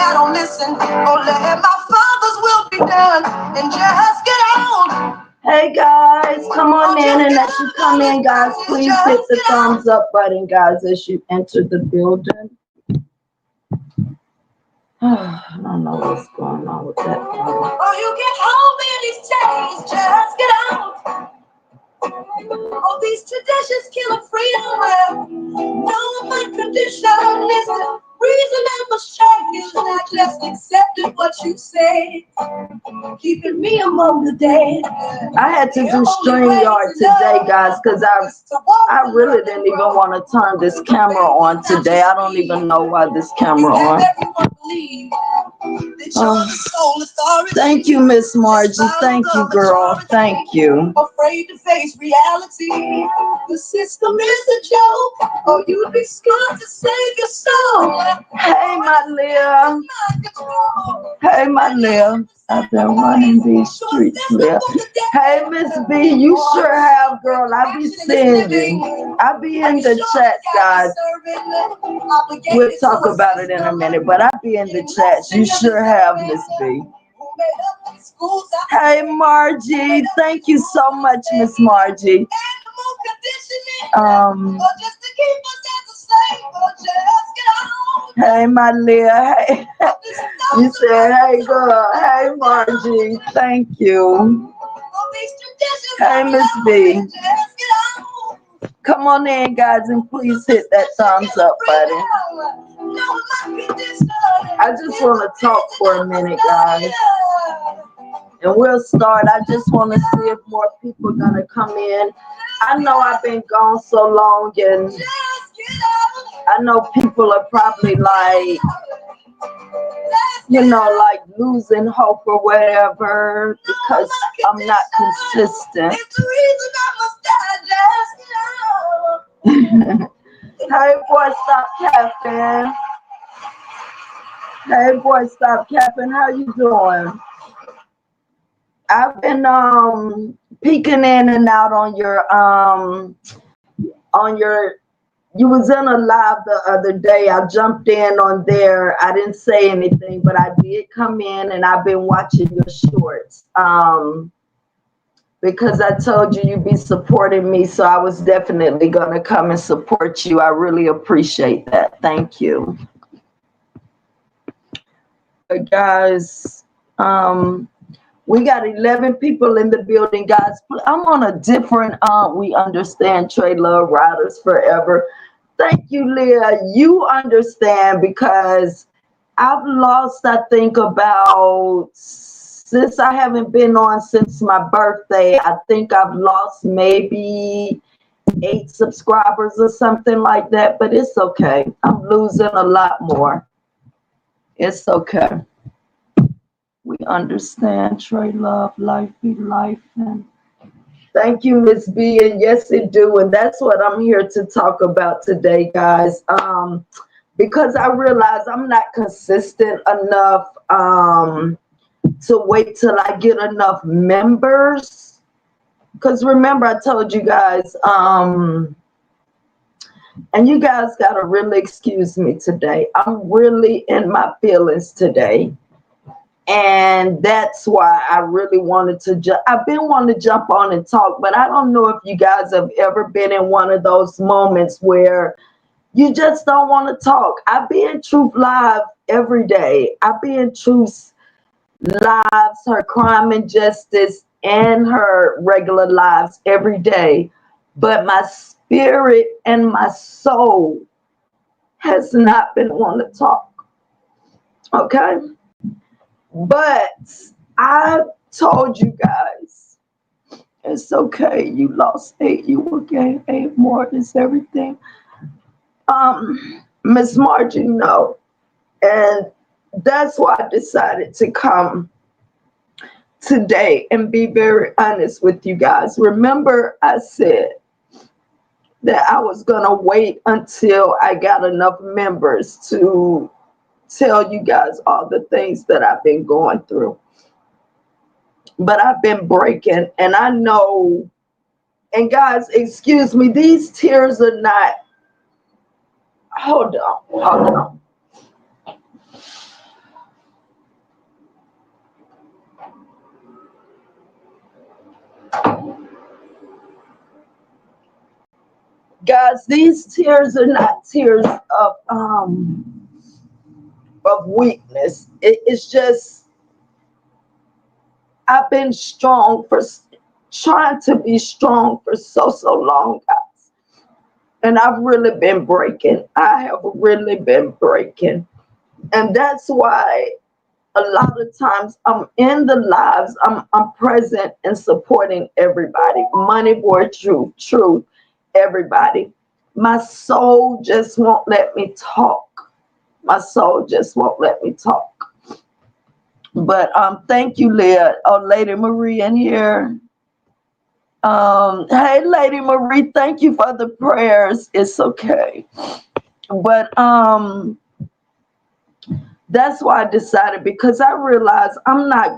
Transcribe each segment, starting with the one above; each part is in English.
I don't listen, or let my Father's will be done, and just get on. Hey guys, come on in, and as you come in, guys, please hit the thumbs up button, guys, as you enter the building. I don't know what's going on with that. Oh, you get home in these days, just get out. All these traditions kill a freedom. No, my condition is the reason I must change. Not just accepting what you say, keeping me among the dead. I had to do StreamYard today, guys, because I really didn't even want to turn this camera on today. I don't even know why this camera on. Thank you, Miss Margie. Thank you, girl. Thank you. Afraid to face reality. The system is a joke. Oh, you'd be scared to save your soul. Hey, my Leah. Hey, my Leah. I've been running these streets, Leah. Hey, Miss B, you sure have, girl. I be seeing you. I be in the chat, guys. We'll talk about it in a minute, but I be in the chat. You sure have, Miss B. Hey, Margie. Thank you so much, Miss Margie. Hey, my Leah. Hey. You said, hey, girl. Hey, Margie. Thank you. Hey, Miss B. Come on in, guys, and please hit that thumbs up button. I just want to talk for a minute, guys. And we'll start. I just want to see if more people are going to come in. I know I've been gone so long, and I know people are probably like, you know, like losing hope or whatever because I'm not consistent. Hey, boy, stop capping. Hey, boy, stop capping. How you doing? I've been peeking in and out on your you was in a live the other day. I jumped in on there. I didn't say anything, but I did come in and I've been watching your shorts because I told you you'd be supporting me, so I was definitely gonna come and support you. I really appreciate that. Thank you. Guys, we got 11 people in the building, guys. I'm on a different we understand Tra-Luv Riders Forever. Thank you, Leah. You understand because I've lost, I think, about, since I haven't been on since my birthday, I think I've lost maybe 8 subscribers or something like that, but it's okay. I'm losing a lot more. It's okay. We understand, Tra-Luv, life be life. And thank you, Miss B. And yes, it do. And that's what I'm here to talk about today, guys. Because I realize I'm not consistent enough to wait till I get enough members. Because remember, I told you guys, and you guys got to really excuse me today. I'm really in my feelings today. And that's why I really wanted to I've been wanting to jump on and talk, but I don't know if you guys have ever been in one of those moments where you just don't want to talk. I be in Truth Live every day. I be in Truth Lives, her Crime and Justice, and her regular lives every day. But my spirit and my soul has not been wanting to talk. Okay? But I told you guys, it's okay. You lost 8, you will gain 8 more. It's everything. Miss Margie, no. And that's why I decided to come today and be very honest with you guys. Remember, I said that I was going to wait until I got enough members to tell you guys all the things that I've been going through. But I've been breaking, and I know, and guys, excuse me, these tears are not, hold on. guys, these tears are not tears of weakness. It's just I've been strong for trying to be strong for so long, guys. And I've really been breaking. I have really been breaking. And that's why a lot of times I'm in the lives, I'm present and supporting everybody. Money boy, truth, everybody. My soul just won't let me talk. My soul just won't let me talk. But thank you, Leah. Oh, Lady Marie in here. Hey, Lady Marie, thank you for the prayers. It's okay. But that's why I decided, because I realized I'm not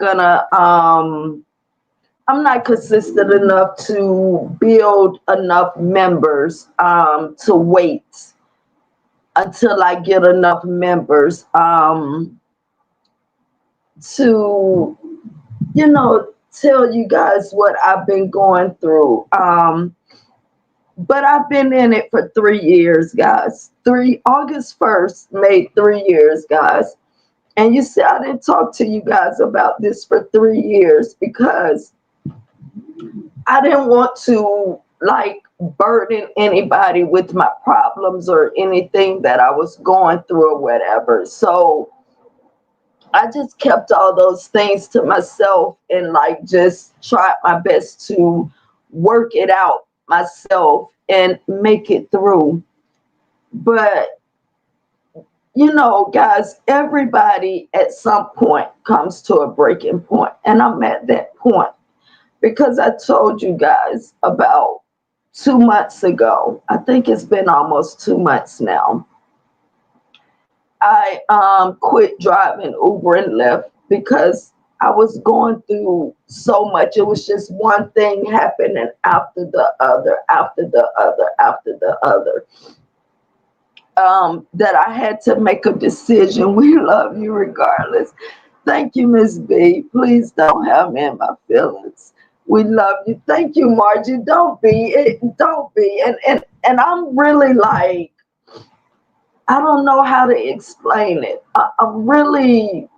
consistent enough to build enough members to wait until I get enough members to, tell you guys what I've been going through. But I've been in it for 3 years, guys. August 1st made 3 years, guys. And you see, I didn't talk to you guys about this for 3 years because I didn't want to burden anybody with my problems or anything that I was going through or whatever. So I just kept all those things to myself and just tried my best to work it out myself and make it through. But guys, everybody at some point comes to a breaking point, and I'm at that point because I told you guys about 2 months ago. I think it's been almost 2 months now. I quit driving Uber and Lyft because I was going through so much. It was just one thing happening after the other, after the other, after the other. That I had to make a decision. We love you regardless. Thank you, Miss B. Please don't have me in my feelings. We love you. Thank you, Margie. Don't be. Don't be. And I'm really I don't know how to explain it. I'm really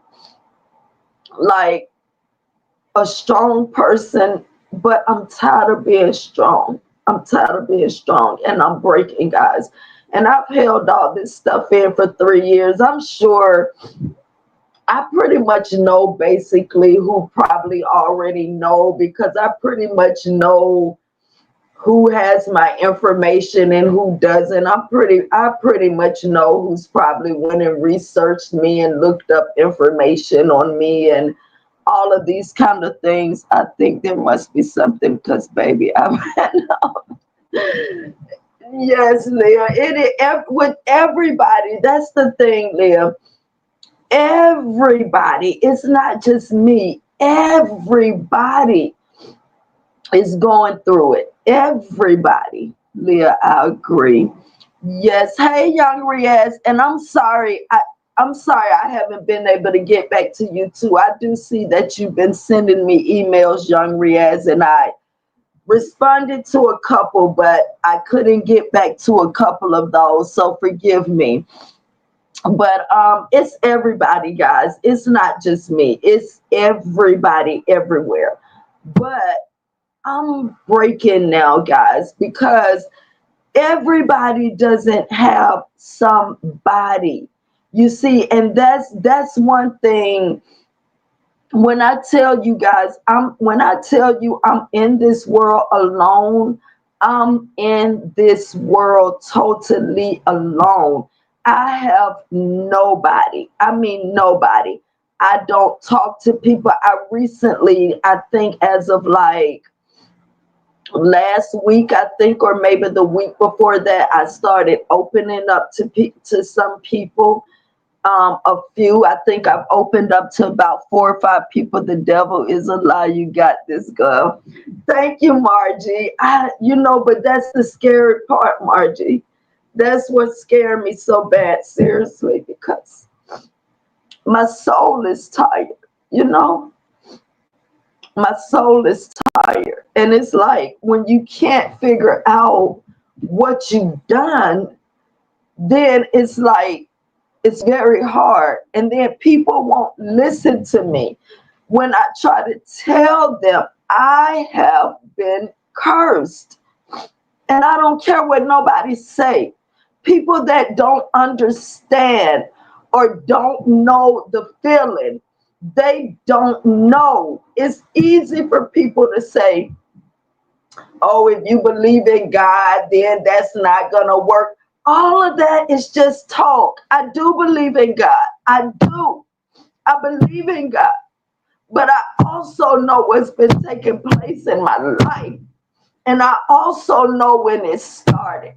a strong person, but I'm tired of being strong. I'm tired of being strong, and I'm breaking, guys. And I've held all this stuff in for 3 years. I'm sure I pretty much know basically who probably already know, because I pretty much know who has my information and who doesn't. I pretty much know who's probably went and researched me and looked up information on me and all of these kind of things. I think there must be something, because baby, I've had yes, Leah. With everybody. That's the thing, Leah. Everybody. It's not just me. Everybody is going through it. Everybody. Leah, I agree. Yes. Hey, young Riaz. And I'm sorry. I'm sorry I haven't been able to get back to you too. I do see that you've been sending me emails, young Riaz, and I responded to a couple, but I couldn't get back to a couple of those, so forgive me. But it's everybody, guys. It's not just me. It's everybody everywhere. But I'm breaking now, guys, because everybody doesn't have somebody. You see, and that's one thing. When I tell you guys, when I tell you I'm in this world alone, I'm in this world totally alone. I have nobody. I mean, nobody. I don't talk to people. I think as of last week, I think, or maybe the week before that, I started opening up to some people. A few. I think I've opened up to about 4 or 5 people. The devil is a lie. You got this, girl. Thank you, Margie. But that's the scary part, Margie. That's what scared me so bad, seriously, because my soul is tired, my soul is tired. And it's like when you can't figure out what you've done, then it's like, it's very hard. And then people won't listen to me when I try to tell them I have been cursed. And I don't care what nobody say. People that don't understand or don't know the feeling, they don't know. It's easy for people to say, oh, if you believe in God, then that's not going to work. All of that is just talk. I do believe in God. I do. I believe in God. But I also know what's been taking place in my life. And I also know when it started.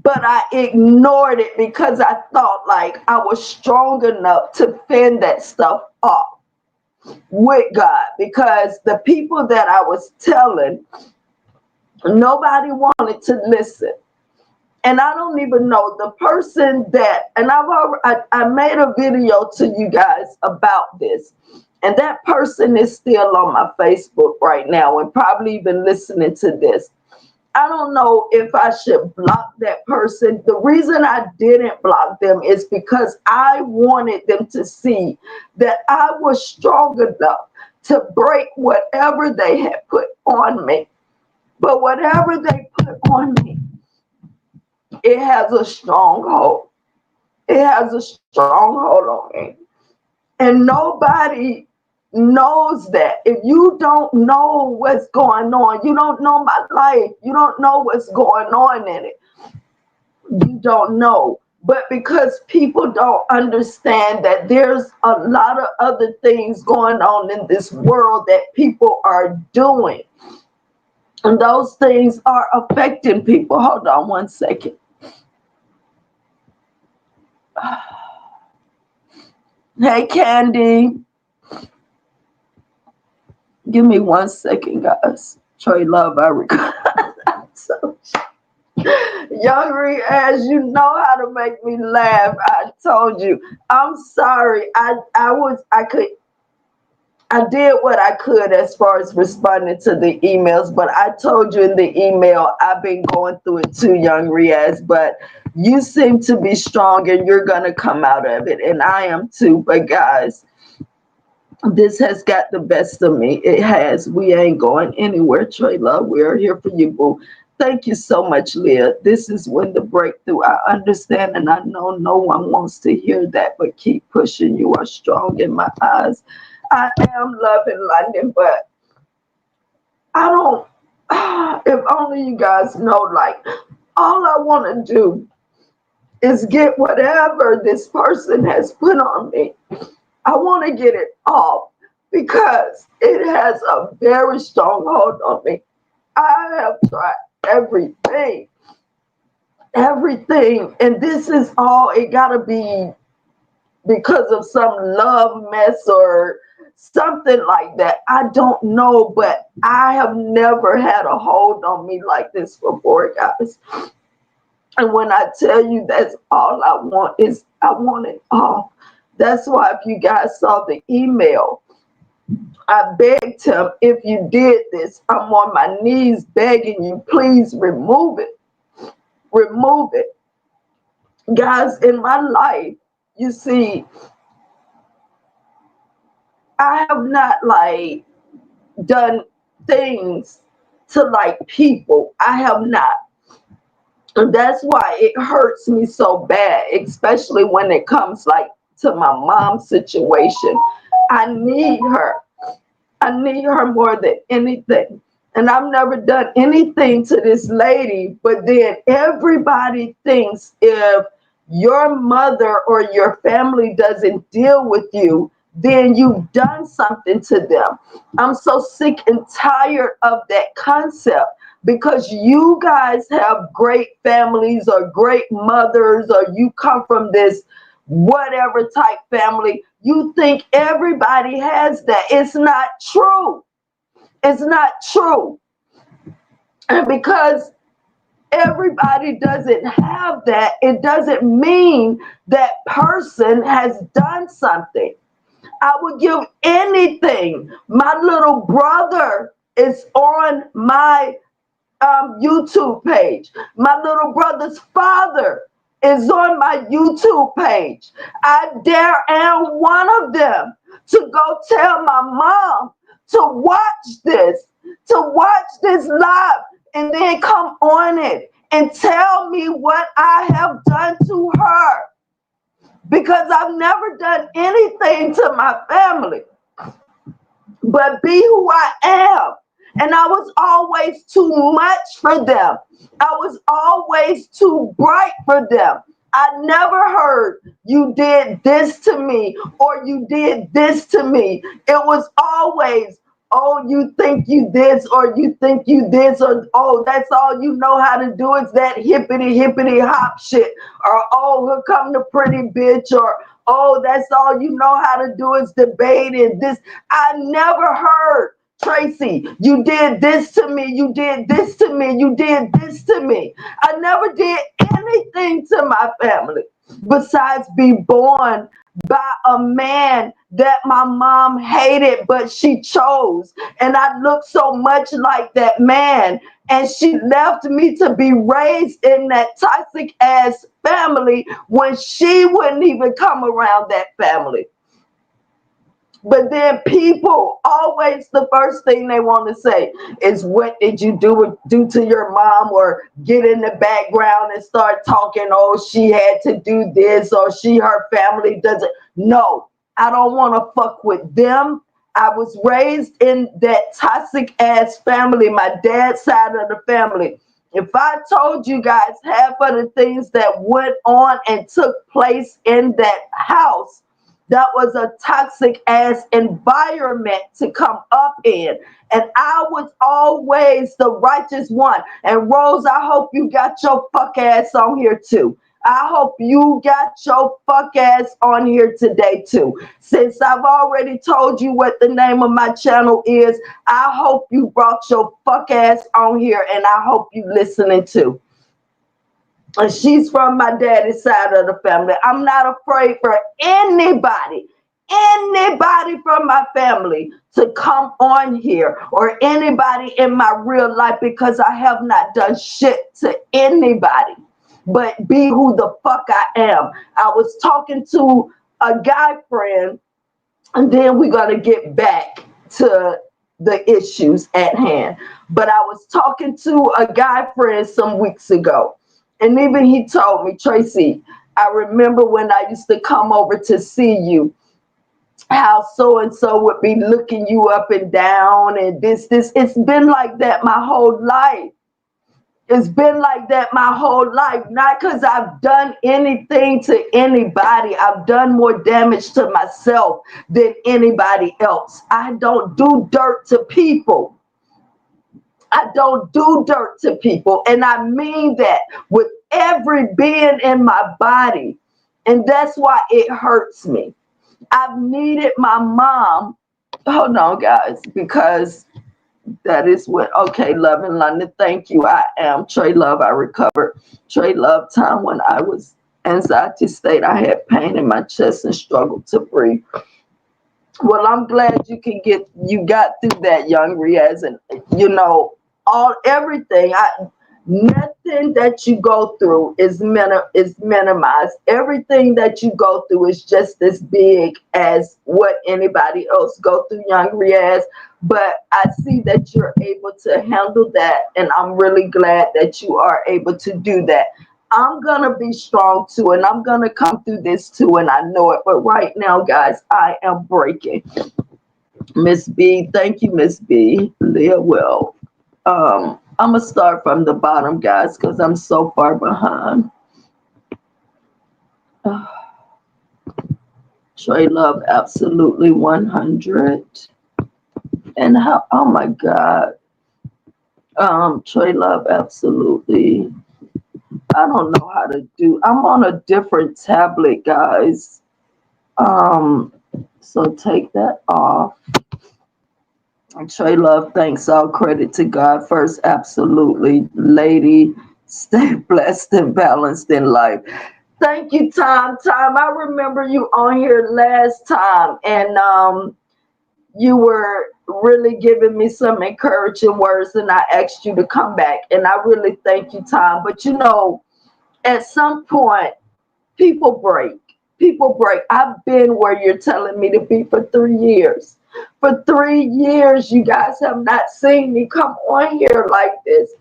But I ignored it because I thought like I was strong enough to fend that stuff off with God. Because the people that I was telling, nobody wanted to listen. And I don't even know the person that, and I made a video to you guys about this. And that person is still on my Facebook right now and probably even listening to this. I don't know if I should block that person. The reason I didn't block them is because I wanted them to see that I was strong enough to break whatever they had put on me. But whatever they put on me, it has a stronghold. It has a stronghold on me. And nobody knows that. If you don't know what's going on, you don't know my life, you don't know what's going on in it, you don't know. But because people don't understand that there's a lot of other things going on in this world that people are doing, and those things are affecting people. Hold on one second. Hey, Candy. Give me one second, guys. Tra-Luv, I record. So, Young as you know how to make me laugh. I told you. I'm sorry. I did what I could as far as responding to the emails, but I told you in the email I've been going through it too, Young Riaz. But you seem to be strong and you're gonna come out of it, and I am too. But guys, this has got the best of me. It has. We ain't going anywhere, Tra-Luv. We are here for you, boo. Thank you so much, Leah. This is when the breakthrough. I understand, and I know no one wants to hear that, but keep pushing. You are strong in my eyes. I am loving London, but I don't. If only you guys know, like, all I want to do is get whatever this person has put on me. I want to get it off because it has a very strong hold on me. I have tried everything, and this is all, it got to be because of some love mess or something like that. I don't know, but I have never had a hold on me like this before, guys. And when I tell you that's all I want, is I want it off. That's why if you guys saw the email, I begged him, if you did this, I'm on my knees begging you, please remove it. Remove it. Guys, in my life, you see, I have not like done things to like people. I have not. And that's why it hurts me so bad, especially when it comes like to my mom's situation. I need her. I need her more than anything. And I've never done anything to this lady, but then everybody thinks if your mother or your family doesn't deal with you, then you've done something to them. I'm so sick and tired of that concept, because you guys have great families or great mothers, or you come from this whatever type family. You think everybody has that. It's not true. It's not true. And because everybody doesn't have that, it doesn't mean that person has done something. I would give anything. My little brother is on my YouTube page. My little brother's father is on my YouTube page. I dare and one of them to go tell my mom to watch this live, and then come on it and tell me what I have done to her, because I've never done anything to my family but be who I am. And I was always too much for them. I was always too bright for them. I never heard you did this to me or you did this to me. It was always, oh, you think you this or you think you this, or oh, that's all you know how to do is that hippity hop shit, or oh, here come the pretty bitch, or oh, that's all you know how to do is debate and this. I never heard, Tracy, you did this to me, you did this to me, you did this to me. I never did anything to my family besides be born by a man that my mom hated, but she chose. And I look so much like that man. And she left me to be raised in that toxic ass family when she wouldn't even come around that family. But then people always, the first thing they want to say is, what did you do to your mom? Or get in the background and start talking, oh, she had to do this, or her family doesn't. No, I don't want to fuck with them. I was raised in that toxic ass family, my dad's side of the family. If I told you guys half of the things that went on and took place in that house, that was a toxic ass environment to come up in. And I was always the righteous one. And Rose, I hope you got your fuck ass on here too. I hope you got your fuck ass on here today too. Since I've already told you what the name of my channel is, I hope you brought your fuck ass on here, and I hope you listening too. And she's from my daddy's side of the family. I'm not afraid for anybody from my family to come on here, or anybody in my real life, because I have not done shit to anybody but be who the fuck I am. I was talking to a guy friend, and then we're going to get back to the issues at hand. But I was talking to a guy friend some weeks ago, and even he told me, Tracy, I remember when I used to come over to see you, how so-and-so would be looking you up and down and this. It's been like that my whole life. It's been like that my whole life. Not because I've done anything to anybody. I've done more damage to myself than anybody else. I don't do dirt to people. I don't do dirt to people. And I mean that with every being in my body. And that's why it hurts me. I've needed my mom. Hold on, guys, because that is what, okay, Love in London, thank you. I am Tra-Luv. I recovered. Tra-Luv, time when I was anxiety state, I had pain in my chest and struggled to breathe. Well, I'm glad you got through that, young Riaz, and everything. Nothing that you go through is minimized. Everything that you go through is just as big as what anybody else go through, young Riaz. But I see that you're able to handle that, and I'm really glad that you are able to do that. I'm gonna be strong too, and I'm gonna come through this too, and I know it. But right now, guys, I am breaking. Miss B, thank you, Miss B. Leah Will. I'm gonna start from the bottom, guys, because I'm so far behind. Tra-Luv, absolutely 100. And how? Oh my God. Tra-Luv, absolutely. I don't know how to do. I'm on a different tablet, guys. So take that off. Tra-Luv, thanks. All credit to God first. Absolutely. Lady, stay blessed and balanced in life. Thank you, Tom. I remember you on here last time. And you were really giving me some encouraging words, and I asked you to come back. And I really thank you, Tom. But at some point, people break. People break. I've been where you're telling me to be for 3 years. For 3 years, you guys have not seen me come on here like this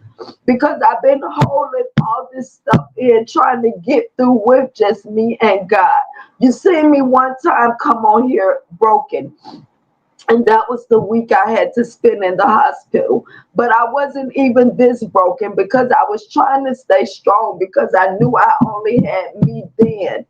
because I've been holding all this stuff in, trying to get through with just me and God. You seen me one time come on here broken, and that was the week I had to spend in the hospital. But I wasn't even this broken because I was trying to stay strong because I knew I only had me then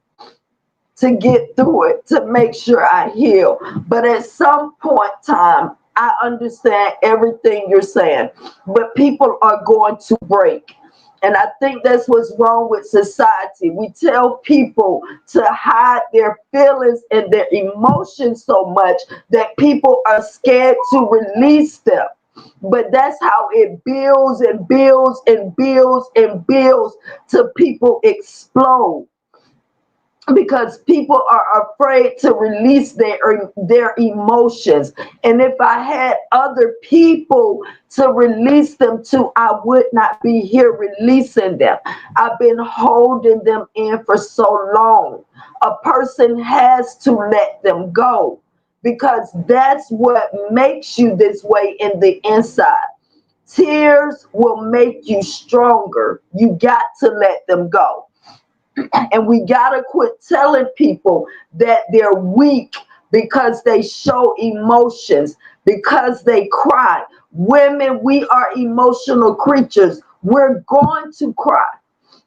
to get through it, to make sure I heal. But at some point in time, I understand everything you're saying, but people are going to break. And I think that's what's wrong with society. We tell people to hide their feelings and their emotions so much that people are scared to release them. But that's how it builds and builds and builds and builds till people explode, because people are afraid to release their emotions. And if I had other people to release them to, I would not be here releasing them. I've been holding them in for so long. A person has to let them go, because that's what makes you this way in the inside. Tears will make you stronger. You got to let them go. And we got to quit telling people that they're weak because they show emotions, because they cry. Women, we are emotional creatures. We're going to cry.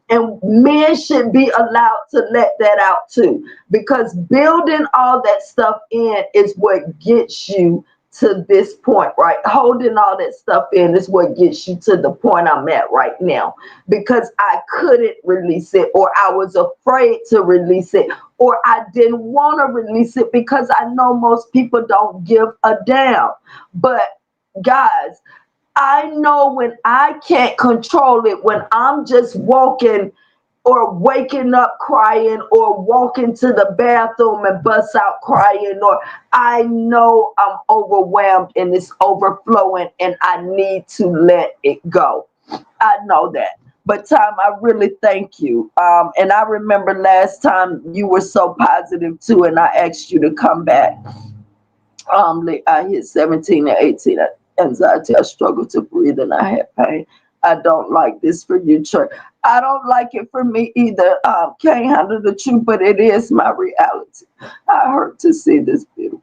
And men should be allowed to let that out too, because building all that stuff in is what gets you to this point, right? Holding all that stuff in is what gets you to the point I'm at right now, because I couldn't release it, or I was afraid to release it, or I didn't want to release it because I know most people don't give a damn. But guys, I know when I can't control it, when I'm just walking or waking up crying, or walking to the bathroom and bust out crying, or I know I'm overwhelmed and it's overflowing and I need to let it go. I know that. But Tom, I really thank you. And I remember last time you were so positive too, and I asked you to come back. I hit 17 and 18. Anxiety, I struggle to breathe, and I have pain. I don't like this for you, church. I don't like it for me either. Can't handle the truth, but it is my reality. I hurt to see this video.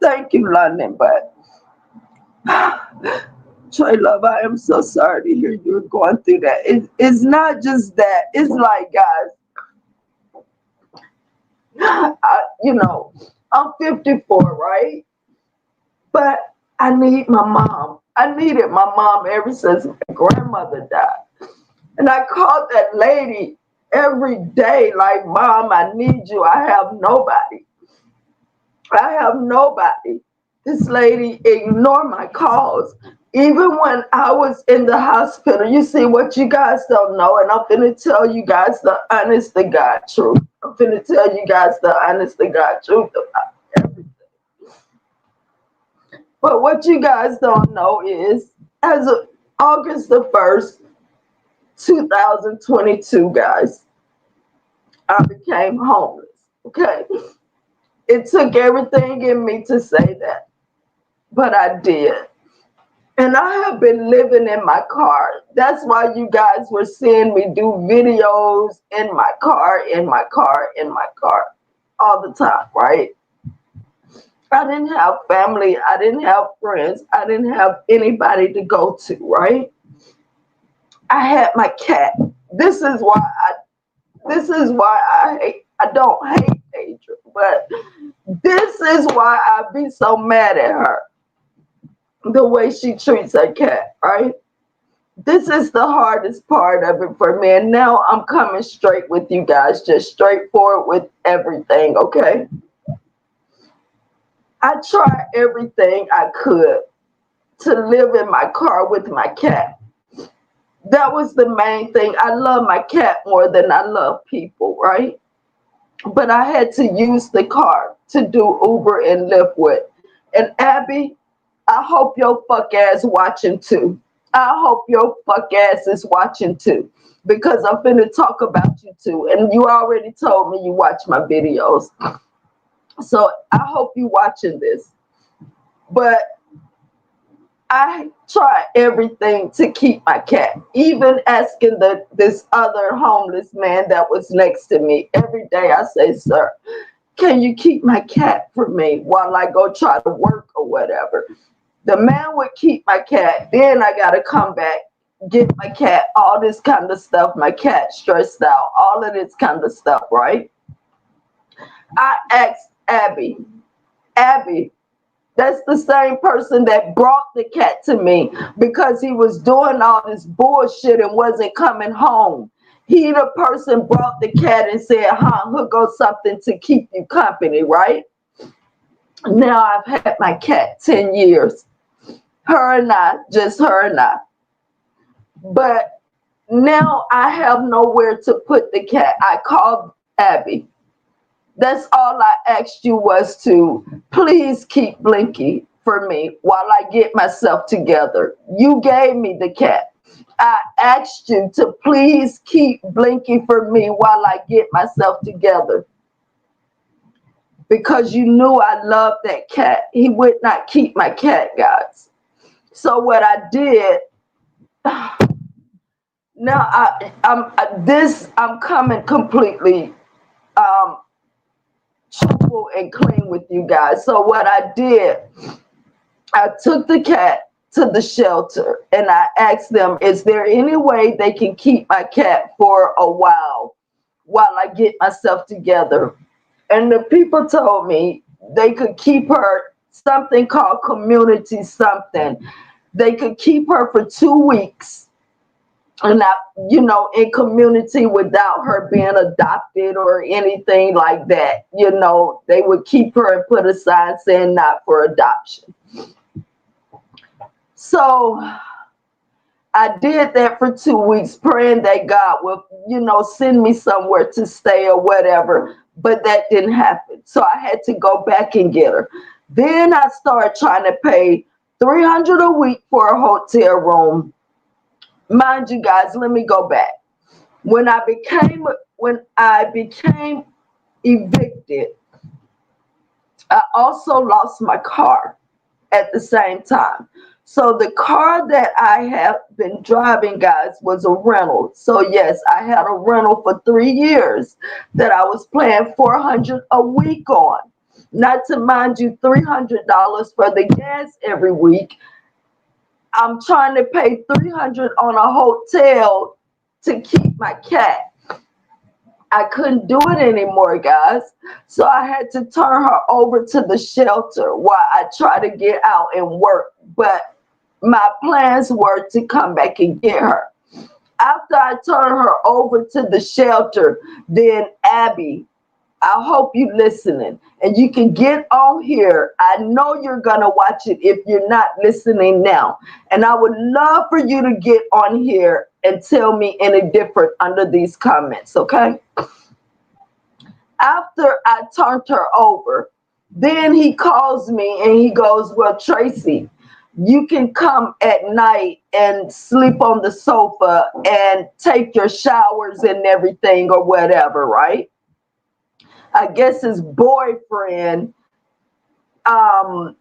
Thank you, London, but Tra-Luv, I am so sorry to hear you're going through that. It's not just that. It's like, guys, I'm 54, right? But I need my mom. I needed my mom ever since my grandmother died. And I called that lady every day like, Mom, I need you. I have nobody. I have nobody. This lady ignored my calls. Even when I was in the hospital, you see what you guys don't know, and I'm finna tell you guys the honest to God truth. I'm finna tell you guys the honest to God truth about everything. But what you guys don't know is, as of August the 1st, 2022, guys, I became homeless. Okay. It took everything in me to say that, but I did. And I have been living in my car. That's why you guys were seeing me do videos in my car, in my car, in my car all the time, right? I didn't have family. I didn't have friends. I didn't have anybody to go to, right? I had my cat. I don't hate Adrian, but this is why I be so mad at her. The way she treats her cat, right? This is the hardest part of it for me. And now I'm coming straight with you guys, just straightforward with everything, okay? I tried everything I could to live in my car with my cat. That was the main thing. I love my cat more than I love people, right? but I had to use the car to do Uber and Lyft with. And Abby, I hope your fuck ass watching too. I hope your fuck ass is watching too. Because I'm finna talk about you too. And you already told me you watch my videos. So I hope you watching this. But I try everything to keep my cat. Even asking this other homeless man that was next to me every day, I say, "Sir, can you keep my cat for me while I go try to work or whatever?" The man would keep my cat. Then I gotta come back, get my cat, all this kind of stuff. My cat stressed out, all of this kind of stuff, right? I asked Abby, that's the same person that brought the cat to me because he was doing all this bullshit and wasn't coming home. He, the person, brought the cat and said, "Huh, here goes something to keep you company," right? Now I've had my cat 10 years. Her and I, just her and I. But now I have nowhere to put the cat. I called Abby. That's all I asked you was to please keep Blinky for me while I get myself together. You gave me the cat. I asked you to please keep Blinky for me while I get myself together. Because you knew I loved that cat. He would not keep my cat, guys. So what I did, now I'm coming completely truthful and clean with you guys. So what I did, I took the cat to the shelter and I asked them, is there any way they can keep my cat for a while I get myself together? And the people told me they could keep her something called community something. They could keep her for 2 weeks and not, in community without her being adopted or anything like that. They would keep her and put a sign saying not for adoption. So I did that for 2 weeks, praying that God would, send me somewhere to stay or whatever. But that didn't happen. So I had to go back and get her. Then I started trying to pay $300 a week for a hotel room. Mind you guys, let me go back. When I became evicted, I also lost my car at the same time. So the car that I have been driving, guys, was a rental. So yes, I had a rental for 3 years that I was paying $400 a week on. Not to mind you, $300 for the gas every week. I'm trying to pay $300 on a hotel to keep my cat. I couldn't do it anymore, guys. So I had to turn her over to the shelter while I try to get out and work. But my plans were to come back and get her. After I turned her over to the shelter, then Abby, I hope you listening and you can get on here. I know you're going to watch it if you're not listening now. And I would love for you to get on here and tell me any different under these comments, okay? After I turned her over, then he calls me and he goes, "Well, Tracy, you can come at night and sleep on the sofa and take your showers and everything or whatever," right? I guess his boyfriend, I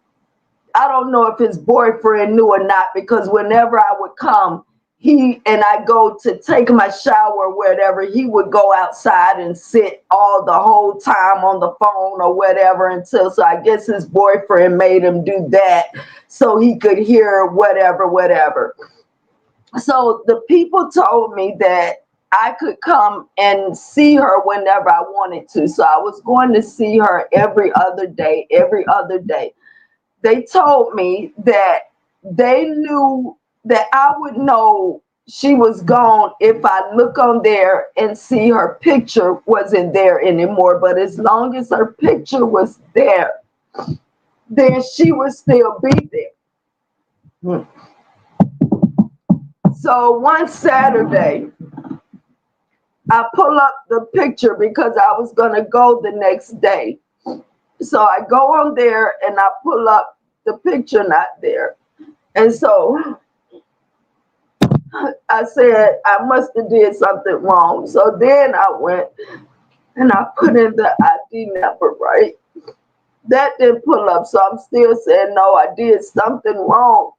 don't know if his boyfriend knew or not, because whenever I would come, he and I go to take my shower or whatever, he would go outside and sit all the whole time on the phone or whatever until, so I guess his boyfriend made him do that so he could hear whatever. So the people told me that I could come and see her whenever I wanted to. So I was going to see her every other day. They told me that they knew that I would know she was gone if I look on there and see her picture wasn't there anymore. But as long as her picture was there, then she would still be there. So one Saturday, I pull up the picture because I was going to go the next day. So I go on there and I pull up the picture, not there. And so I said, I must have did something wrong. So then I went and I put in the ID number, right? That didn't pull up. So I'm still saying, no, I did something wrong.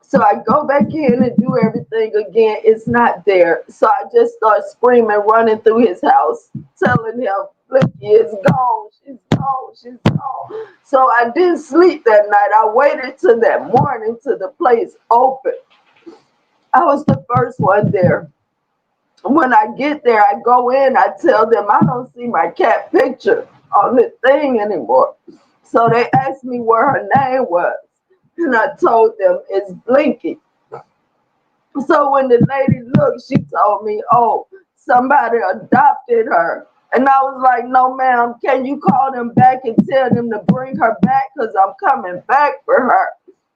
So I go back in and do everything again. It's not there. So I just start screaming, running through his house, telling him, Blicky is gone. She's gone. She's gone. So I didn't sleep that night. I waited till that morning till the place opened. I was the first one there. When I get there, I go in, I tell them I don't see my cat picture on the thing anymore. So they asked me where her name was. And I told them it's Blinky. So when the lady looked, she told me, oh, somebody adopted her. And I was like, no, ma'am, can you call them back and tell them to bring her back? Because I'm coming back for her.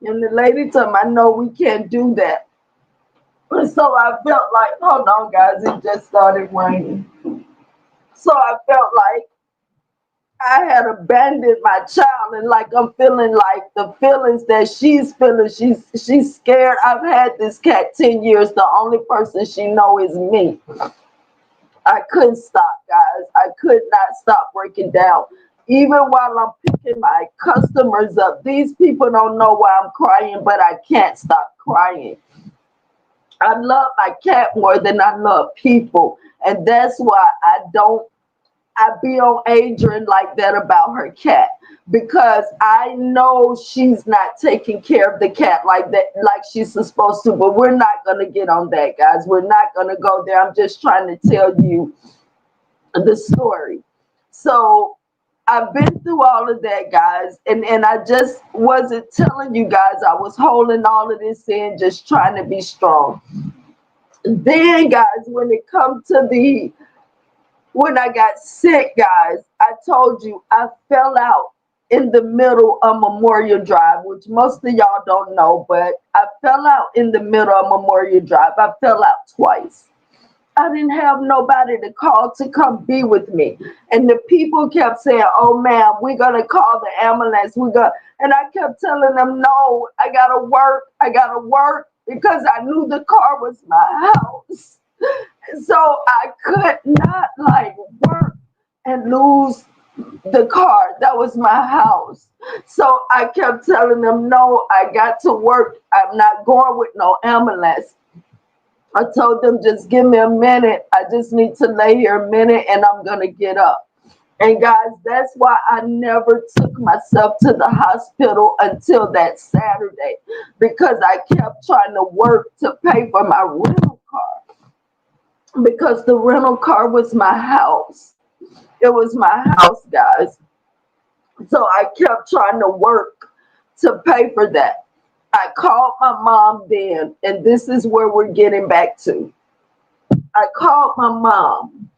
And the lady told me, no, we can't do that. And so I felt like, hold on, guys, it just started raining. So I felt like I had abandoned my child, and like I'm feeling like the feelings that she's feeling. She's scared. I've had this cat 10 years. The only person she know is me. I couldn't stop, guys. I could not stop breaking down. Even while I'm picking my customers up, these people don't know why I'm crying, but I can't stop crying. I love my cat more than I love people. And that's why I be on Adrian like that about her cat, because I know she's not taking care of the cat like that, like she's supposed to. But we're not gonna get on that, guys. We're not gonna go there. I'm just trying to tell you the story. So I've been through all of that, guys, and I just wasn't telling you guys. I was holding all of this in, just trying to be strong. Then, guys, when I got sick, guys, I told you I fell out in the middle of Memorial Drive, which most of y'all don't know, but I fell out in the middle of Memorial Drive. I fell out twice. I didn't have nobody to call to come be with me. And the people kept saying, oh, ma'am, we're going to call the ambulance. And I kept telling them, no, I got to work. I got to work, because I knew the car was my house. So I could not work and lose the car. That was my house. So I kept telling them, no, I got to work. I'm not going with no ambulance. I told them, just give me a minute. I just need to lay here a minute and I'm going to get up. And guys, that's why I never took myself to the hospital until that Saturday, because I kept trying to work to pay for my rental car, because the rental car was my house. It was my house, guys. So I kept trying to work to pay for that. I called my mom then, and this is where we're getting back to. I called my mom.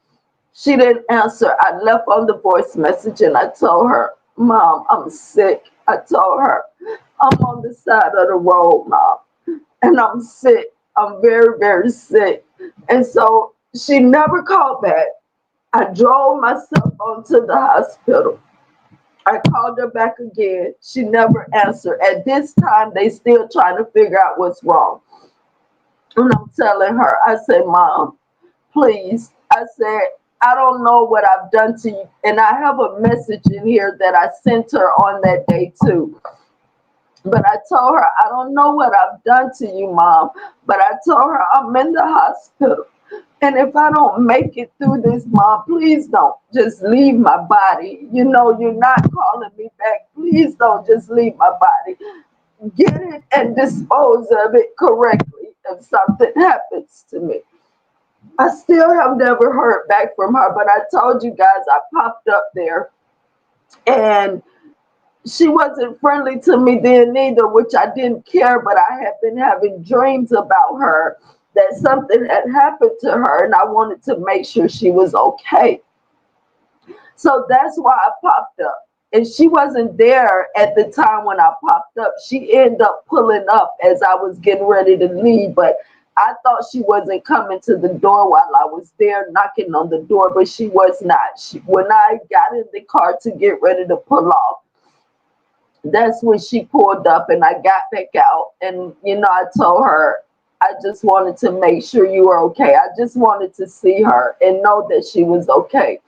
She didn't answer. I left on the voice message and I told her, Mom, I'm sick. I told her, I'm on the side of the road, Mom, and I'm sick. I'm very, very sick. And so she never called back. I drove myself onto the hospital. I called her back again. She never answered. At this time, they still trying to figure out what's wrong. And I'm telling her, I said, Mom, please. I said, I don't know what I've done to you. And I have a message in here that I sent her on that day too. But I told her, I don't know what I've done to you, Mom. But I told her, I'm in the hospital. And if I don't make it through this, Mom, please don't just leave my body. You know, you're not calling me back. Please don't just leave my body. Get it and dispose of it correctly if something happens to me. I still have never heard back from her, but I told you guys I popped up there and she wasn't friendly to me then either, which I didn't care, but I had been having dreams about her, that something had happened to her and I wanted to make sure she was okay. So that's why I popped up. And she wasn't there at the time when I popped up. She ended up pulling up as I was getting ready to leave, but I thought she wasn't coming to the door while I was there knocking on the door, but she was not. When I got in the car to get ready to pull off, that's when she pulled up and I got back out. And, I told her, I just wanted to make sure you were okay. I just wanted to see her and know that she was okay.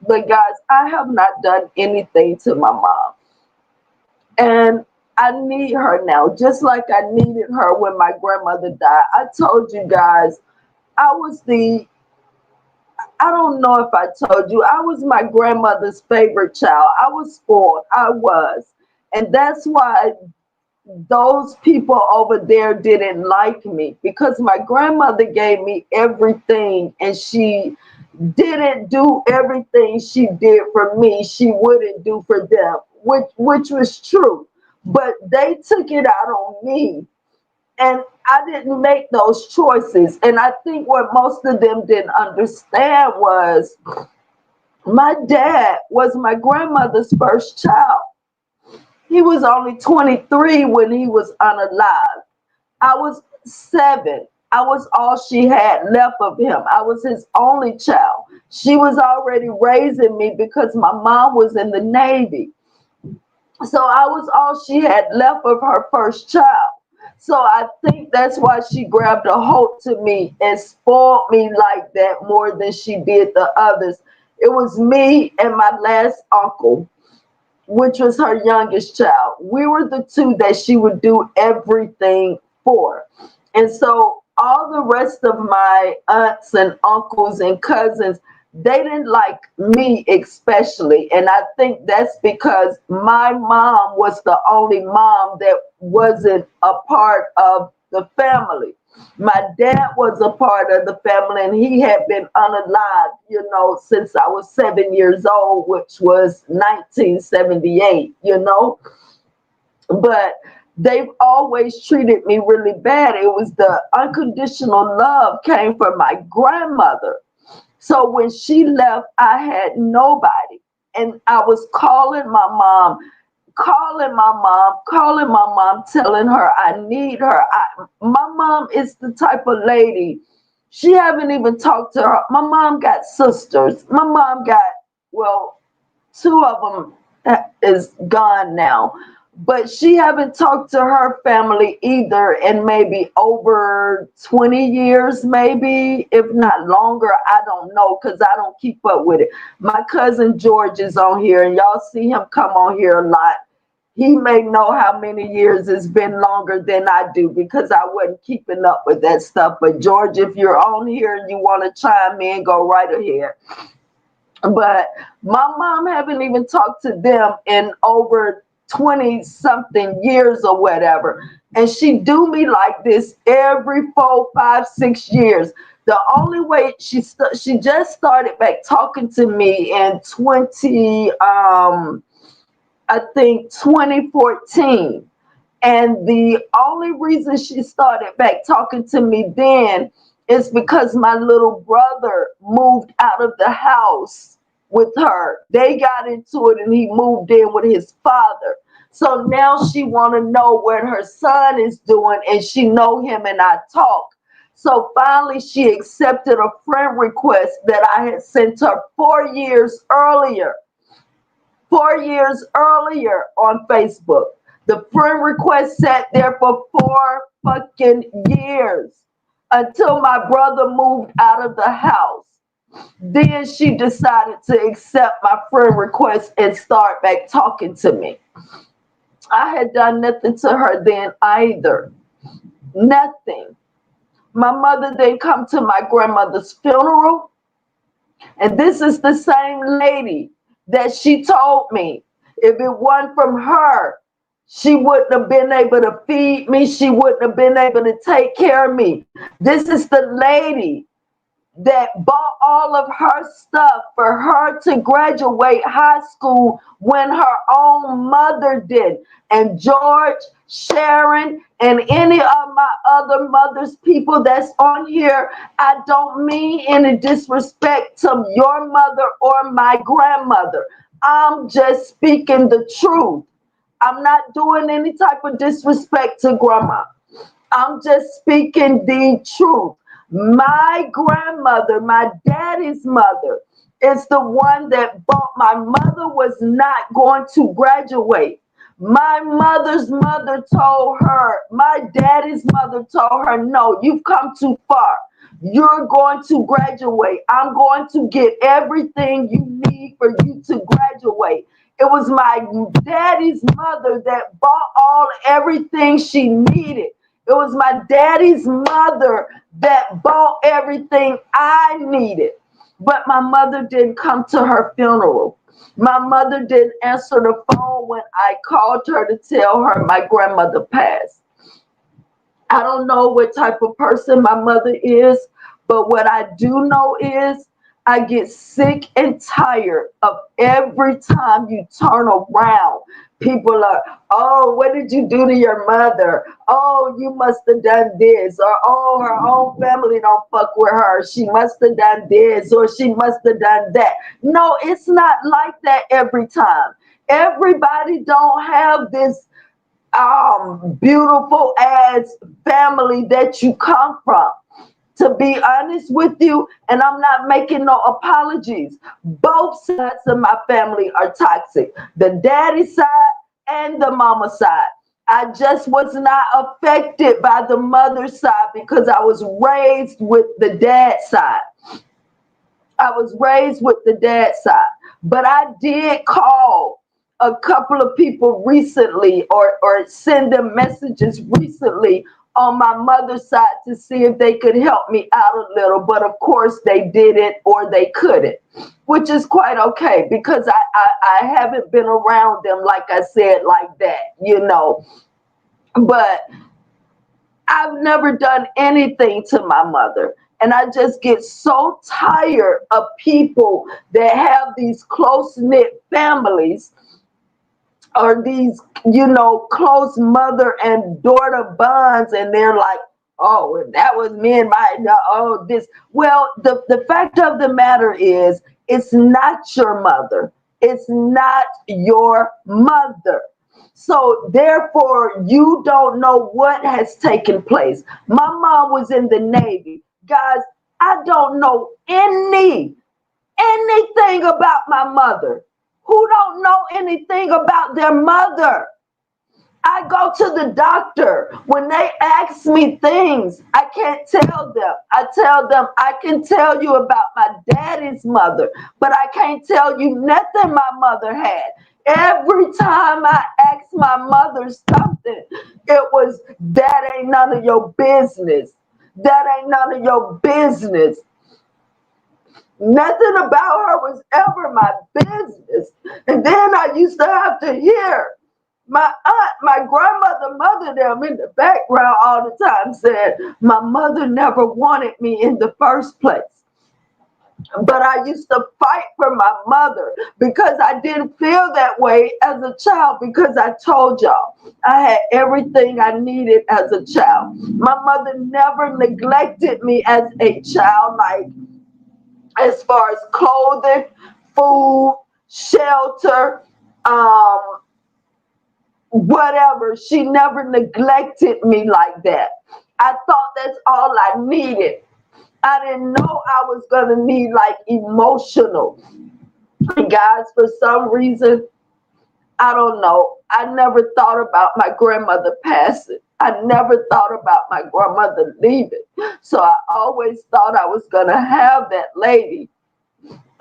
But guys, I have not done anything to my mom. And I need her now, just like I needed her when my grandmother died. I told you guys, I was I don't know if I told you, I was my grandmother's favorite child. I was spoiled. I was. And that's why those people over there didn't like me, because my grandmother gave me everything, and she didn't do everything she did for me she wouldn't do for them, which was true, but they took it out on me, and I didn't make those choices. And I think what most of them didn't understand was my dad was my grandmother's first child. He was only 23 when he was unalive. I was 7. I was all she had left of him. I was his only child. She was already raising me because my mom was in the Navy. So I was all she had left of her first child. So I think that's why she grabbed a hold to me and spoiled me like that more than she did the others. It was me and my last uncle, which was her youngest child. We were the two that she would do everything for. And so all the rest of my aunts and uncles and cousins, they didn't like me especially. And I think that's because my mom was the only mom that wasn't a part of the family. My dad was a part of the family, and he had been unalive, since I was 7 years old, which was 1978, But they've always treated me really bad. It was the unconditional love came from my grandmother. So when she left, I had nobody. And I was calling my mom, telling her I need her. My mom is the type of lady, she haven't even talked to her. My mom got sisters. My mom got, well, 2 of them is gone now. But she haven't talked to her family either in maybe over 20 years, maybe, if not longer. I don't know, because I don't keep up with it. My cousin George is on here, and y'all see him come on here a lot. He may know how many years it's been longer than I do, because I wasn't keeping up with that stuff. But George, if you're on here and you want to chime in, go right ahead. But my mom haven't even talked to them in over 20 something years or whatever. And she do me like this every 4, 5, 6 years. The only way she just started back talking to me in 2014. And the only reason she started back talking to me then is because my little brother moved out of the house with her. They got into it and he moved in with his father. So now she want to know what her son is doing, and she know him and I talk. So finally she accepted a friend request that I had sent her 4 years earlier. 4 years earlier on Facebook. The friend request sat there for 4 fucking years until my brother moved out of the house. Then she decided to accept my friend request and start back talking to me. I had done nothing to her then either. Nothing. My mother didn't come to my grandmother's funeral. And this is the same lady that she told me if it wasn't from her, she wouldn't have been able to feed me. She wouldn't have been able to take care of me. This is the lady that bought all of her stuff for her to graduate high school when her own mother did. And George, Sharon, and any of my other mothers, people that's on here, I don't mean any disrespect to your mother or my grandmother. I'm just speaking the truth. I'm not doing any type of disrespect to grandma. I'm just speaking the truth. My grandmother, my daddy's mother, is the one that bought. My mother was not going to graduate. My mother's mother told her, my daddy's mother told her, no, you've come too far. You're going to graduate. I'm going to get everything you need for you to graduate. It was my daddy's mother that bought everything she needed. It was my daddy's mother that bought everything I needed. But my mother didn't come to her funeral. My mother didn't answer the phone when I called her to tell her my grandmother passed. I don't know what type of person my mother is, but what I do know is I get sick and tired of every time you turn around. People are, oh, what did you do to your mother? Oh, you must have done this. Or, oh, her own family don't fuck with her. She must have done this or she must have done that. No, it's not like that every time. Everybody don't have this beautiful ass family that you come from. To be honest with you, and I'm not making no apologies, both sides of my family are toxic. The daddy side and the mama side. I just was not affected by the mother side because I was raised with the dad side. I was raised with the dad side. But I did call a couple of people recently or send them messages recently on my mother's side to see if they could help me out a little. But of course they didn't or they couldn't, which is quite okay because I haven't been around them, like I said, like that, you know. But I've never done anything to my mother. And I just get so tired of people that have these close knit families or these, you know, close mother and daughter bonds. And they're like, oh, that was me and my, oh, this. Well, the fact of the matter is, it's not your mother. It's not your mother. So therefore, you don't know what has taken place. My mom was in the Navy. Guys, I don't know anything about my mother. Who don't know anything about their mother? I go to the doctor. When they ask me things, I can't tell them. I tell them, I can tell you about my daddy's mother, but I can't tell you nothing my mother had. Every time I asked my mother something, it was, that ain't none of your business. That ain't none of your business. Nothing about her was ever my business. And then I used to have to hear my aunt, my grandmother, mother them in the background all the time said, my mother never wanted me in the first place. But I used to fight for my mother because I didn't feel that way as a child because I told y'all I had everything I needed as a child. My mother never neglected me as a child, like as far as clothing, food, shelter, whatever. She never neglected me like that. I thought that's all I needed. I didn't know I was going to need like emotional. And guys, for some reason, I don't know. I never thought about my grandmother passing. I never thought about my grandmother leaving. So I always thought I was going to have that lady.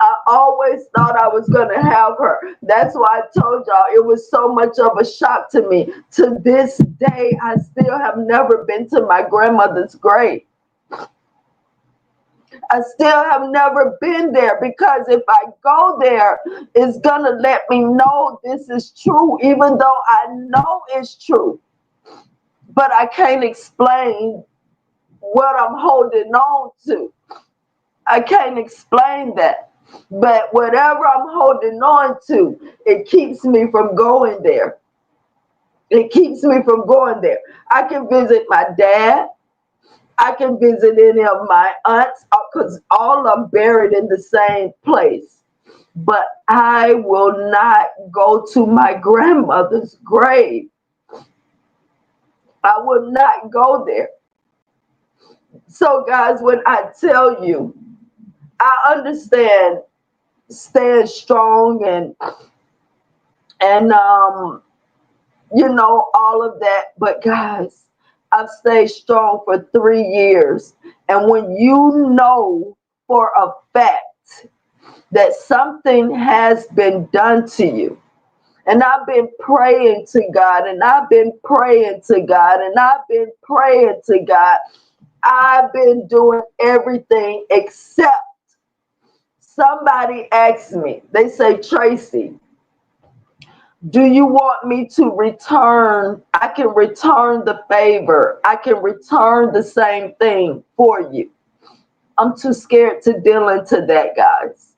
I always thought I was going to have her. That's why I told y'all it was so much of a shock to me. To this day, I still have never been to my grandmother's grave. I still have never been there because if I go there, it's going to let me know this is true, even though I know it's true. But I can't explain what I'm holding on to. I can't explain that. But whatever I'm holding on to, it keeps me from going there. It keeps me from going there. I can visit my dad. I can visit any of my aunts because all are buried in the same place. But I will not go to my grandmother's grave. I will not go there. So guys, when I tell you, I understand staying strong and you know, all of that. But guys, I've stayed strong for 3 years. And when you know for a fact that something has been done to you, and I've been praying to God, and I've been praying to God, and I've been praying to God, I've been doing everything except somebody asked me, they say, Tracy, do you want me to return? I can return the favor. I can return the same thing for you. I'm too scared to deal into that, guys.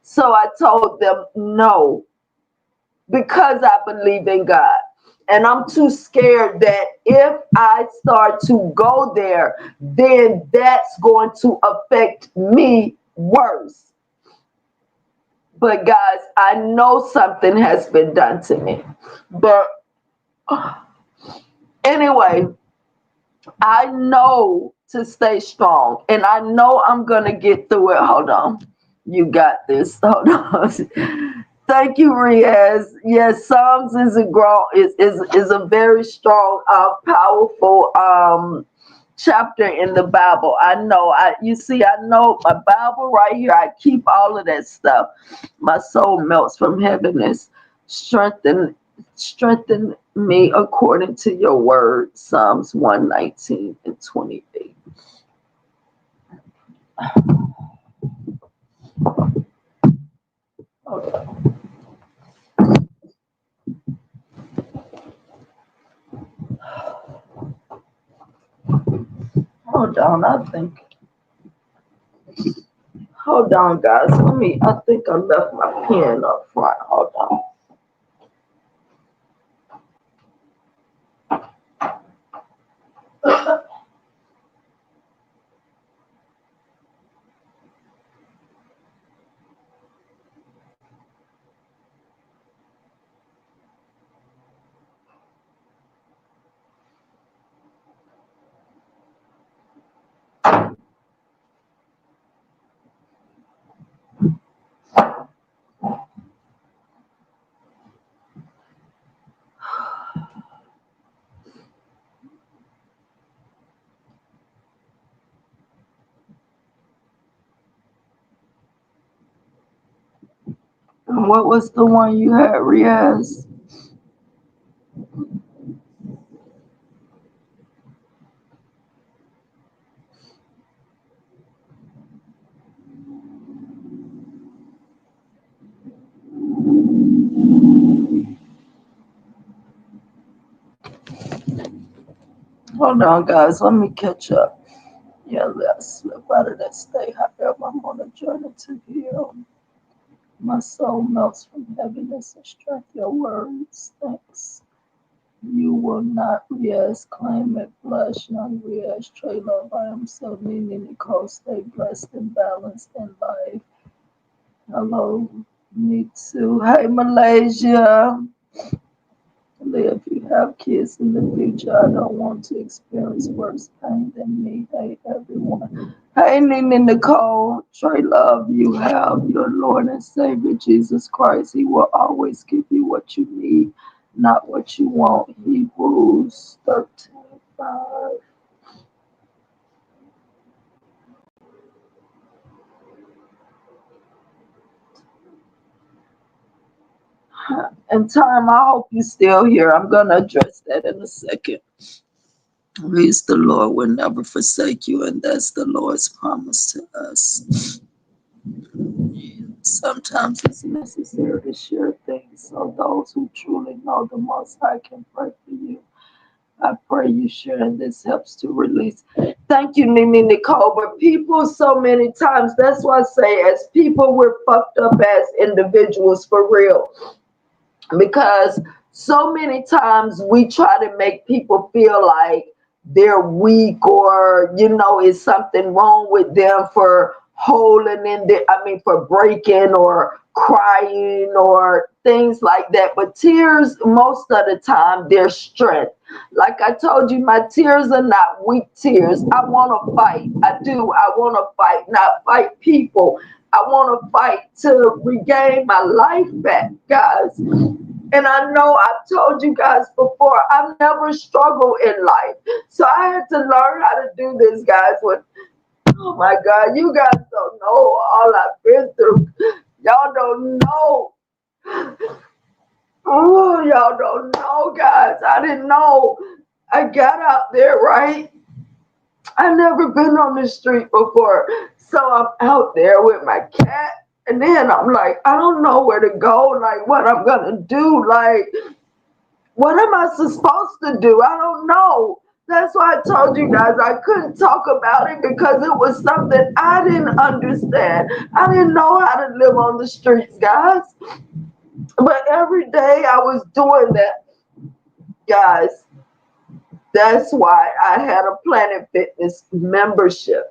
So I told them no, because I believe in God. And I'm too scared that if I start to go there, then that's going to affect me worse. But guys, I know something has been done to me. But anyway, I know to stay strong, and I know I'm gonna get through it. Hold on, you got this. Hold on. Thank you, Riaz. Yes, Psalms is a very strong, powerful chapter in the Bible. I know. You see, I know my Bible right here. I keep all of that stuff. My soul melts from heaviness. Strengthen me according to your word. Psalms 119 and 28. Hold on. Hold on, I think. Hold on, guys. I think I left my pen up front. Hold on. What was the one you had, Riaz? Hold on, guys. Let me catch up. Yeah, let's slip out of that state. However, I'm on a journey to heal. My soul melts from heaviness and strength. Your words, thanks. You will not, yes, claim it, flesh, young, yes, Tra-Luv. I am so needing Nicole. Stay blessed and balanced in life. Hello, me too. Hey, Malaysia. If you have kids in the future, I don't want to experience worse pain than me. Hey, everyone. Hey, Nina Nicole. Tra-Luv, you have your Lord and Savior, Jesus Christ. He will always give you what you need, not what you want. Hebrews 13:5. And time, I hope you're still here. I'm going to address that in a second. Praise the Lord will never forsake you, and that's the Lord's promise to us. Sometimes it's necessary to share things so those who truly know the Most High can pray for you. I pray you sharing this helps to release. Thank you, Nini Nicole. But people, so many times, that's why I say, as people, we're fucked up as individuals for real. Because so many times we try to make people feel like they're weak, or, you know, is something wrong with them for holding in there, for breaking or crying or things like that. But tears, most of the time, they're strength. Like I told you, my tears are not weak tears. I want to fight. I do. I want to fight, not fight people. I want to fight to regain my life back, guys. And I know I've told you guys before, I've never struggled in life. So I had to learn how to do this, guys. Oh my God, you guys don't know all I've been through. Y'all don't know. Oh, y'all don't know, guys. I didn't know. I got out there, right? I never been on the street before. So I'm out there with my cat. And then I'm like, I don't know where to go, like what I'm gonna do. Like, what am I supposed to do? I don't know. That's why I told you guys I couldn't talk about it because it was something I didn't understand. I didn't know how to live on the streets, guys. But every day I was doing that, guys. That's why I had a Planet Fitness membership.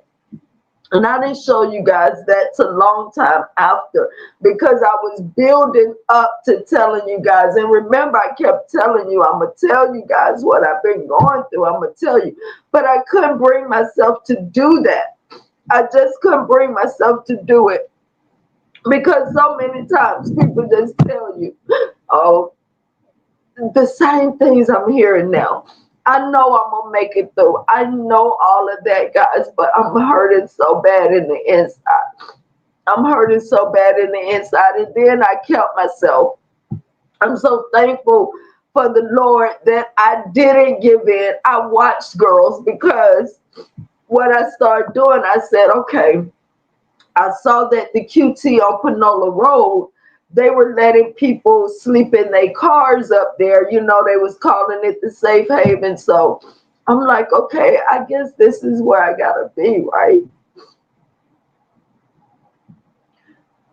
And I didn't show you guys that till a long time after because I was building up to telling you guys. And remember, I kept telling you, I'm going to tell you guys what I've been going through. I'm going to tell you. But I couldn't bring myself to do that. I just couldn't bring myself to do it. Because so many times people just tell you, oh, the same things I'm hearing now. I know I'm gonna make it through. I know all of that, guys, but I'm hurting so bad in the inside. I'm hurting so bad in the inside. And then I kept myself. I'm so thankful for the Lord that I didn't give in. I watched girls because what I started doing, I said, okay, I saw that the QT on Panola Road, they were letting people sleep in their cars up there. You know, they was calling it the safe haven. So I'm like, okay, I guess this is where I gotta be, right?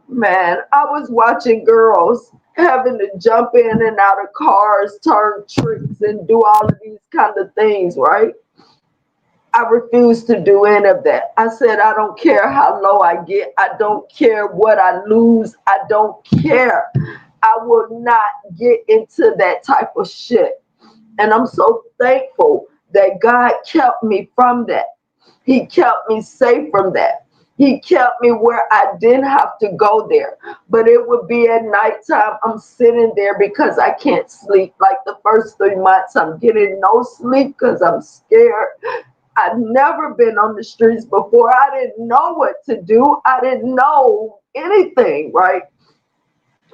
Man, I was watching girls having to jump in and out of cars, turn tricks, and do all of these kind of things, right? I refuse to do any of that. I said, I don't care how low I get. I don't care what I lose. I don't care. I will not get into that type of shit. And I'm so thankful that God kept me from that. He kept me safe from that. He kept me where I didn't have to go there. But it would be at nighttime. I'm sitting there because I can't sleep. Like the first 3 months, I'm getting no sleep because I'm scared. I've never been on the streets before. I didn't know what to do. I didn't know anything, right?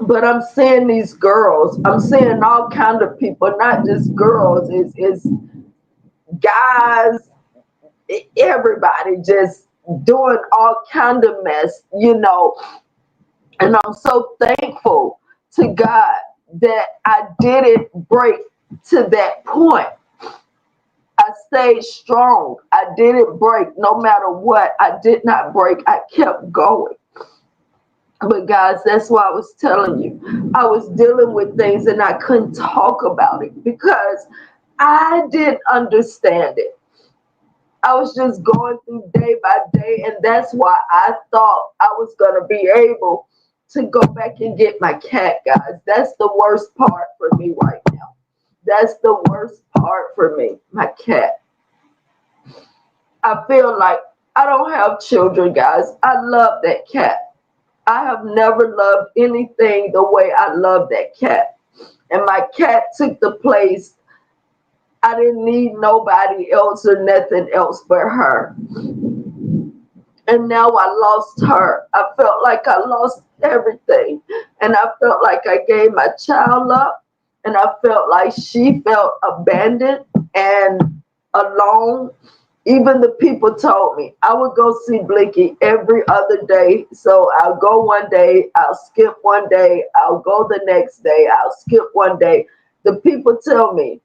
But I'm seeing these girls. I'm seeing all kind of people, not just girls. It's guys, everybody just doing all kind of mess, you know. And I'm so thankful to God that I didn't break to that point. I stayed strong. I didn't break no matter what. I did not break. I kept going. But guys, that's why I was telling you. I was dealing with things and I couldn't talk about it because I didn't understand it. I was just going through day by day, and that's why I thought I was going to be able to go back and get my cat, guys. That's the worst part for me right now. That's the worst part for me, my cat. I feel like I don't have children, guys. I love that cat. I have never loved anything the way I love that cat. And my cat took the place. I didn't need nobody else or nothing else but her. And now I lost her. I felt like I lost everything. And I felt like I gave my child up. And I felt like she felt abandoned and alone. Even the people told me I would go see Blicky every other day. So I'll go one day, I'll skip one day, I'll go the next day, I'll skip one day. The people tell me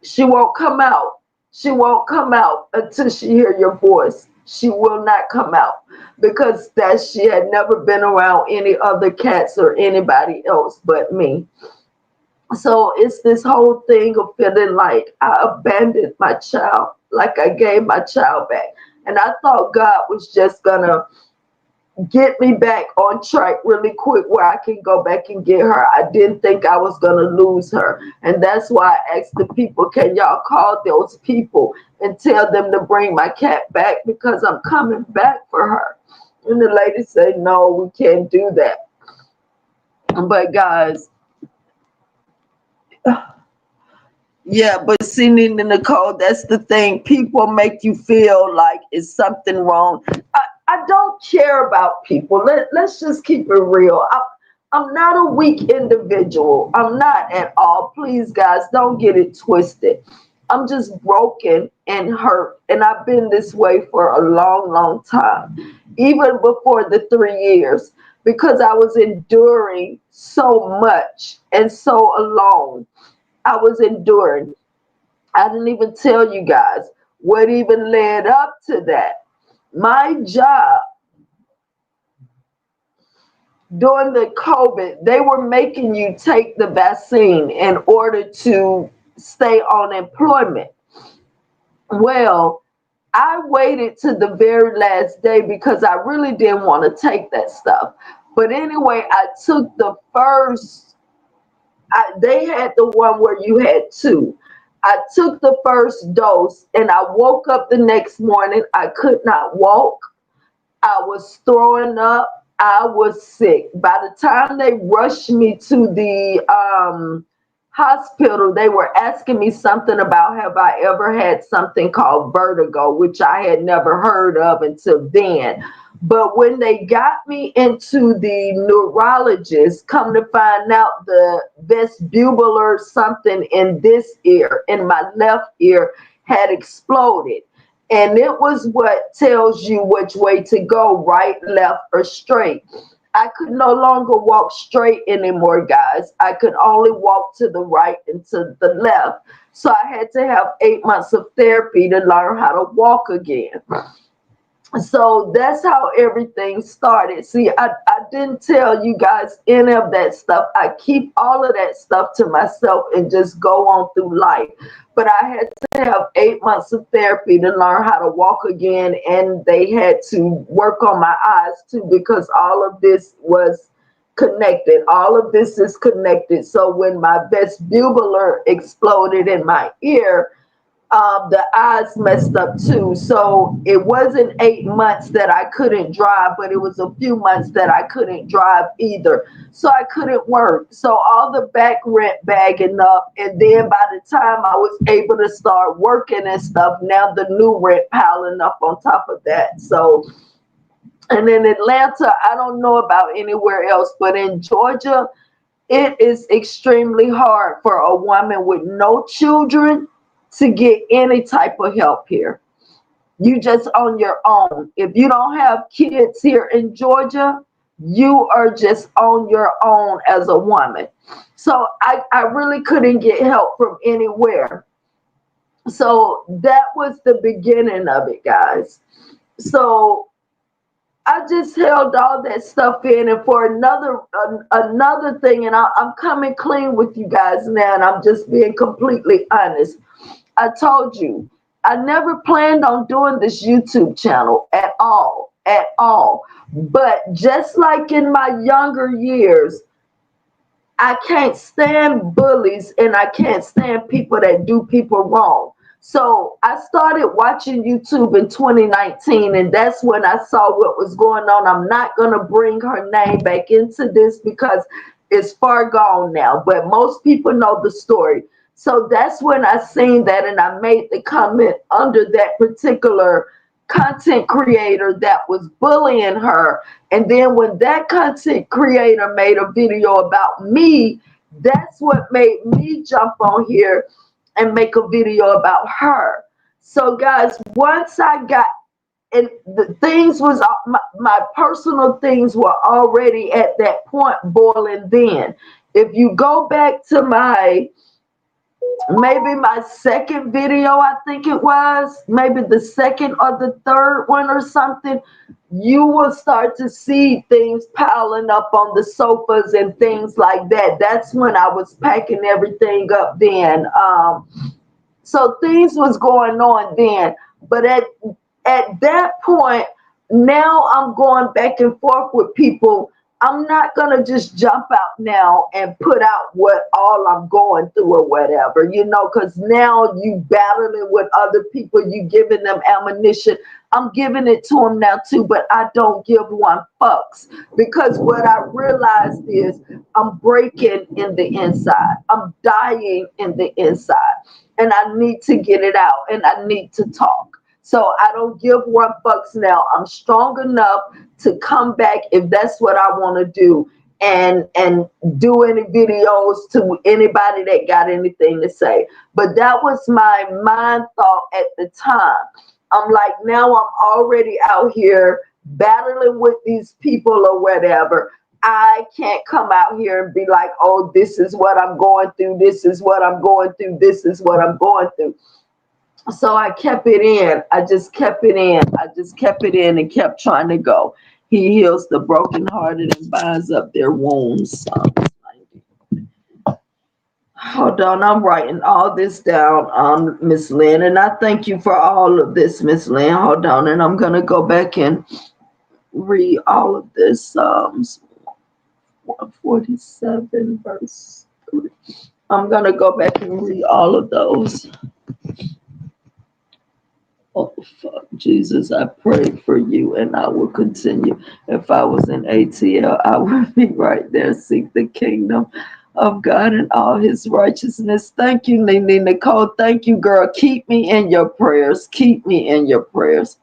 she won't come out. She won't come out until she hear your voice. She will not come out because that she had never been around any other cats or anybody else but me. So it's this whole thing of feeling like I abandoned my child, like I gave my child back. And I thought God was just gonna get me back on track really quick where I can go back and get her. I didn't think I was going to lose her. And that's why I asked the people, can y'all call those people and tell them to bring my cat back because I'm coming back for her. And the lady said, no, we can't do that. But guys, yeah, but see, Nina Nicole, that's the thing. People make you feel like it's something wrong. I don't care about people. Let's just keep it real. I'm not a weak individual. I'm not at all. Please, guys, don't get it twisted. I'm just broken and hurt. And I've been this way for a long, long time, even before the 3 years, because I was enduring so much and so alone. I was enduring. I didn't even tell you guys what even led up to that. My job during the COVID, they were making you take the vaccine in order to stay on employment. Well, I waited to the very last day because I really didn't want to take that stuff. But anyway, I took the first, they had the one where you had two. I took the first dose and I woke up the next morning. I could not walk. I was throwing up. I was sick. By the time they rushed me to the hospital, they were asking me something about have I ever had something called vertigo, which I had never heard of until then. But when they got me into the neurologist, come to find out the vestibular something in this ear, in my left ear, had exploded. And it was what tells you which way to go, right, left, or straight. I could no longer walk straight anymore, guys. I could only walk to the right and to the left. So I had to have 8 months of therapy to learn how to walk again. So that's how everything started. See, I didn't tell you guys any of that stuff. I keep all of that stuff to myself and just go on through life. But I had to have 8 months of therapy to learn how to walk again. And they had to work on my eyes too, because all of this was connected. All of this is connected. So when my vestibular exploded in my ear, the eyes messed up too. So it wasn't 8 months that I couldn't drive, but it was a few months that I couldn't drive either. So I couldn't work. So all the back rent bagging up. And then by the time I was able to start working and stuff, now the new rent piling up on top of that. So, and in Atlanta, I don't know about anywhere else, but in Georgia, it is extremely hard for a woman with no children to get any type of help here. You just on your own. If you don't have kids here in Georgia, you are just on your own as a woman. So I really couldn't get help from anywhere. So that was the beginning of it, guys. So I just held all that stuff in, and for another thing, and I'm coming clean with you guys now, and I'm just being completely honest. I told you, I never planned on doing this YouTube channel at all, at all. But just like in my younger years, I can't stand bullies and I can't stand people that do people wrong. So I started watching YouTube in 2019, and that's when I saw what was going on. I'm not going to bring her name back into this because it's far gone now, but most people know the story. So that's when I seen that, and I made the comment under that particular content creator that was bullying her. And then when that content creator made a video about me, that's what made me jump on here and make a video about her. So guys, once I got, and the things was my personal things were already at that point boiling then. If you go back to maybe my second video, I think it was, maybe the second or the third one or something, you will start to see things piling up on the sofas and things like that. That's when I was packing everything up then. So things was going on then. But at that point, now I'm going back and forth with people. I'm not gonna just jump out now and put out what all I'm going through or whatever, because now you battling with other people, you giving them ammunition. I'm giving it to them now too, but I don't give one fucks, because what I realized is I'm breaking in the inside. I'm dying in the inside, and I need to get it out, and I need to talk. So I don't give one fucks now. I'm strong enough to come back if that's what I want to do, and do any videos to anybody that got anything to say. But that was my mind thought at the time. I'm like, now I'm already out here battling with these people or whatever. I can't come out here and be like, oh, this is what I'm going through. This is what I'm going through. This is what I'm going through. So I kept it in. I just kept it in. I just kept it in and kept trying to go. He heals the brokenhearted and binds up their wounds. Psalms 90. Hold on, I'm writing all this down, Miss Lynn, and I thank you for all of this, Miss Lynn. Hold on, and I'm gonna go back and read all of this. Psalms 147, verse 3. I'm gonna go back and read all of those. Oh, fuck, Jesus, I prayed for you and I will continue. If I was in ATL, I would be right there. Seek the kingdom of God and all his righteousness. Thank you, Nene Nicole. Thank you, girl. Keep me in your prayers. Keep me in your prayers.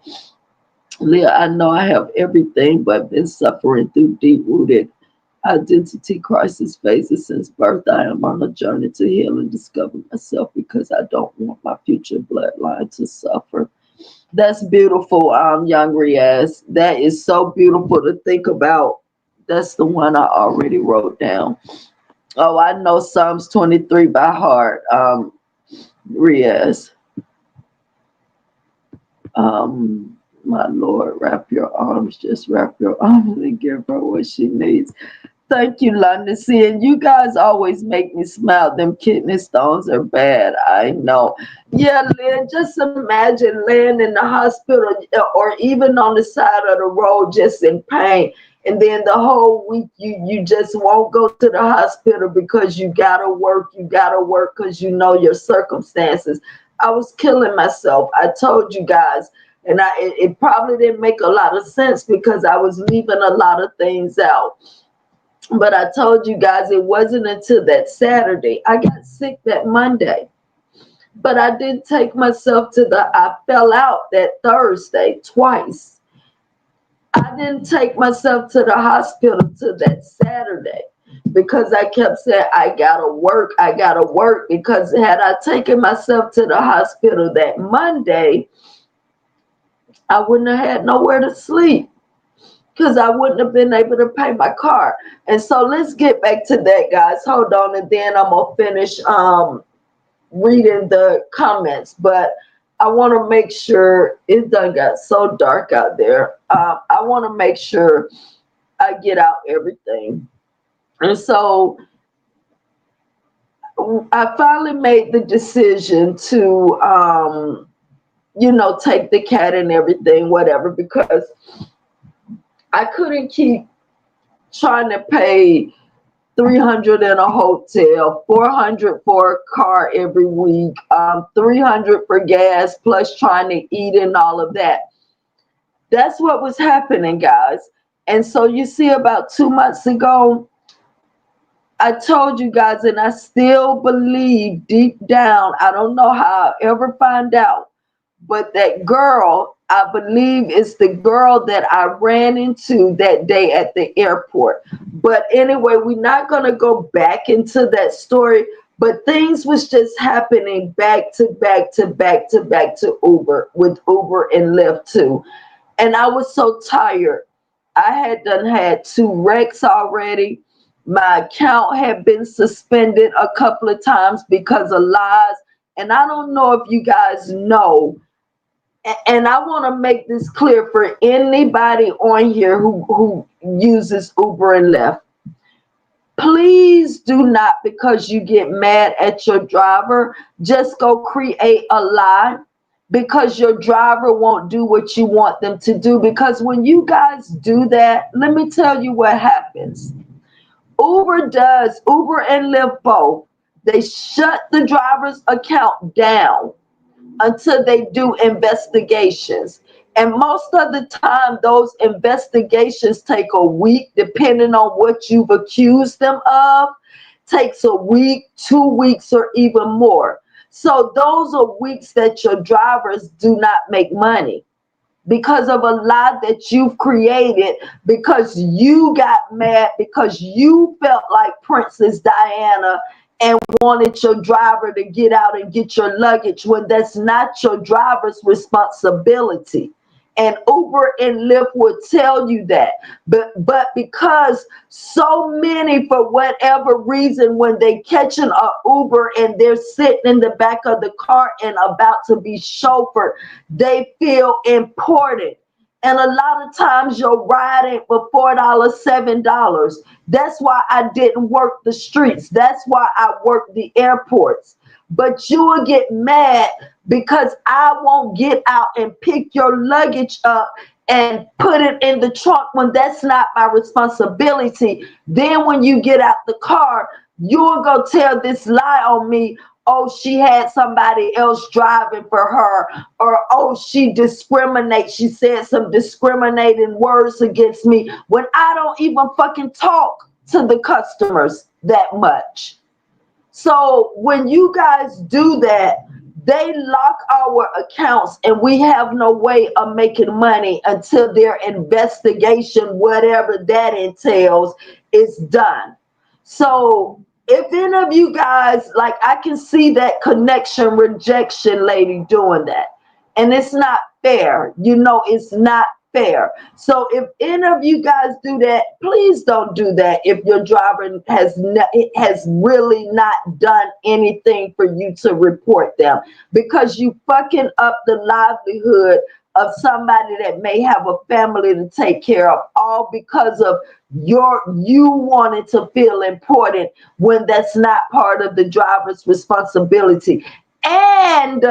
Leah, I know I have everything but been suffering through deep-rooted identity crisis phases since birth. I am on a journey to heal and discover myself because I don't want my future bloodline to suffer. That's beautiful, young Riaz. That is so beautiful to think about. That's the one I already wrote down. Oh, I know Psalms 23 by heart, Riaz. My Lord, wrap your arms, just wrap your arms and give her what she needs. Thank you, London. See, and you guys always make me smile. Them kidney stones are bad. I know. Yeah, Lynn, just imagine laying in the hospital or even on the side of the road just in pain. And then the whole week you just won't go to the hospital because you gotta work because you know your circumstances. I was killing myself. I told you guys. And it probably didn't make a lot of sense because I was leaving a lot of things out. But I told you guys it wasn't until that Saturday. I got sick that Monday. But I didn't take myself I fell out that Thursday twice. I didn't take myself to the hospital till that Saturday because I kept saying, I gotta work, because had I taken myself to the hospital that Monday, I wouldn't have had nowhere to sleep because I wouldn't have been able to pay my car. And so let's get back to that, guys. Hold on, and then I'm gonna finish reading the comments. But I want to make sure it done got so dark out there. I want to make sure I get out everything. And so I finally made the decision to take the cat and everything, whatever, because I couldn't keep trying to pay $300 in a hotel, $400 for a car every week, $300 for gas, plus trying to eat and all of that. That's what was happening, guys. And so you see, about 2 months ago, I told you guys, and I still believe deep down, I don't know how I'll ever find out, but that girl, I believe, is the girl that I ran into that day at the airport. But anyway, we're not going to go back into that story, but things was just happening back to back to back to back to Uber, with Uber and Lyft too. And I was so tired. I had 2 wrecks already. My account had been suspended a couple of times because of lies. And I don't know if you guys know, and I want to make this clear for anybody on here who uses Uber and Lyft. Please do not, because you get mad at your driver, just go create a lie because your driver won't do what you want them to do. Because when you guys do that, let me tell you what happens. Uber and Lyft both, they shut the driver's account down until they do investigations. And most of the time, those investigations take a week, depending on what you've accused them of. Takes a week, 2 weeks, or even more. So those are weeks that your drivers do not make money because of a lie that you've created, because you got mad, because you felt like Princess Diana and wanted your driver to get out and get your luggage when that's not your driver's responsibility. And Uber and Lyft would tell you that. But because so many, for whatever reason, when they catching a Uber and they're sitting in the back of the car and about to be chauffeured, they feel important. And a lot of times your ride ain't for $4, $7. That's why I didn't work the streets. That's why I worked the airports. But you will get mad because I won't get out and pick your luggage up and put it in the trunk when that's not my responsibility. Then when you get out the car, you'll go tell this lie on me. Oh, she had somebody else driving for her, or oh, she discriminates. She said some discriminating words against me when I don't even fucking talk to the customers that much. So when you guys do that, they lock our accounts and we have no way of making money until their investigation, whatever that entails, is done. So if any of you guys, like, I can see that connection rejection lady doing that. And it's not fair. You know, it's not fair. So if any of you guys do that, please don't do that if your driver has really not done anything for you to report them, because you fucking up the livelihood of somebody that may have a family to take care of, all because of you wanting to feel important when that's not part of the driver's responsibility. And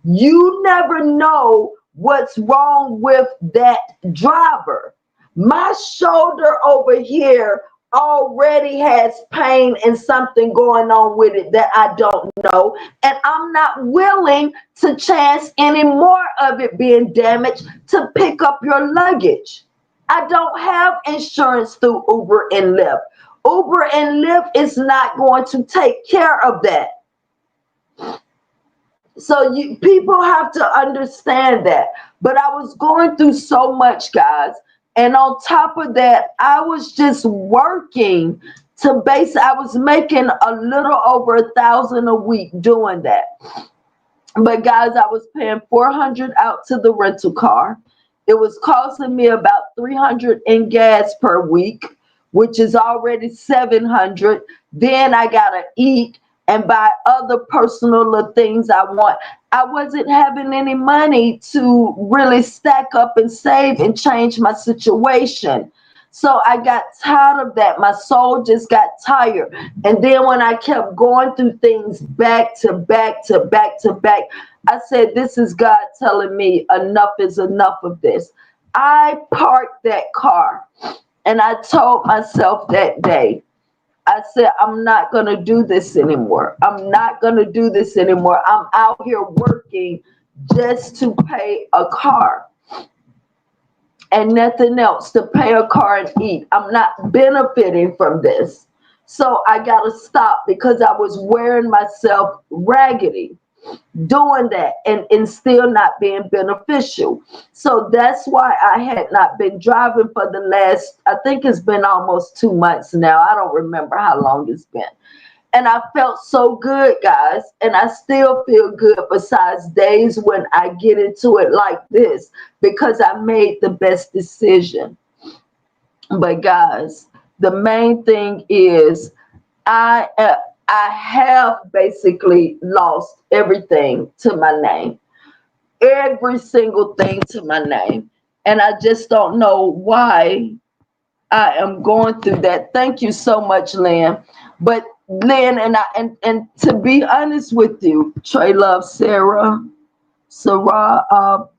you never know what's wrong with that driver. My shoulder over here already has pain and something going on with it that I don't know. And I'm not willing to chance any more of it being damaged to pick up your luggage. I don't have insurance through Uber and Lyft. Uber and Lyft is not going to take care of that. So people have to understand that. But I was going through so much, guys. And on top of that, I was just working I was making a little over 1,000 a week doing that. But guys, I was paying $400 out to the rental car. It was costing me about $300 in gas per week, which is already $700. Then I gotta eat and buy other personal things I want. I wasn't having any money to really stack up and save and change my situation. So I got tired of that. My soul just got tired. And then when I kept going through things back to back to back to back, I said, this is God telling me enough is enough of this. I parked that car and I told myself that day, I said, I'm not going to do this anymore. I'm not going to do this anymore. I'm out here working just to pay a car and nothing else, to pay a car and eat. I'm not benefiting from this. So I got to stop, because I was wearing myself raggedy doing that and still not being beneficial. So that's why I had not been driving for the last, I think it's been almost 2 months now. I don't remember how long it's been. And I felt so good, guys. And I still feel good, besides days when I get into it like this, because I made the best decision. But guys, the main thing is I have basically lost everything to my name. Every single thing to my name. And I just don't know why I am going through that. Thank you so much, Lynn. But Lynn and to be honest with you, Tra-Luv, Sarah, Sarah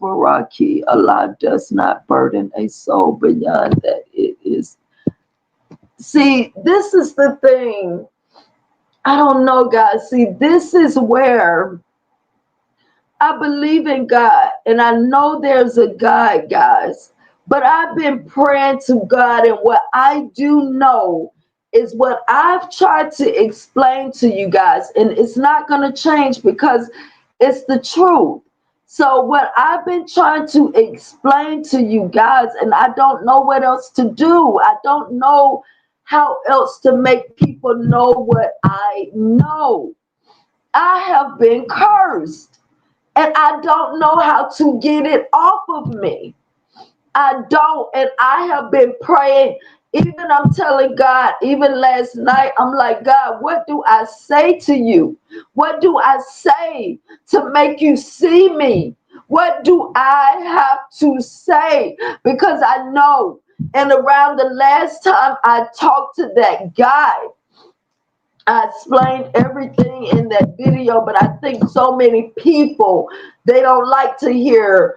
Baraki, Allah does not burden a soul beyond that it is. See, this is the thing. I don't know, guys. See, this is where I believe in God, and I know there's a God, guys. But I've been praying to God, and what I do know is what I've tried to explain to you guys, and it's not going to change because it's the truth. So, what I've been trying to explain to you guys, and I don't know what else to do, I don't know how else to make people know what I know. I have been cursed. And I don't know how to get it off of me. I don't. And I have been praying. Even I'm telling God, even last night, I'm like, God, what do I say to you? What do I say to make you see me? What do I have to say? Because I know. And around the last time I talked to that guy, I explained everything in that video, but I think so many people, they don't like to hear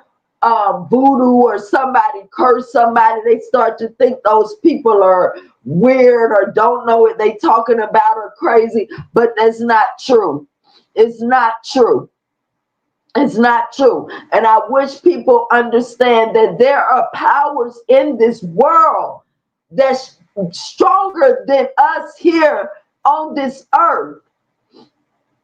voodoo or somebody curse somebody. They start to think those people are weird or don't know what they talking about or crazy, but that's not true. It's not true. It's not true. And I wish people understand that there are powers in this world that's stronger than us here on this earth.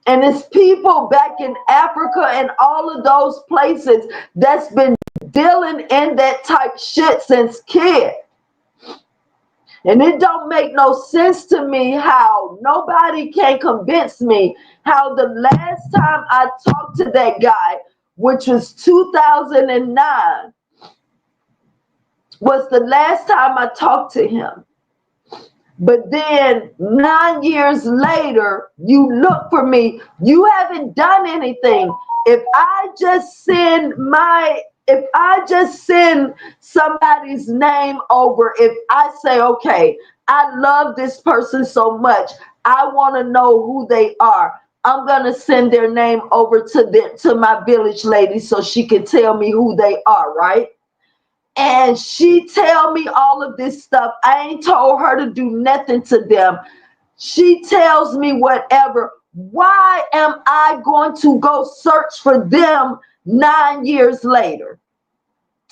And it's people back in Africa and all of those places that's been dealing in that type shit since kid. And it don't make no sense to me how nobody can convince me how the last time I talked to that guy, which was 2009, was the last time I talked to him. But then 9 years later, you look for me. You haven't done anything. If I just send somebody's name over, if I say, okay, I love this person so much, I want to know who they are. I'm gonna send their name over to my village lady so she can tell me who they are, right? And she tell me all of this stuff. I ain't told her to do nothing to them. She tells me whatever. Why am I going to go search for them 9 years later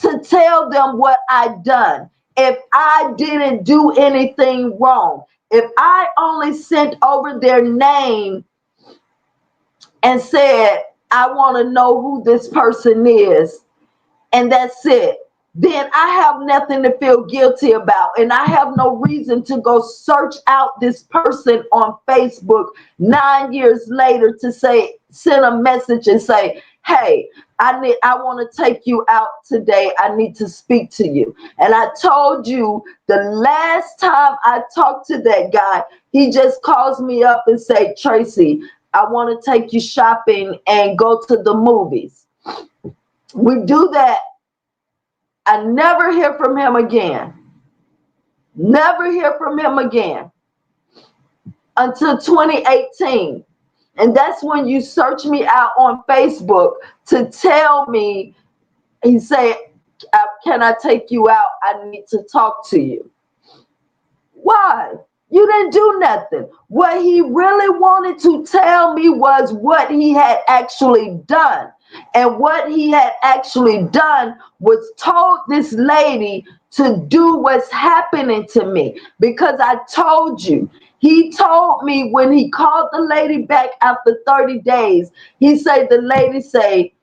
to tell them what I done if I didn't do anything wrong? If I only sent over their name and said, I want to know who this person is, and that's it, then I have nothing to feel guilty about. And I have no reason to go search out this person on Facebook 9 years later to say, send a message and say, hey, I want to take you out today. I need to speak to you. And I told you the last time I talked to that guy, he just calls me up and say, Tracy, I want to take you shopping and go to the movies. We do that. I never hear from him again. Never hear from him again until 2018. And that's when you search me out on Facebook to tell me, he said, can I take you out? I need to talk to you. Why? You didn't do nothing. What he really wanted to tell me was what he had actually done. And what he had actually done was told this lady to do what's happening to me. Because I told you, he told me when he called the lady back after 30 days, he said, the lady say,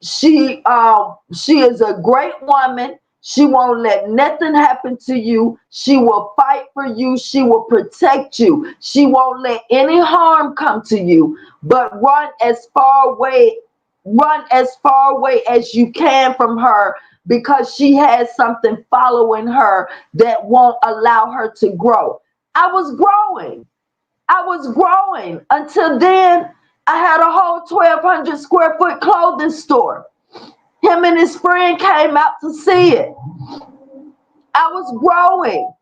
she is a great woman. She won't let nothing happen to you. She will fight for you. She will protect you. She won't let any harm come to you. But run as far away as you can from her, because she has something following her that won't allow her to grow. I was growing. Until then, I had a whole 1,200 square foot clothing store. Him and his friend came out to see it. I was growing.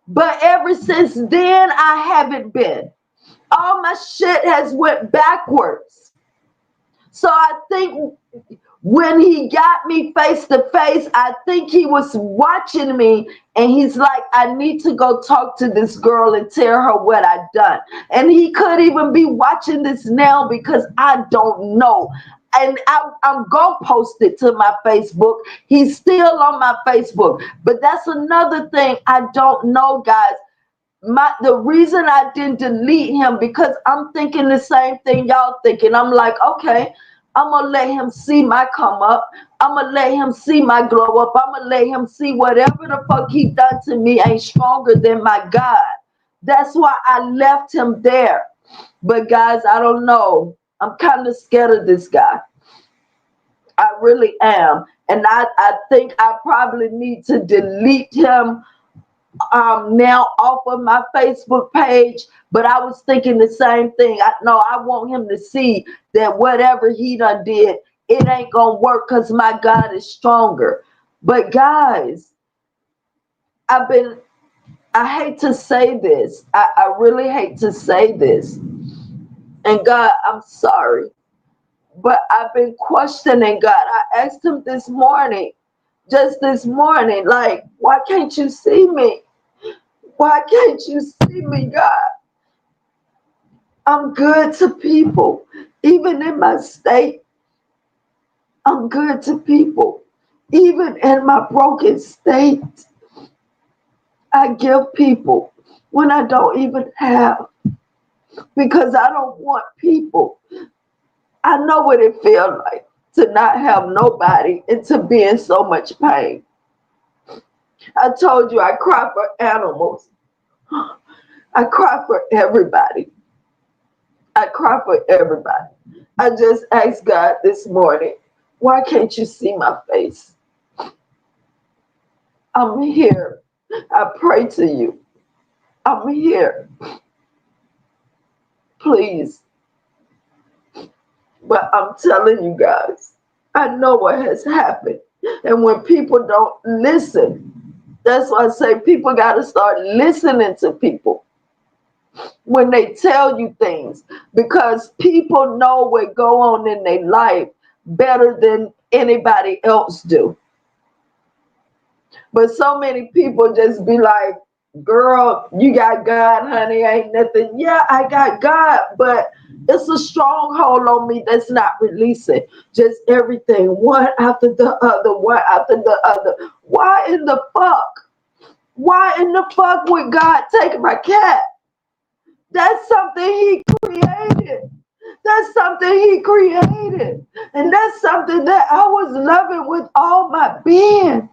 But ever since then, I haven't been. All my shit has went backwards. So I think when he got me face to face, I think he was watching me and he's like, I need to go talk to this girl and tell her what I've done. And he could even be watching this now because I don't know. And I'm going to post it to my Facebook. He's still on my Facebook. But that's another thing I don't know, guys. The reason I didn't delete him because I'm thinking the same thing y'all thinking. I'm like, okay, I'm gonna let him see my come up. I'm gonna let him see my glow up. I'm gonna let him see whatever the fuck he done to me ain't stronger than my God. That's why I left him there. But guys, I don't know. I'm kind of scared of this guy. I really am. And I think I probably need to delete him now off of my Facebook page, but I was thinking the same thing. I want him to see that whatever he done did, it ain't gonna work because my God is stronger. But guys, I hate to say this. I really hate to say this. And God, I'm sorry. But I've been questioning God. I asked him this morning, just this morning, like, why can't you see me? Why can't you see me, God? I'm good to people. Even in my state, I'm good to people. Even in my broken state, I give people when I don't even have because I don't want people. I know what it feels like to not have nobody and to be in so much pain. I told you I cry for animals. I cry for everybody. I cry for everybody. I just asked God this morning, why can't you see my face? I'm here. I pray to you. I'm here. Please. But I'm telling you guys, I know what has happened. And when people don't listen, that's why I say people got to start listening to people when they tell you things, because people know what go on in their life better than anybody else do. But so many people just be like, girl, you got God, honey, ain't nothing. Yeah, I got God, but it's a stronghold on me that's not releasing. Just everything, one after the other, one after the other. Why in the fuck? Why in the fuck would God take my cat? That's something he created. That's something he created. And that's something that I was loving with all my being.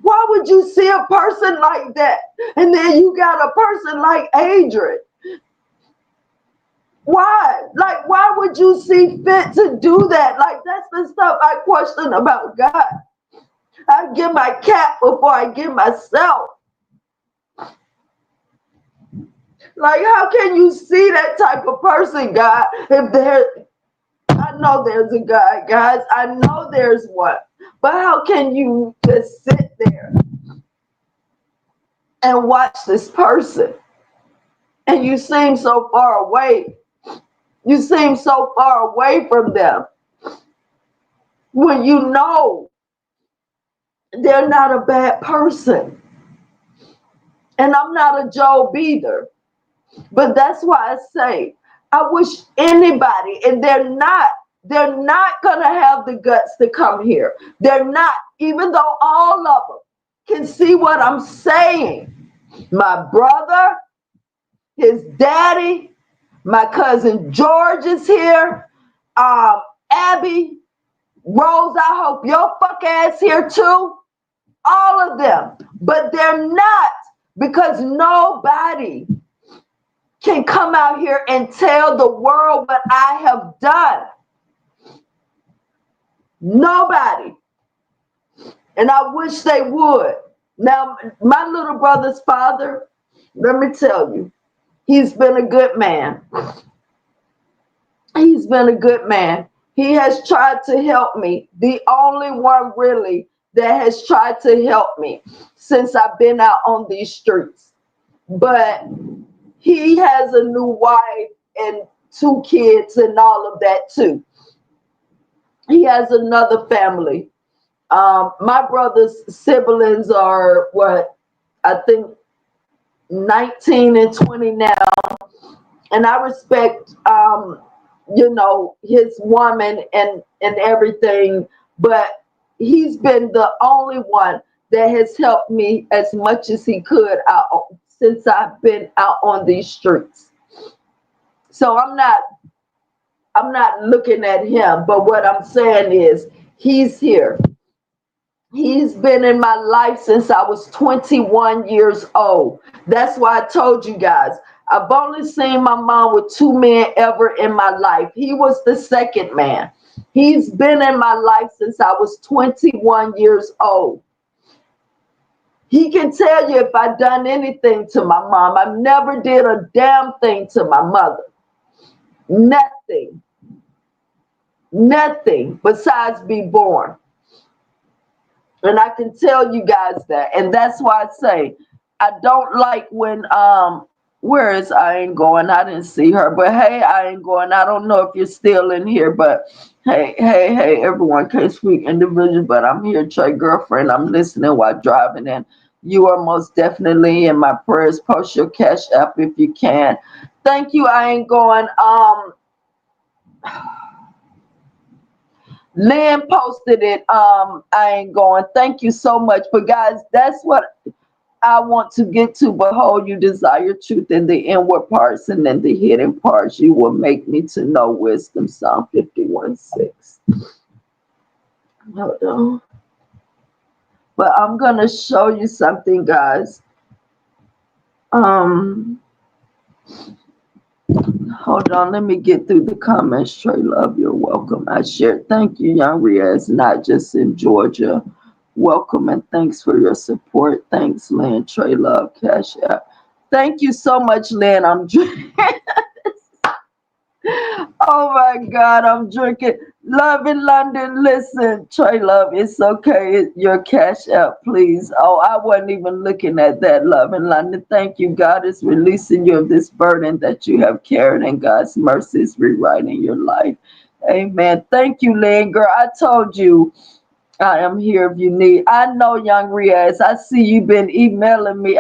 Why would you see a person like that? And then you got a person like Adrian. Why? Like, why would you see fit to do that? Like, that's the stuff I question about God. I give my cat before I give myself. Like, how can you see that type of person, God? I know there's a God, guys. I know there's one. But how can you just sit there and watch this person? And you seem so far away. You seem so far away from them. When you know they're not a bad person. And I'm not a Job either. But that's why I say, I wish anybody, and they're not going to have the guts to come here. They're not, even though all of them can see what I'm saying. My brother, his daddy, my cousin George is here. Abby, Rose, I hope your fuck ass here too. All of them. But they're not, because nobody can come out here and tell the world what I have done. Nobody. And I wish they would. Now, my little brother's father, let me tell you, he's been a good man. He's been a good man. He has tried to help me. The only one really that has tried to help me since I've been out on these streets. But he has a new wife, and 2 kids and all of that too. He has another family. My brother's siblings are what, I think 19 and 20 now, and I respect his woman and everything, but he's been the only one that has helped me as much as he could out since I've been out on these streets. So I'm not looking at him, but what I'm saying is he's here. He's been in my life since I was 21 years old. That's why I told you guys, I've only seen my mom with 2 men ever in my life. He was the second man. He's been in my life since I was 21 years old. He can tell you if I've done anything to my mom. I never did a damn thing to my mother. Nothing. Nothing besides be born. And I can tell you guys that. And that's why I say I don't like when where is I ain't going? I didn't see her. But hey, I ain't going. I don't know if you're still in here, but hey, everyone can't speak individually, but I'm here, Trey girlfriend. I'm listening while driving, and you are most definitely in my prayers. Post your cash app if you can. Thank you. I ain't going. Lynn posted it. I ain't going. Thank you so much. But guys, that's what I want to get to. Behold, you desire truth in the inward parts, and in the hidden parts you will make me to know wisdom. Psalm 51:6. Hold on. But I'm gonna show you something, guys. Hold on, let me get through the comments. Tra-Luv, you're welcome. I shared. Thank you, Young Riaz, not just in Georgia. Welcome and thanks for your support. Thanks, Lynn. Tra-Luv, Cash App. Thank you so much, Lynn. I'm drinking. Oh my God, I'm drinking. Love in London. Listen, Tra-Luv, it's okay. Your Cash App, please. Oh, I wasn't even looking at that. Love in London. Thank you. God is releasing you of this burden that you have carried, and God's mercy is rewriting your life. Amen. Thank you, Lynn. Girl, I told you I am here if you need. I know, Young Riaz. I see you've been emailing me.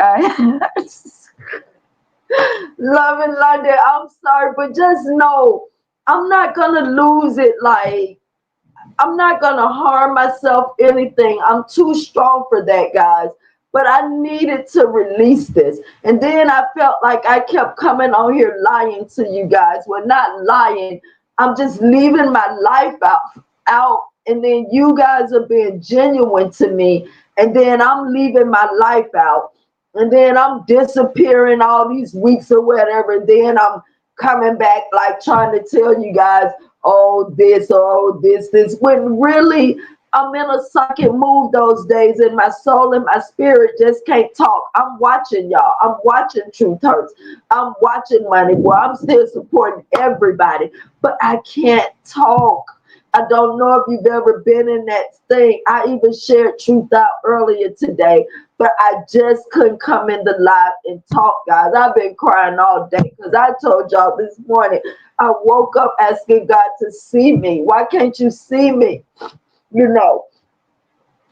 Love in London. I'm sorry, but just know I'm not gonna lose it. Like, I'm not gonna harm myself anything. I'm too strong for that, guys. But I needed to release this. And then I felt like I kept coming on here lying to you guys. Well, not lying. I'm just leaving my life out. And then you guys are being genuine to me. And then I'm leaving my life out. And then I'm disappearing all these weeks or whatever. And then I'm coming back like trying to tell you guys, oh, this. When really I'm in a sunken mood those days, and my soul and my spirit just can't talk. I'm watching y'all. I'm watching Truth Hurts. I'm watching Money Boy. I'm still supporting everybody, but I can't talk. I don't know if you've ever been in that thing. I even shared Truth Out earlier today, but I just couldn't come in the live and talk, guys. I've been crying all day because I told y'all this morning, I woke up asking God to see me. Why can't you see me? You know,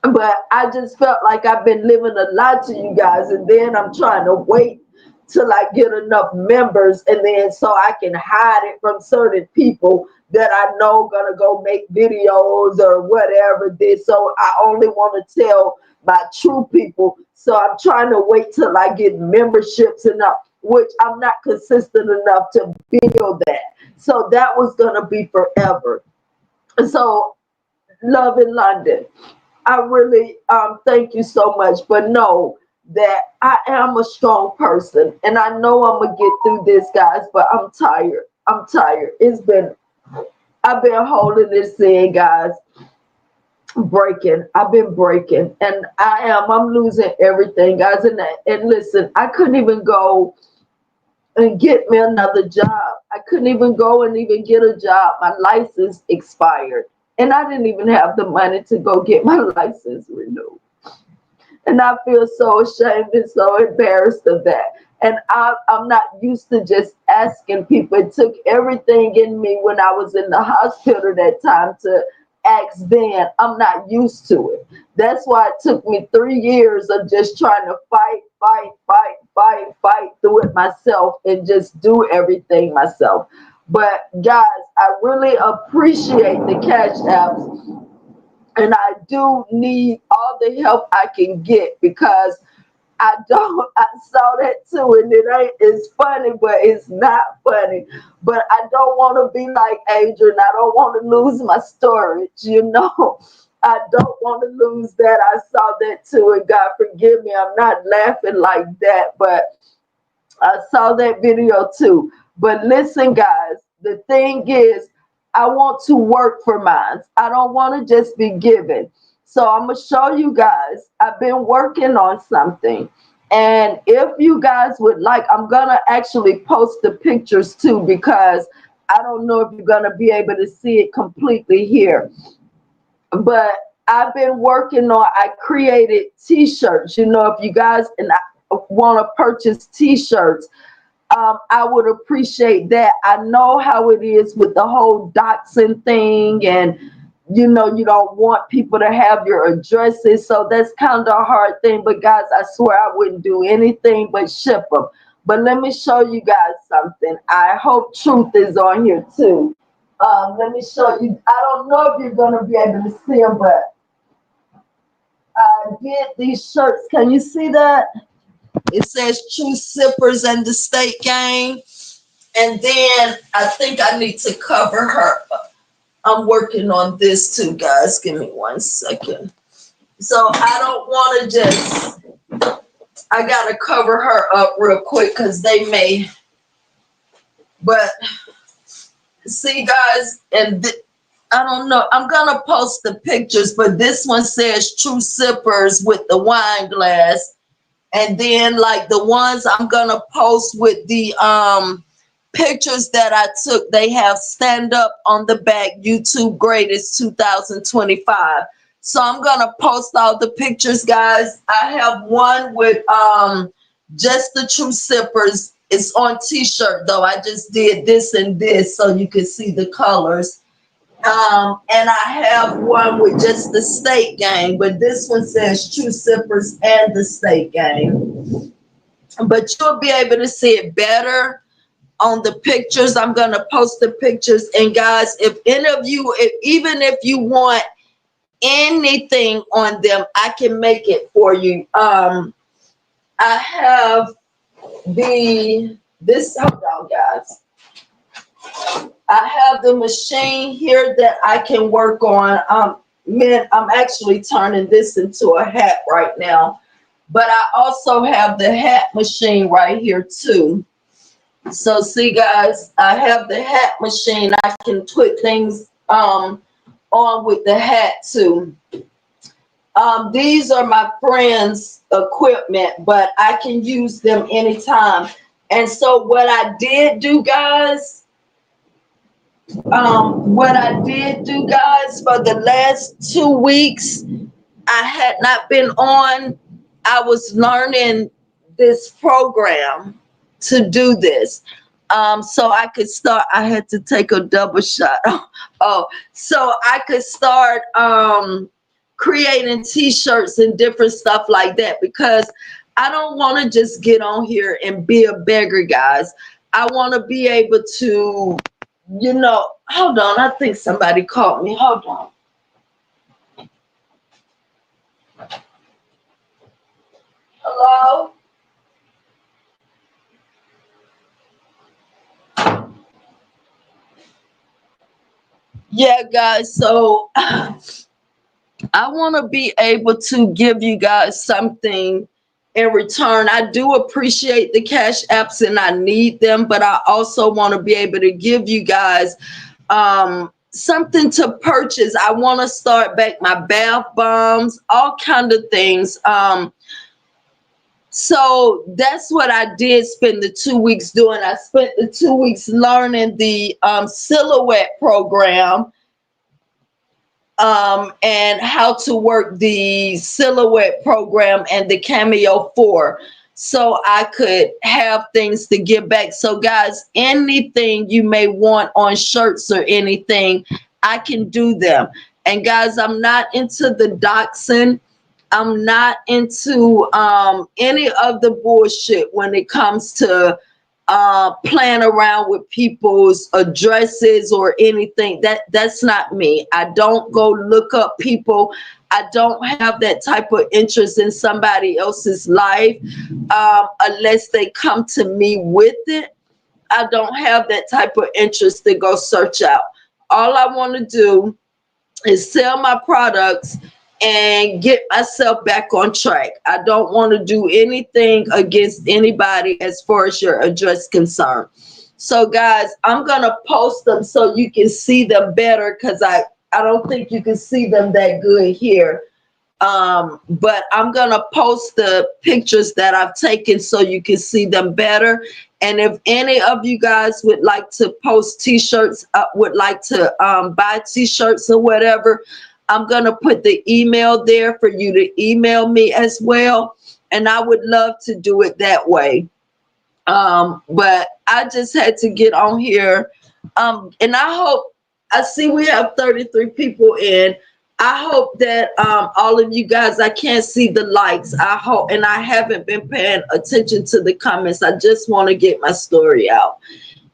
but I just felt like I've been living a lie to you guys, and then I'm trying to wait till I get enough members, and then so I can hide it from certain people that I know gonna go make videos or whatever this. So I only want to tell my true people. So I'm trying to wait till I get memberships enough, which I'm not consistent enough to build that. So that was gonna be forever. So Love in London, I really thank you so much, but know that I am a strong person, and I know I'm gonna get through this, guys, but I'm tired. I'm tired. I've been holding this in, guys, breaking. I've been breaking, and I'm losing everything, guys. And listen, I couldn't even go and get me another job. I couldn't even go and even get a job. My license expired, and I didn't even have the money to go get my license renewed. And I feel so ashamed and so embarrassed of that. And I'm not used to just asking people. It took everything in me when I was in the hospital that time to ask then. I'm not used to it. That's why it took me 3 years of just trying to fight through it myself and just do everything myself. But guys, I really appreciate the Cash Apps, and I do need all the help I can get because I saw that too, and it ain't, it's funny, but it's not funny. But I don't want to be like Adrian. I don't want to lose my storage. I don't want to lose that. I saw that too, and God forgive me, I'm not laughing like that, but I saw that video too. But listen, guys, the thing is, I want to work for mine. I don't want to just be given. So I'm going to show you guys. I've been working on something. And if you guys would like, I'm going to actually post the pictures too, because I don't know if you're going to be able to see it completely here. But I've been working on, I created t-shirts. If you guys want to purchase t-shirts, I would appreciate that. I know how it is with the whole doxing thing, and you don't want people to have your addresses, so that's kind of a hard thing. But guys, I swear I wouldn't do anything but ship them. But let me show you guys something. I hope Truth is on here too. Let me show you. I don't know if you're gonna be able to see them, but I did these shirts. Can you see that? It says True Sippers and the State Gang. And then I think I need to cover her up. I'm working on this too, guys. Give me 1 second. So I don't want to I got to cover her up real quick because they may. But see, guys, and I don't know. I'm going to post the pictures, but this one says True Sippers with the wine glass. And then like the ones I'm going to post with the pictures that I took, they have stand up on the back, YouTube Greatest 2025. So I'm going to post all the pictures, guys. I have one with just the True Sippers. It's on t-shirt though. I just did this and this so you can see the colors. And I have one with just the State Gang, but this one says True Sippers and the State Gang. But you'll be able to see it better on the pictures. I'm going to post the pictures. And guys, if any of you, even if you want anything on them, I can make it for you. I have hold on, guys. I have the machine here that I can work on. Man, I'm actually turning this into a hat right now. But I also have the hat machine right here too. So see, guys, I have the hat machine. I can put things on with the hat too. These are my friends' equipment, but I can use them anytime. And so what I did do, guys, for the last 2 weeks, I had not been on. I was learning this program to do this. So I could start, I had to take a double shot. So I could start creating t-shirts and different stuff like that, because I don't want to just get on here and be a beggar, guys. I want to be able to, hold on, I think somebody called me. Hold on. Hello? Yeah, guys, so I want to be able to give you guys something in return. I do appreciate the Cash Apps and I need them, but I also want to be able to give you guys something to purchase. I want to start back my bath bombs, all kind of things. So that's what I did spend the 2 weeks doing. I spent the 2 weeks learning the silhouette program, and how to work the silhouette program and the Cameo 4. so I could have things to give back. So guys, anything you may want on shirts or anything, I can do them. And guys, I'm not into the doxing. I'm not into any of the bullshit when it comes to playing around with people's addresses or anything. That's not me. I don't go look up people. I don't have that type of interest in somebody else's life unless they come to me with it. I don't have that type of interest to go search out. All I want to do is sell my products and get myself back on track. I don't want to do anything against anybody as far as your address concerned. So guys, I'm gonna post them so you can see them better, because I don't think you can see them that good here. But I'm gonna post the pictures that I've taken so you can see them better. And if any of you guys would like to post t-shirts, would like to buy t-shirts or whatever, I'm gonna put the email there for you to email me as well. And I would love to do it that way. But I just had to get on here. And I hope, I see we have 33 people in. I hope that all of you guys, I can't see the likes. I hope, and I haven't been paying attention to the comments. I just want to get my story out.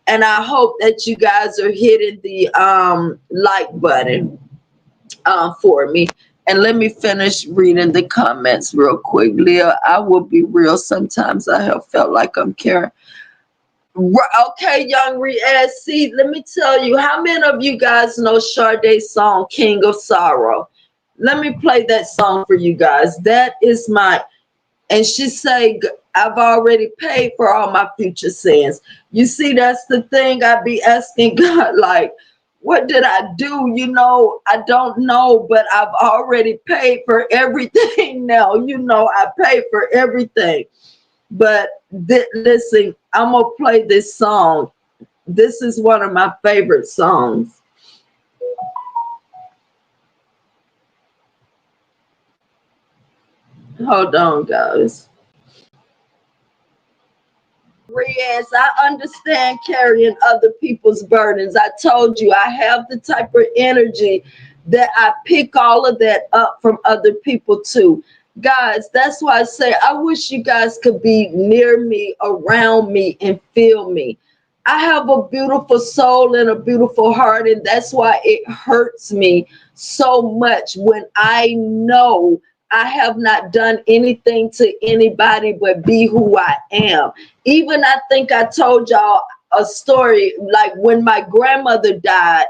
And I hope that you guys are hitting the like button for me. And let me finish reading the comments real quick. Leah, I will be real. Sometimes I have felt like I'm caring. Okay, young Riaz. See, let me tell you, how many of you guys know Sade's song, King of Sorrow? Let me play that song for you guys. That is my, and she say, I've already paid for all my future sins. You see, that's the thing. I be asking God, like, what did I do? You know, I don't know, but I've already paid for everything now. You know, I paid for everything. But listen, I'm gonna play this song. This is one of my favorite songs. Hold on, guys. Riaz, I understand carrying other people's burdens. I told you I have the type of energy that I pick all of that up from other people too. Guys, that's why I say I wish you guys could be near me, around me, and feel me. I have a beautiful soul and a beautiful heart, and that's why it hurts me so much when I know I have not done anything to anybody but be who I am. Even I think I told y'all a story, like when my grandmother died,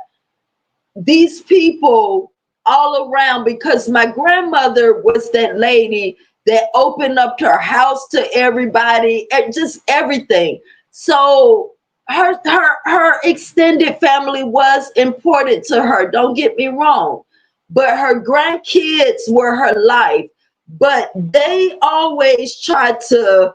these people all around, because my grandmother was that lady that opened up her house to everybody and just everything. So her extended family was important to her, don't get me wrong, but her grandkids were her life. But they always tried to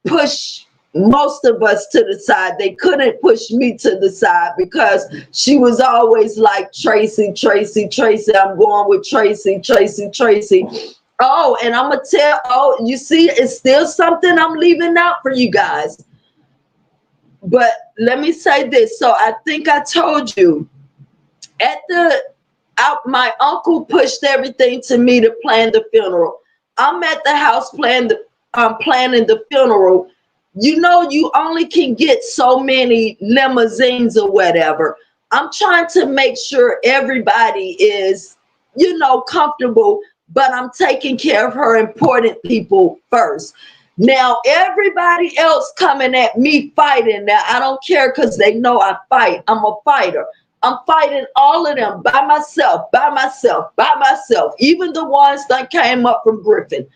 push most of us to the side. They couldn't push me to the side because she was always like, Tracy, Tracy, Tracy, I'm going with Tracy, Tracy, Tracy. Oh, and I'm gonna tell, oh, you see, it's still something I'm leaving out for you guys. But let me say this. So I think I told you at the out, my uncle pushed everything to me to plan the funeral. I'm at the house planning the funeral. You know, you only can get so many limousines or whatever. I'm trying to make sure everybody is, you know, comfortable, but I'm taking care of her important people first. Now, everybody else coming at me fighting. Now, I don't care because they know I fight. I'm a fighter. I'm fighting all of them by myself, by myself, by myself. Even the ones that came up from Griffin.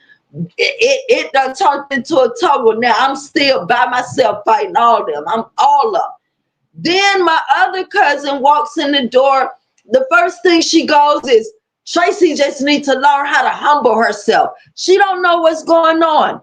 It done turned into a tuggle. Now I'm still by myself fighting all of them. I'm all up. Then my other cousin walks in the door. The first thing she goes is, Tracy just needs to learn how to humble herself. She don't know what's going on.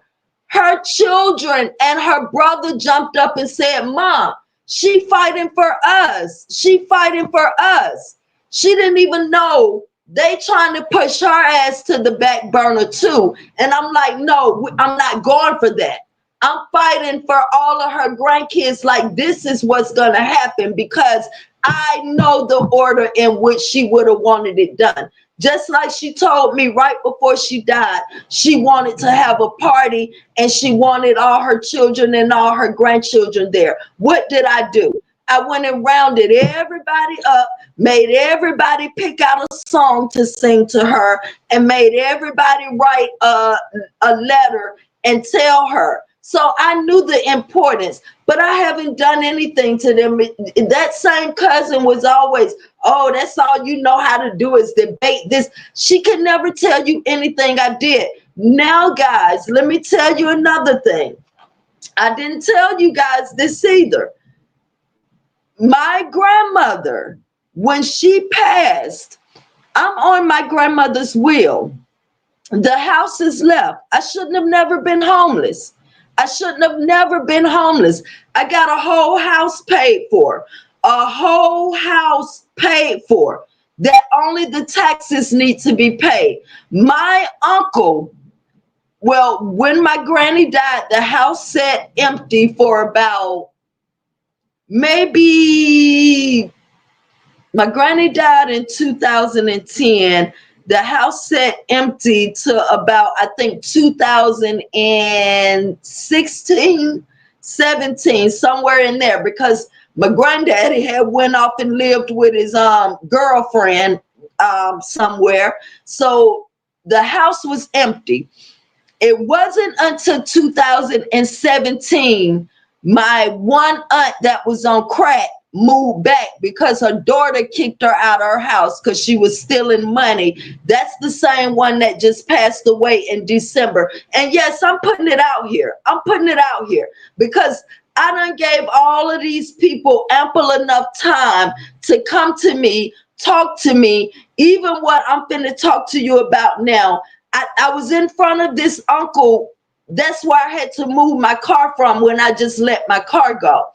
Her children and her brother jumped up and said, Mom, she fighting for us. She fighting for us. She didn't even know they trying to push her ass to the back burner too. And I'm like, no, I'm not going for that. I'm fighting for all of her grandkids. Like, this is what's going to happen, because I know the order in which she would have wanted it done. Just like she told me right before she died, she wanted to have a party and she wanted all her children and all her grandchildren there. What did I do? I went and rounded everybody up, made everybody pick out a song to sing to her, and made everybody write a letter and tell her. So I knew the importance, but I haven't done anything to them. That same cousin was always, oh, that's all you know how to do is debate this. She could never tell you anything I did. Now, guys, let me tell you another thing. I didn't tell you guys this either. My grandmother, when she passed, I'm on my grandmother's will. The house is left. I shouldn't have never been homeless. I shouldn't have never been homeless. I got a whole house paid for. A whole house paid for. That only the taxes need to be paid. My uncle, well, when my granny died, the house sat empty for about maybe, my granny died in 2010. The house sat empty to about, I think, 2016, 17, somewhere in there, because my granddaddy had went off and lived with his girlfriend somewhere. So the house was empty. It wasn't until 2017 my one aunt that was on crack moved back because her daughter kicked her out of her house because she was stealing money. That's the same one that just passed away in December. And yes, I'm putting it out here. I'm putting it out here because I done gave all of these people ample enough time to come to me, talk to me, even what I'm finna talk to you about now. I was in front of this uncle. That's where I had to move my car from when I just let my car go.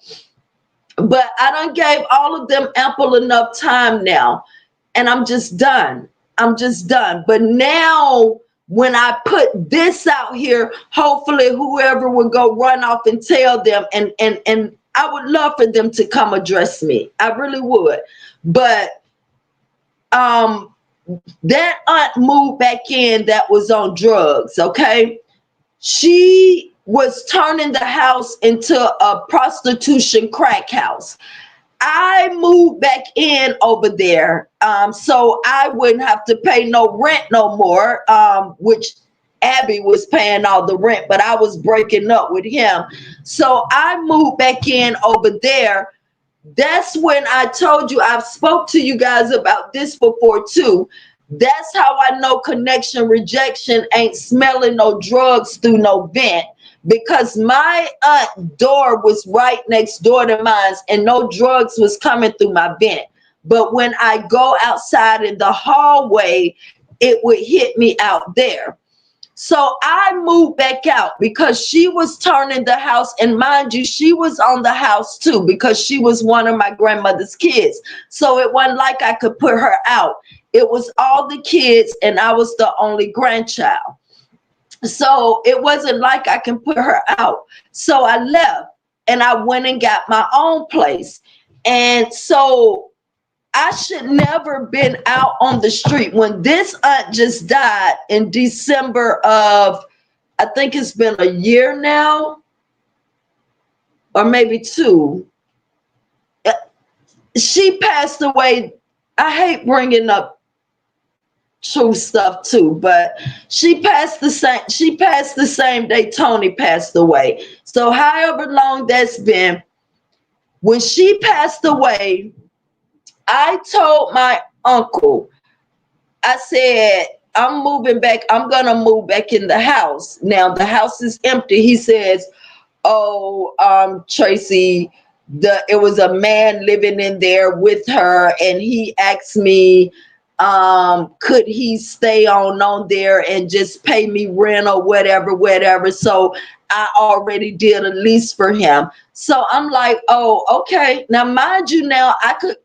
But I done gave all of them ample enough time now. And I'm just done. I'm just done. But now when I put this out here, hopefully whoever would go run off and tell them, and I would love for them to come address me. I really would. But that aunt moved back in that was on drugs, okay? She was turning the house into a prostitution crack house. I moved back in over there so I wouldn't have to pay no rent no more, which Abby was paying all the rent, but I was breaking up with him. So I moved back in over there. That's when I told you, I've spoke to you guys about this before too. That's how I know connection rejection ain't smelling no drugs through no vent, because my aunt door was right next door to mine and no drugs was coming through my vent. But when I go outside in the hallway, it would hit me out there. So I moved back out because she was turning the house, and mind you, she was on the house too because she was one of my grandmother's kids. So it wasn't like I could put her out. It was all the kids and I was the only grandchild. So it wasn't like I can put her out. So I left and I went and got my own place. And so I should never been out on the street. When this aunt just died in December of, I think it's been a year now, or maybe two. She passed away. I hate bringing up true stuff too, but she passed the same day Tony passed away. So however long that's been, when she passed away, I told my uncle, I said, I'm moving back. I'm going to move back in the house. Now the house is empty. He says, oh, Tracy, it was a man living in there with her. And he asked me, could he stay on there and just pay me rent or whatever. So I already did a lease for him. So I'm like, oh, okay. Now, mind you, now I could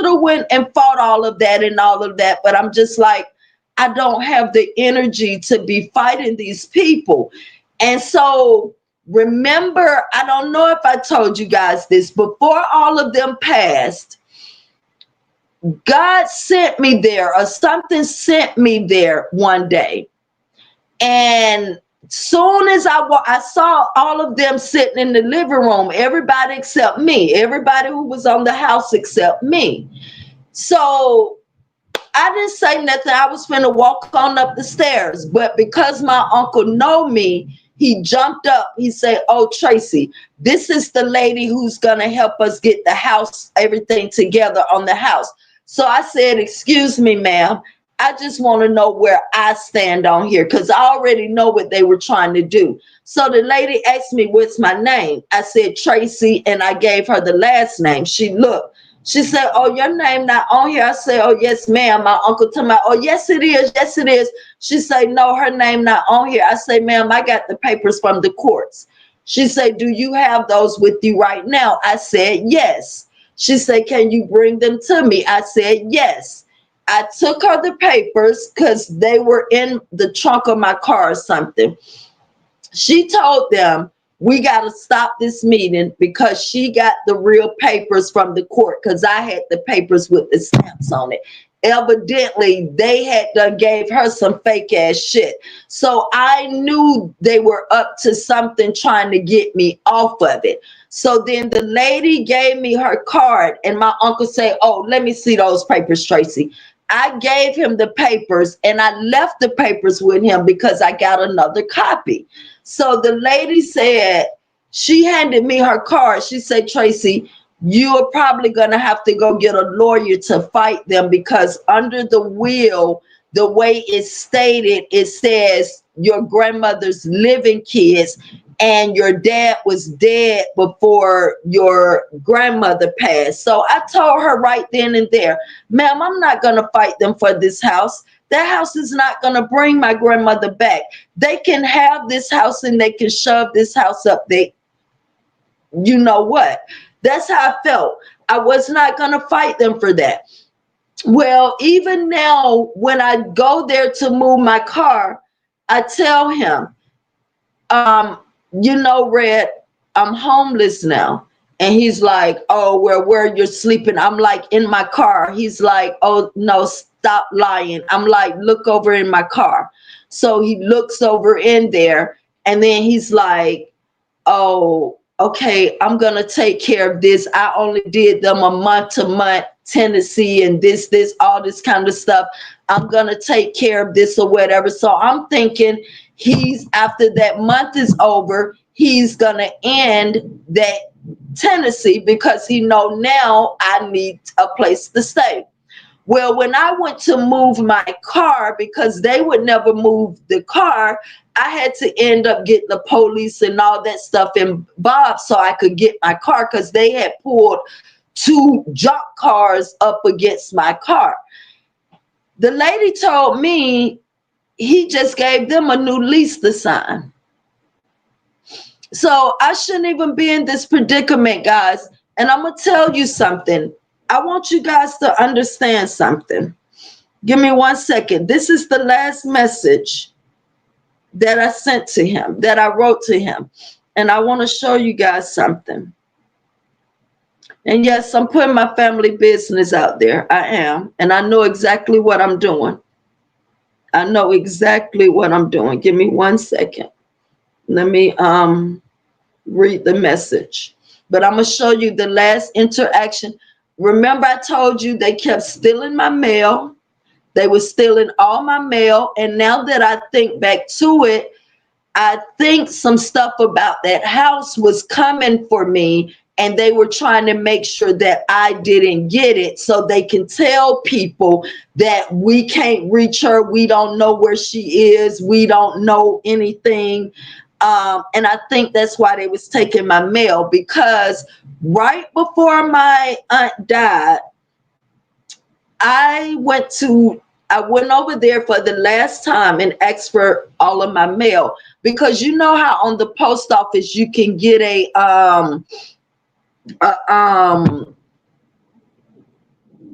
have went and fought all of that, but I'm just like, I don't have the energy to be fighting these people. And so Remember, I don't know if I told you guys this, before all of them passed, God sent me there, or something sent me there one day. And soon as I saw all of them sitting in the living room, everybody except me, everybody who was on the house except me. So I didn't say nothing. I was finna walk on up the stairs, but because my uncle know me, he jumped up. He said, "Oh, Tracy, this is the lady who's gonna help us get the house, everything together on the house." So I said, "Excuse me, ma'am. I just want to know where I stand on here, because I already know what they were trying to do." So the lady asked me, "What's my name?" I said, "Tracy," and I gave her the last name. She looked. She said, "Oh, your name not on here." I said, "Oh, yes, ma'am." My uncle told me, "Oh, yes, it is. Yes, it is." She said, "No, her name not on here." I say, "Ma'am, I got the papers from the courts." She said, "Do you have those with you right now?" I said, "Yes." She said, "Can you bring them to me?" I said, "Yes." I took her the papers because they were in the trunk of my car or something. She told them, "We got to stop this meeting," because she got the real papers from the court, because I had the papers with the stamps on it. Evidently, they had done gave her some fake ass shit. So I knew they were up to something trying to get me off of it. So then the lady gave me her card, and my uncle said, "Oh, let me see those papers, Tracy." I gave him the papers, and I left the papers with him because I got another copy. So the lady said, she handed me her card. She said, "Tracy, you are probably going to have to go get a lawyer to fight them, because under the will, the way it's stated, it says your grandmother's living kids, and your dad was dead before your grandmother passed." So I told her right then and there, "Ma'am, I'm not going to fight them for this house. That house is not going to bring my grandmother back. They can have this house and they can shove this house up there. You know what?" That's how I felt. I was not going to fight them for that. Well, even now, when I go there to move my car, I tell him, um, Red, I'm homeless now. And he's like, "Oh, where you're sleeping?" I'm like, "In my car." He's like, "Oh, no, stop lying." I'm like, "Look over in my car." So he looks over in there, and then he's like, "Oh, okay, I'm going to take care of this. I only did them a month to month tenancy and this, all this kind of stuff. I'm going to take care of this or whatever." So I'm thinking after that month is over, he's going to end that tenancy, because he know now I need a place to stay. Well, when I went to move my car, because they would never move the car, I had to end up getting the police and all that stuff involved so I could get my car, because they had pulled two junk cars up against my car. The lady told me he just gave them a new lease to sign. So I shouldn't even be in this predicament, guys. And I'm going to tell you something. I want you guys to understand something. Give me 1 second. This is the last message that I sent to him, that I wrote to him. And I want to show you guys something. And yes, I'm putting my family business out there. I am. And I know exactly what I'm doing. I know exactly what I'm doing. Give me 1 second. Let me read the message. But I'm going to show you the last interaction. Remember, I told you they kept stealing my mail. They were stealing all my mail. And now that I think back to it, I think some stuff about that house was coming for me, and they were trying to make sure that I didn't get it, so they can tell people that we can't reach her. We don't know where she is. We don't know anything. And I think that's why they was taking my mail, because right before my aunt died, I went over there for the last time and asked for all of my mail, because you know how on the post office you can get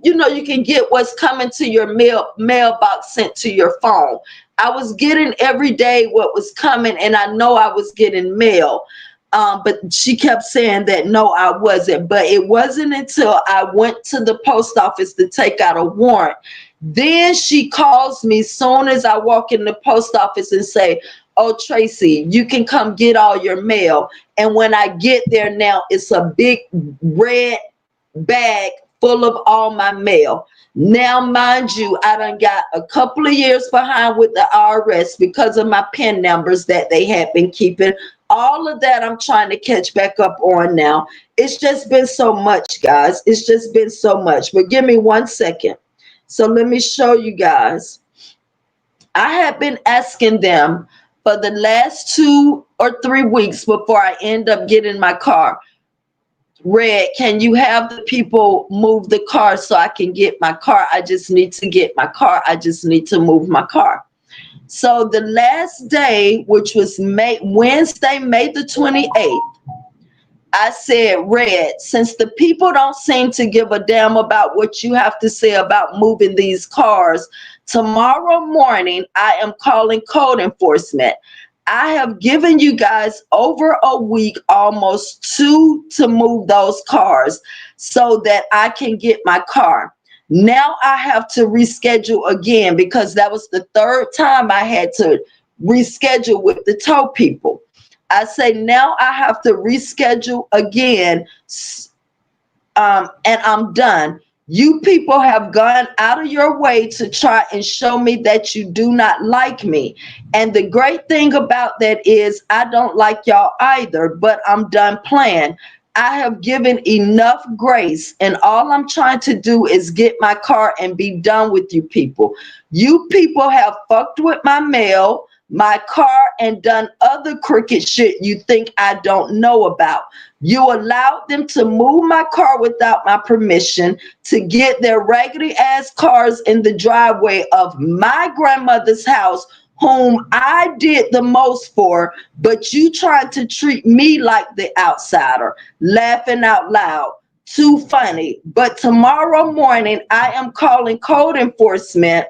you know, you can get what's coming to your mailbox sent to your phone. I was getting every day what was coming, and I know I was getting mail. But she kept saying that no, I wasn't. But it wasn't until I went to the post office to take out a warrant. Then she calls me soon as I walk in the post office and say, "Oh, Tracy, you can come get all your mail." And when I get there now, it's a big red bag full of all my mail. Now, mind you, I done got a couple of years behind with the IRS because of my PIN numbers that they had been keeping. All of that I'm trying to catch back up on now. It's just been so much, guys. It's just been so much. But give me 1 second. So let me show you guys. I have been asking them for the last 2 or 3 weeks before I end up getting my car. Red, can you have the people move the car so I can get my car? I just need to get my car. I just need to move my car. So the last day, which was Wednesday, May the 28th, I said, Red, since the people don't seem to give a damn about what you have to say about moving these cars, tomorrow morning, I am calling code enforcement. I have given you guys over a week, almost 2, to move those cars so that I can get my car. Now I have to reschedule again because that was the 3rd time I had to reschedule with the tow people. I say now I have to reschedule again, and I'm done. You people have gone out of your way to try and show me that you do not like me. And the great thing about that is I don't like y'all either, but I'm done playing. I have given enough grace, and all I'm trying to do is get my car and be done with you people. You people have fucked with my mail, my car, and done other crooked shit you think I don't know about. You allowed them to move my car without my permission, to get their raggedy ass cars in the driveway of my grandmother's house, whom I did the most for, but you tried to treat me like the outsider. Laughing out loud. Too funny. But tomorrow morning, I am calling code enforcement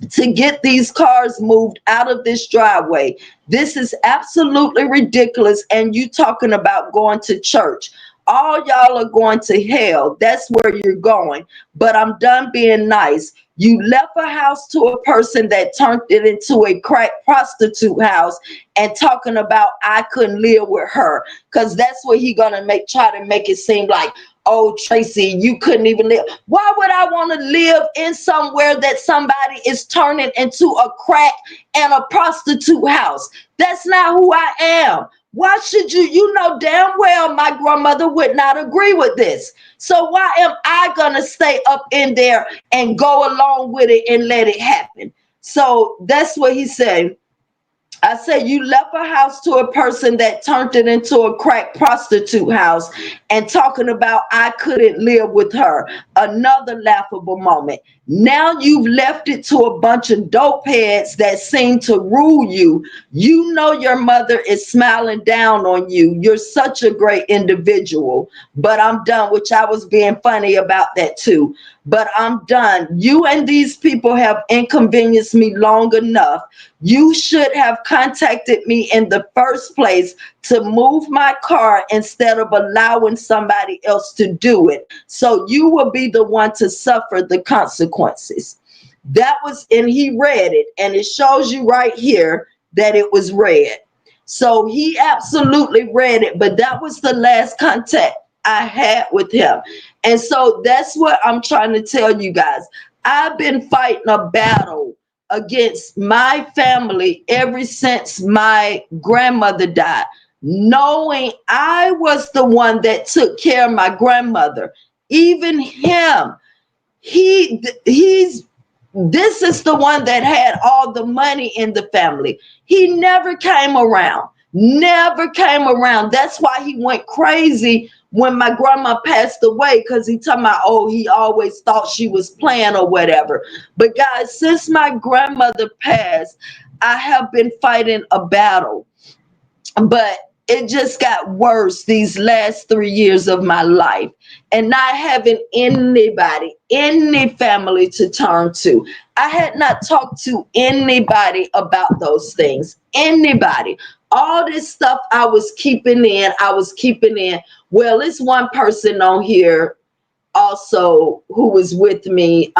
to get these cars moved out of this driveway. This is absolutely ridiculous. And you talking about going to church. All y'all are going to hell. That's where you're going. But I'm done being nice. You left a house to a person that turned it into a crack prostitute house and talking about I couldn't live with her. Because that's what he gonna try to make it seem like, oh, Tracy, you couldn't even live. Why would I want to live in somewhere that somebody is turning into a crack and a prostitute house? That's not who I am. Why should you know damn well my grandmother would not agree with this. So why am I going to stay up in there and go along with it and let it happen? So that's what he said. I said, you left a house to a person that turned it into a crack prostitute house and talking about I couldn't live with her. Another laughable moment. Now you've left it to a bunch of dope heads that seem to rule you. You know your mother is smiling down on you. You're such a great individual. But I'm done, which I was being funny about that too. But I'm done. You and these people have inconvenienced me long enough. You should have contacted me in the first place to move my car instead of allowing somebody else to do it. So you will be the one to suffer the consequences. That was, and he read it, and it shows you right here that it was read. So he absolutely read it, but that was the last contact I had with him. And so that's what I'm trying to tell you guys. I've been fighting a battle against my family ever since my grandmother died, knowing I was the one that took care of my grandmother. Even him, he's this is the one that had all the money in the family. He never came around. Never came around. That's why he went crazy when my grandma passed away, because he talking about, oh, he always thought she was playing or whatever. But guys, since my grandmother passed, I have been fighting a battle. But it just got worse these last 3 years of my life, and not having anybody, any family to turn to. I had not talked to anybody about those things. Anybody. All this stuff I was keeping in, Well, it's one person on here also who was with me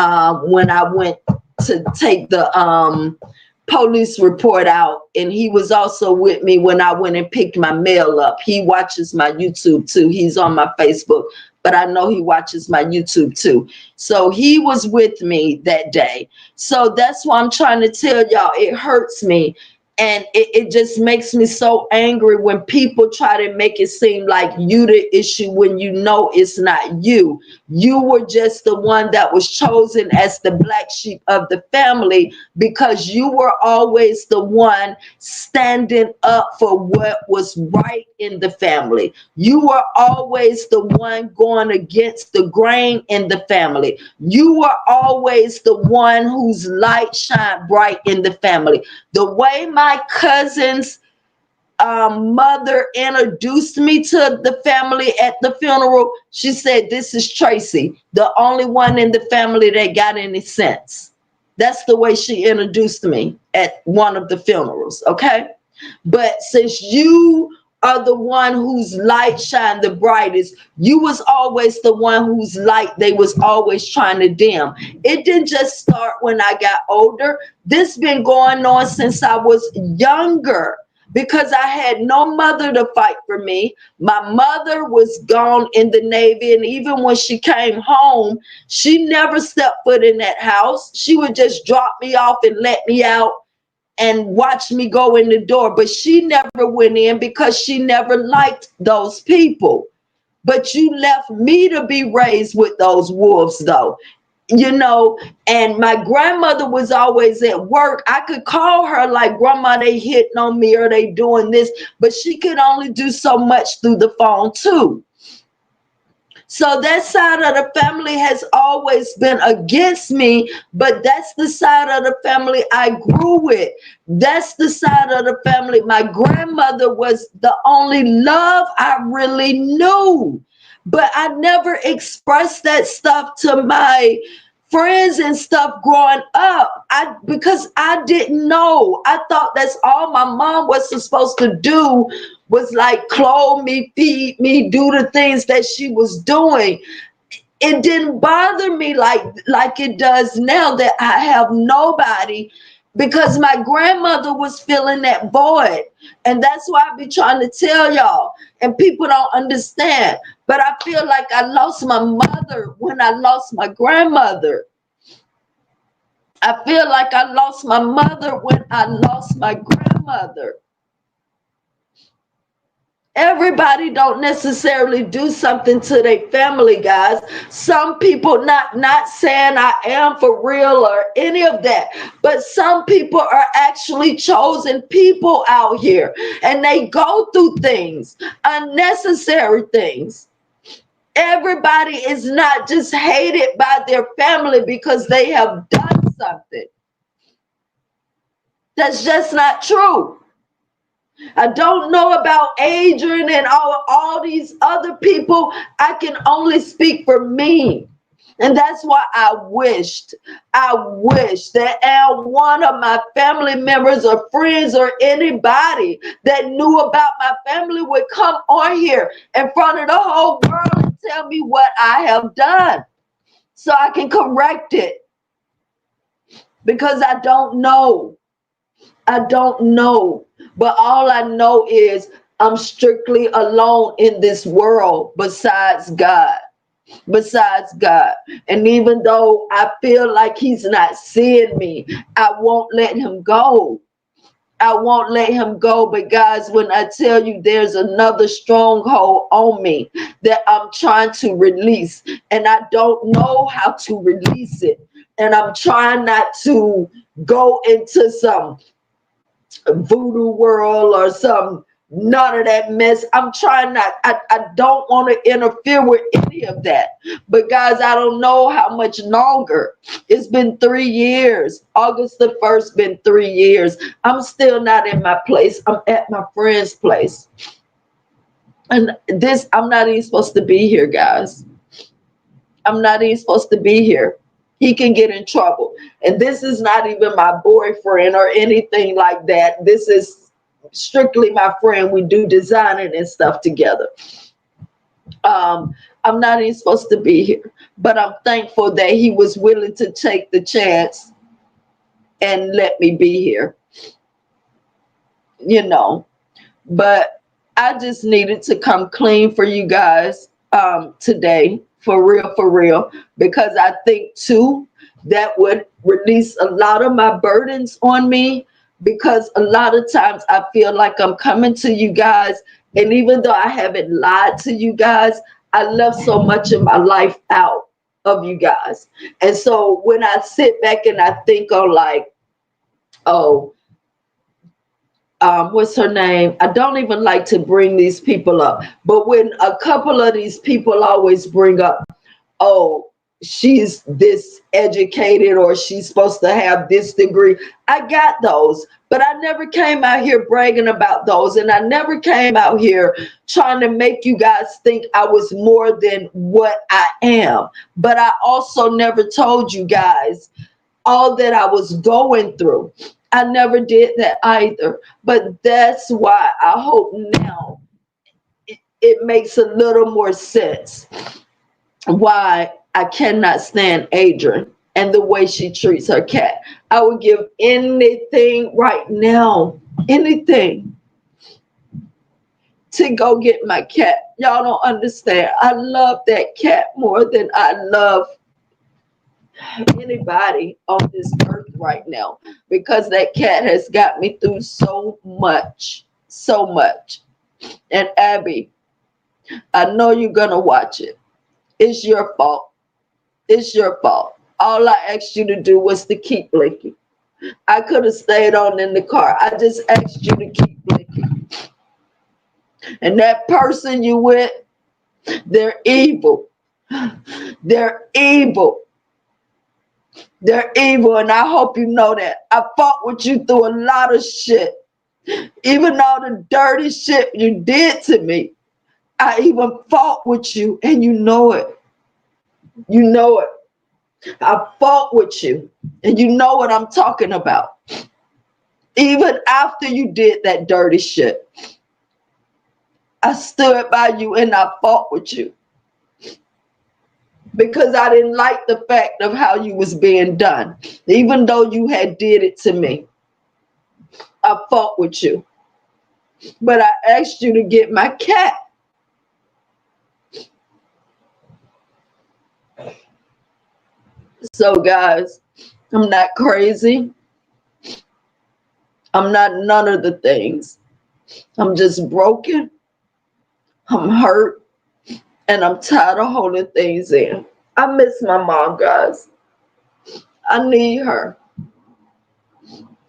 when I went to take the police report out, and he was also with me when I went and picked my mail up. He watches my YouTube too. He's on my Facebook, but I know he watches my YouTube too. So he was with me that day. So that's why I'm trying to tell y'all, it hurts me. And it just makes me so angry when people try to make it seem like you the issue when you know it's not you. You were just the one that was chosen as the black sheep of the family because you were always the one standing up for what was right in the family. You were always the one going against the grain in the family. You were always the one whose light shined bright in the family. The way my cousin's mother introduced me to the family at the funeral, she said, "This is Tracy, the only one in the family that got any sense." That's the way she introduced me at one of the funerals, okay? But since you are the one whose light shine the brightest, you was always the one whose light they was always trying to dim. It didn't just start when I got older. This been going on since I was younger, because I had no mother to fight for me. My mother was gone in the Navy, and even when she came home, she never stepped foot in that house. She would just drop me off and let me out and watch me go in the door, but she never went in because she never liked those people. But you left me to be raised with those wolves, though. You know, and my grandmother was always at work. I could call her like, "Grandma, they hitting on me or they doing this," but she could only do so much through the phone too. So that side of the family has always been against me, but that's the side of the family I grew with. That's the side of the family. My grandmother was the only love I really knew, but I never expressed that stuff to my friends and stuff growing up. Because I didn't know. I thought that's all my mom was supposed to do, was like clothe me, feed me, do the things that she was doing. It didn't bother me like it does now that I have nobody, because my grandmother was filling that void. And that's why I be trying to tell y'all, and people don't understand. But I feel like I lost my mother when I lost my grandmother. I feel like I lost my mother when I lost my grandmother. Everybody don't necessarily do something to their family, guys. Some people, not saying I am for real or any of that, but some people are actually chosen people out here, and they go through things, unnecessary things. Everybody is not just hated by their family because they have done something. That's just not true. I don't know about Adrian and all these other people. I can only speak for me. And that's why I wished that one of my family members or friends or anybody that knew about my family would come on here in front of the whole world and tell me what I have done so I can correct it. Because I don't know. I don't know. But all I know is I'm strictly alone in this world besides God. Besides God. And even though I feel like he's not seeing me, I won't let him go. I won't let him go. But guys, when I tell you there's another stronghold on me that I'm trying to release, and I don't know how to release it, and I'm trying not to go into some voodoo world or some none of that mess. I'm trying not, I don't want to interfere with any of that. But guys, I don't know how much longer. It's been 3 years. August the 1st been 3 years. I'm still not in my place. I'm at my friend's place. And this, I'm not even supposed to be here, guys. I'm not even supposed to be here. He can get in trouble. And this is not even my boyfriend or anything like that. This is strictly my friend. We do designing and stuff together. I'm not even supposed to be here. But I'm thankful that he was willing to take the chance and let me be here, you know. But I just needed to come clean for you guys today, for real, because I think too that would release a lot of my burdens on me, because a lot of times I feel like I'm coming to you guys, and even though I haven't lied to you guys, I left so much of my life out of you guys. And so when I sit back and I think on like, oh, what's her name? I don't even like to bring these people up, but when a couple of these people always bring up, oh, she's this educated or she's supposed to have this degree. I got those, but I never came out here bragging about those. And I never came out here trying to make you guys think I was more than what I am. But I also never told you guys all that I was going through. I never did that either. But that's why I hope now it makes a little more sense why I cannot stand Adrian and the way she treats her cat. I would give anything right now, anything, to go get my cat. Y'all don't understand. I love that cat more than I love anybody on this earth right now, because that cat has got me through so much, so much. And Abby, I know you're gonna watch it. It's your fault. It's your fault. All I asked you to do was to keep blinking. I could have stayed on in the car. I just asked you to keep blinking. And that person you with, they're evil. They're evil. They're evil, and I hope you know that. I fought with you through a lot of shit. Even all the dirty shit you did to me, I even fought with you, and you know it. You know it. I fought with you, and you know what I'm talking about. Even after you did that dirty shit, I stood by you and I fought with you, because I didn't like the fact of how you was being done. Even though you had did it to me, I fought with you. But I asked you to get my cat. So guys, I'm not crazy. I'm not none of the things. I'm just broken. I'm hurt. And I'm tired of holding things in. I miss my mom, guys. I need her.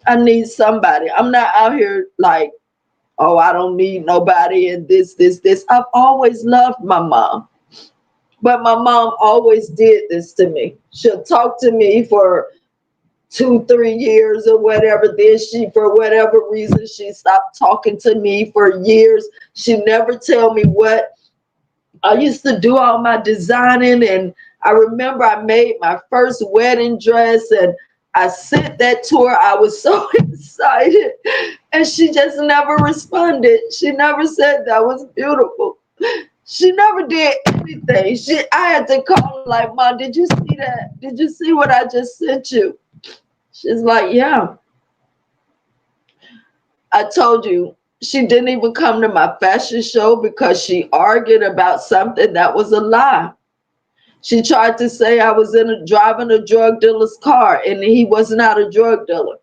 I need somebody. I'm not out here like, oh, I don't need nobody and this. I've always loved my mom. But my mom always did this to me. She'll talk to me for 2-3 years or whatever. Then she, for whatever reason, she stopped talking to me for years. She never tell me what. I used to do all my designing, and I remember I made my first wedding dress, and I sent that to her. I was so excited, and she just never responded. She never said that was beautiful. She never did anything. I had to call her like, Mom, did you see that? Did you see what I just sent you? She's like, yeah. I told you, she didn't even come to my fashion show because she argued about something that was a lie. She tried to say I was driving a drug dealer's car, and he was not a drug dealer.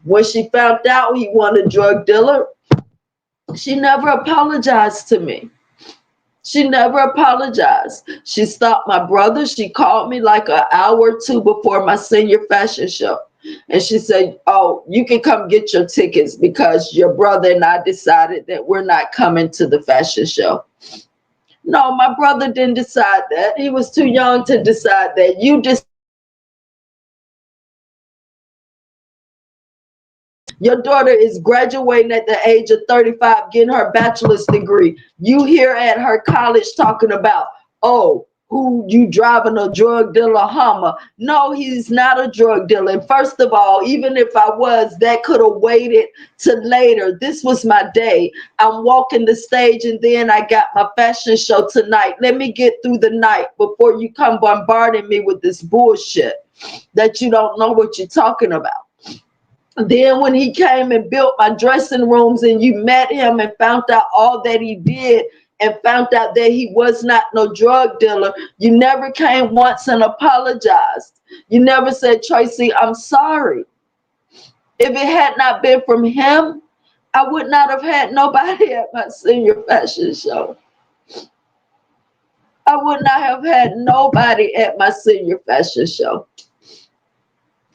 When she found out he wasn't a drug dealer, she never apologized to me. She never apologized. She stopped my brother. She called me like an hour or two before my senior fashion show. And she said, oh, you can come get your tickets because your brother and I decided that we're not coming to the fashion show. No, my brother didn't decide that. He was too young to decide that. Your daughter is graduating at the age of 35, getting her bachelor's degree. You here at her college talking about, oh, who you driving a drug dealer Hummer. No, he's not a drug dealer. And first of all, even if I was, that could have waited to later. This was my day. I'm walking the stage and then I got my fashion show tonight. Let me get through the night before you come bombarding me with this bullshit that you don't know what you're talking about. Then when he came and built my dressing rooms and you met him and found out all that he did and found out that he was not no drug dealer, you never came once and apologized. You never said, Tracy, I'm sorry. If it had not been from him, I would not have had nobody at my senior fashion show. I would not have had nobody at my senior fashion show.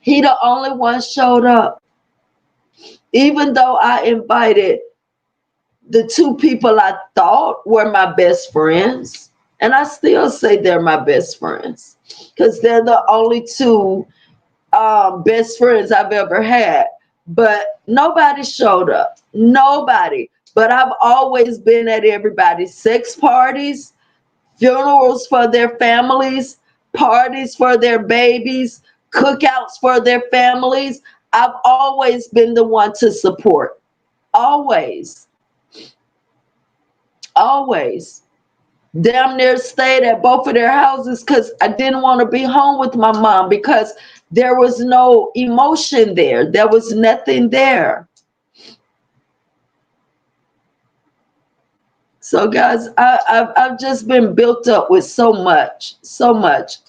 He the only one showed up. Even though I invited the two people I thought were my best friends, and I still say they're my best friends because they're the only two best friends I've ever had. But nobody showed up. Nobody. But I've always been at everybody's sex parties, funerals for their families, parties for their babies, cookouts for their families. I've always been the one to support. Always. Always. Damn near stayed at both of their houses because I didn't want to be home with my mom because there was no emotion there. There was nothing there. So guys, I've just been built up with so much,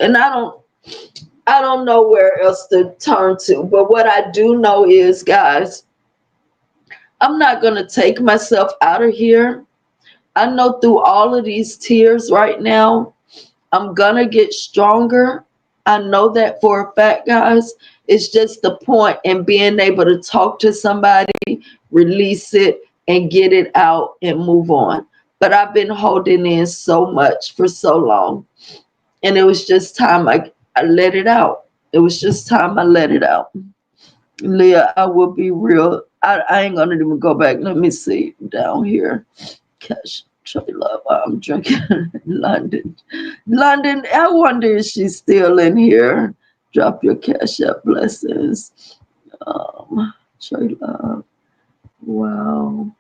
and I don't know where else to turn to. But what I do know is, guys, I'm not gonna take myself out of here. I know through all of these tears right now, I'm gonna get stronger. I know that for a fact, guys. It's just the point in being able to talk to somebody, release it, and get it out and move on. But I've been holding in so much for so long. And it was just time I let it out. It was just time I let it out. Leah, I will be real. I ain't gonna even go back. Let me see down here. Cash. Tra-Luv, I'm drinking London. London, I wonder if she's still in here. Drop your cash up blessings. Tra-Luv. Wow.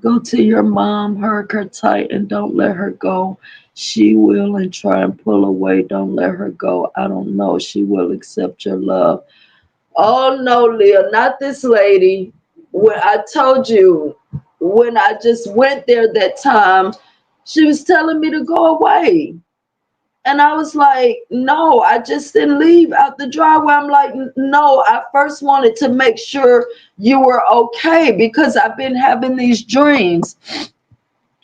Go to your mom, hug her tight, and don't let her go. She will and try and pull away. Don't let her go. I don't know. She will accept your love. Oh no, Leah, not this lady. When I told you, when I just went there that time, she was telling me to go away. And I was like, no, I just didn't leave out the driveway. I'm like, no, I first wanted to make sure you were okay because I've been having these dreams.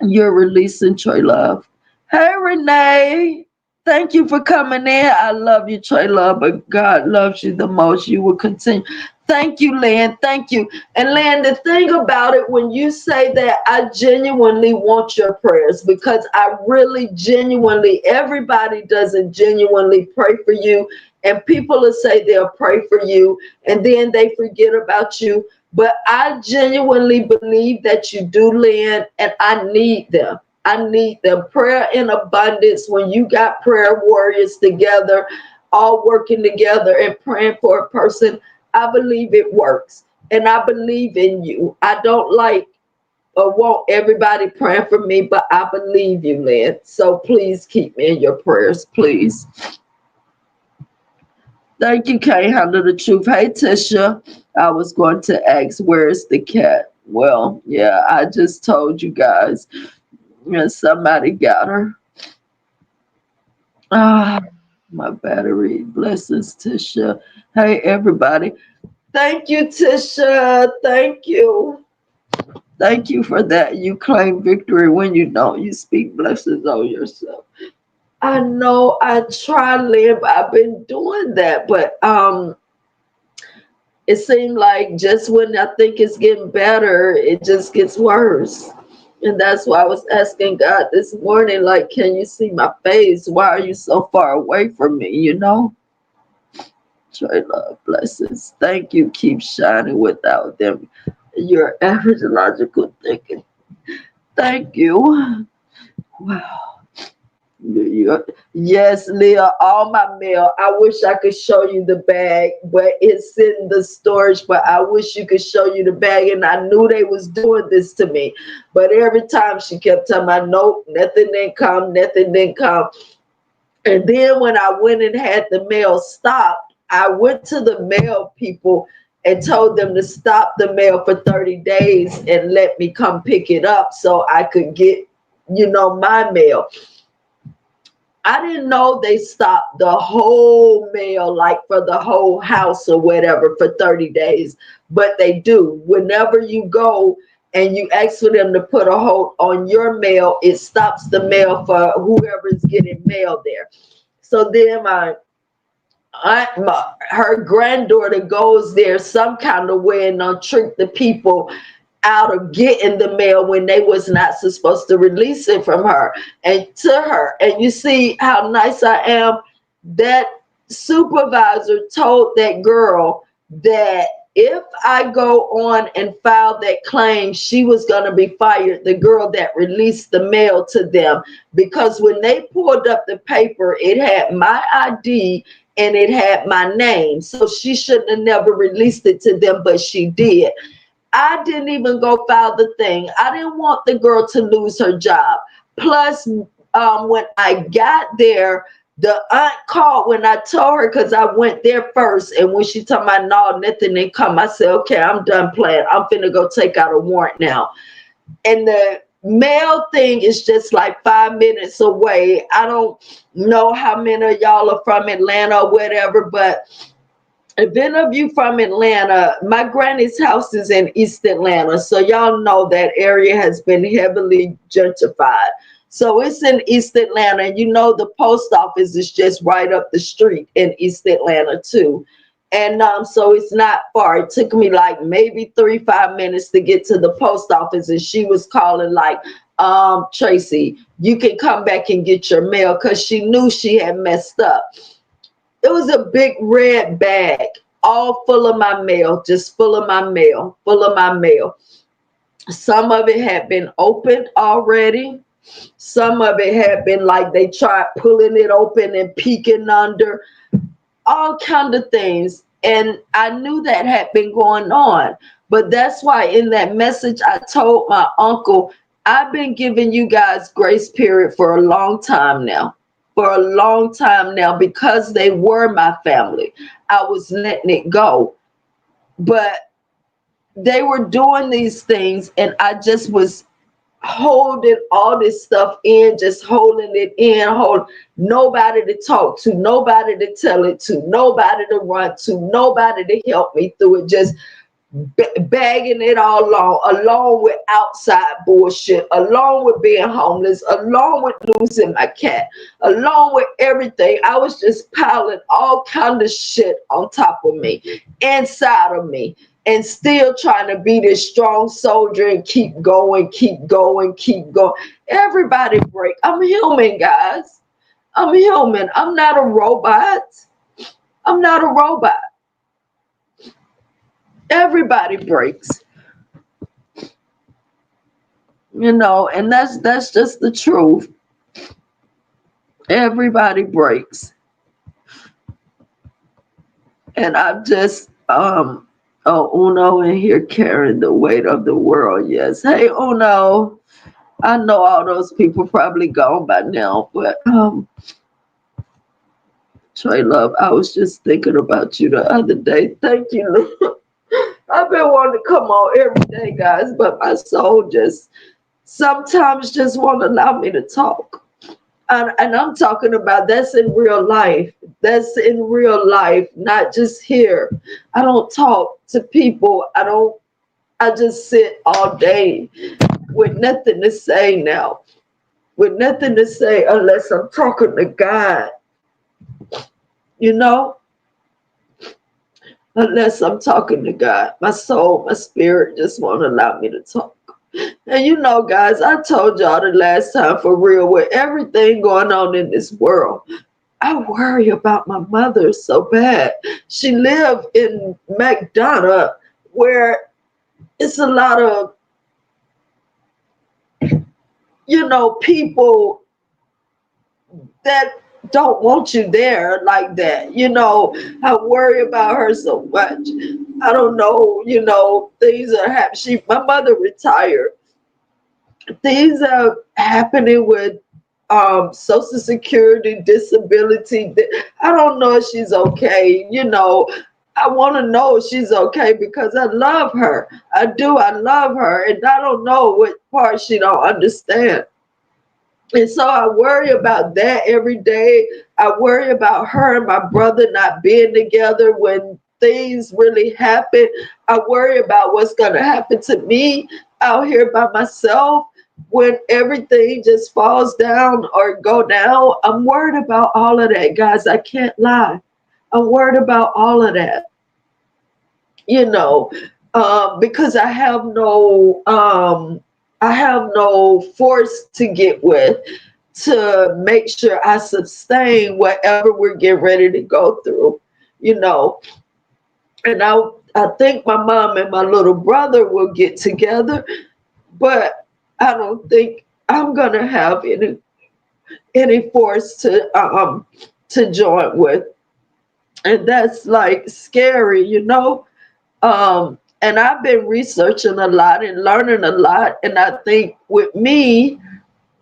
You're releasing Tra-Luv. Hey, Renee. Thank you for coming in. I love you, Tra-Luv, but God loves you the most. You will continue. Thank you, Lynn. Thank you. And Lynn, the thing about it, when you say that, I genuinely want your prayers because I really genuinely, everybody doesn't genuinely pray for you. And people will say they'll pray for you and then they forget about you. But I genuinely believe that you do, Lynn, and I need them. I need them. Prayer in abundance. When you got prayer warriors together, all working together and praying for a person, I believe it works. And I believe in you. I don't like or want everybody praying for me, but I believe you, Lynn. So please keep me in your prayers, please. Thank you, Can't Handle the Truth. Hey, Tisha. I was going to ask, where's the cat? Well, yeah, I just told you guys. And somebody got her. My battery. Blessings, Tisha. Hey, everybody. Thank you, Tisha. Thank you. Thank you for that. You claim victory when you don't. You speak blessings on yourself. I know I try, Liv. I've been doing that, but it seemed like just when I think it's getting better, it just gets worse. And that's why I was asking God this morning, like, can you see my face? Why are you so far away from me, you know? Tra-Luv, blessings. Thank you. Keep shining without them. Your average logical thinking. Thank you. Wow. Yes, Leah, all my mail. I wish I could show you the bag, but it's in the storage. But I wish you could show you the bag. And I knew they was doing this to me. But every time she kept telling me, nope, nothing didn't come, nothing didn't come. And then when I went and had the mail stopped, I went to the mail people and told them to stop the mail for 30 days and let me come pick it up so I could get, my mail. I didn't know they stopped the whole mail, like for the whole house or whatever, for 30 days. But they do. Whenever you go and you ask for them to put a hold on your mail, it stops the mail for whoever is getting mail there. So then her granddaughter goes there some kind of way and trick the people out of getting the mail when they was not supposed to release it from her and to her. And you see how nice I am. That supervisor told that girl that if I go on and file that claim, she was going to be fired, the girl that released the mail to them, because when they pulled up the paper, it had my ID and it had my name. So she shouldn't have never released it to them, but she did. I didn't even go file the thing. I didn't want the girl to lose her job. Plus, when I got there, the aunt called when I told her, because I went there first. And when she told me, no, nothing didn't come, I said, okay, I'm done playing. I'm finna go take out a warrant now. And the mail thing is just like 5 minutes away. I don't know how many of y'all are from Atlanta or whatever, but if any of you from Atlanta, my granny's house is in East Atlanta. So y'all know that area has been heavily gentrified. So it's in East Atlanta. And the post office is just right up the street in East Atlanta too. And so it's not far. It took me like maybe 3-5 minutes to get to the post office. And she was calling like, Tracy, you can come back and get your mail, because she knew she had messed up. It was a big red bag, all full of my mail, just full of my mail, full of my mail. Some of it had been opened already. Some of it had been like they tried pulling it open and peeking under, all kind of things. And I knew that had been going on. But that's why in that message, I told my uncle, I've been giving you guys grace period for a long time now. For a long time now, because they were my family. I was letting it go. But they were doing these things, and I just was holding all this stuff in, just holding it in, nobody to talk to, nobody to tell it to, nobody to run to, nobody to help me through it, just bagging it all along with outside bullshit, along with being homeless, along with losing my cat, along with everything. I was just piling all kind of shit on top of me, inside of me, and still trying to be this strong soldier and keep going, keep going, keep going. Everybody break. I'm human, guys. I'm human. I'm not a robot. I'm not a robot. Everybody breaks, and that's just the truth. Everybody breaks. And I'm just Uno in here carrying the weight of the world. Yes. Hey, Uno. I know all those people probably gone by now, but Tra-Luv, I was just thinking about you the other day. Thank you. I've been wanting to come on every day, guys, but my soul just sometimes just won't allow me to talk. And I'm talking about that's in real life. That's in real life, not just here. I don't talk to people. I just sit all day with nothing to say now. With nothing to say unless I'm talking to God. Unless I'm talking to God. My soul, my spirit just won't allow me to talk. And guys, I told y'all the last time for real, with everything going on in this world, I worry about my mother so bad. She lived in McDonough, where it's a lot of, people that don't want you there like that. I worry about her so much. I don't know, things are happening. My mother retired. Things are happening with social security, disability. I don't know if she's okay. I want to know if she's okay because I love her. I do. I love her, and I don't know what part she don't understand. And so I worry about that every day. I worry about her and my brother not being together when things really happen. I worry about what's going to happen to me out here by myself when everything just falls down or go down. I'm worried about all of that, guys. I can't lie. I'm worried about all of that, you know, because I have no force to get with to make sure I sustain whatever we're getting ready to go through, you know. And I think my mom and my little brother will get together, but I don't think I'm gonna have any force to join with, and that's like scary, and I've been researching a lot and learning a lot, and I think with me,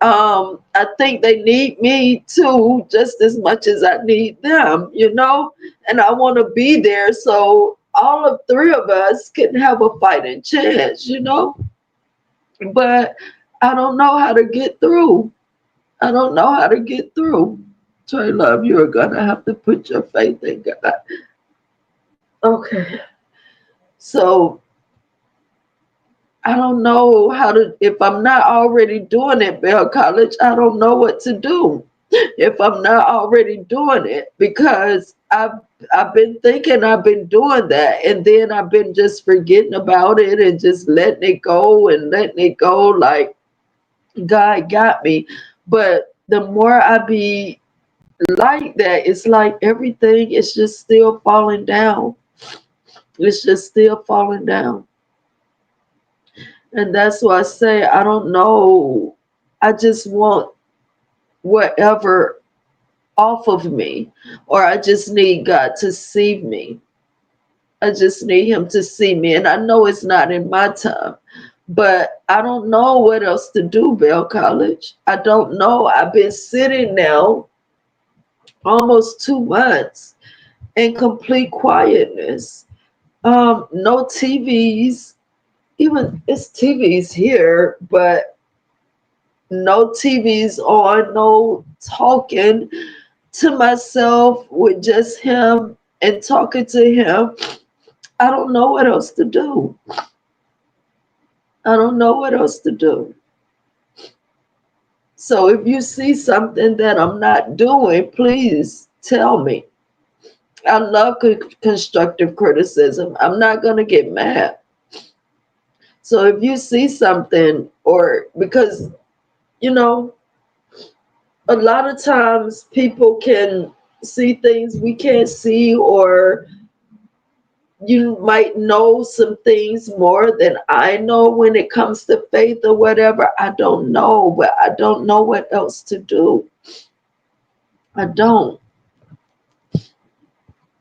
I think they need me too, just as much as I need them, and I want to be there so all of three of us can have a fighting chance, but I don't know how to get through. I don't know how to get through. Tra-Luv, you're gonna have to put your faith in God. Okay. So I don't know how to, if I'm not already doing it, Bell College, I don't know what to do if I'm not already doing it, because I've been thinking I've been doing that, and then I've been just forgetting about it and just letting it go and letting it go like God got me. But the more I be like that, it's like everything is just still falling down. It's just still falling down. And that's why I say I don't know. I just want whatever off of me, or I just need God to see me. I just need Him to see me. And I know it's not in my time, but I don't know what else to do, Bell College. I don't know. I've been sitting now almost 2 months in complete quietness. No TVs. Even it's TVs here, but no TVs on, no talking to myself with just him and talking to him. I don't know what else to do. I don't know what else to do. So if you see something that I'm not doing, please tell me. I love constructive criticism. I'm not going to get mad. So if you see something, or because, you know, a lot of times people can see things we can't see, or you might know some things more than I know when it comes to faith or whatever. I don't know, but I don't know what else to do. I don't.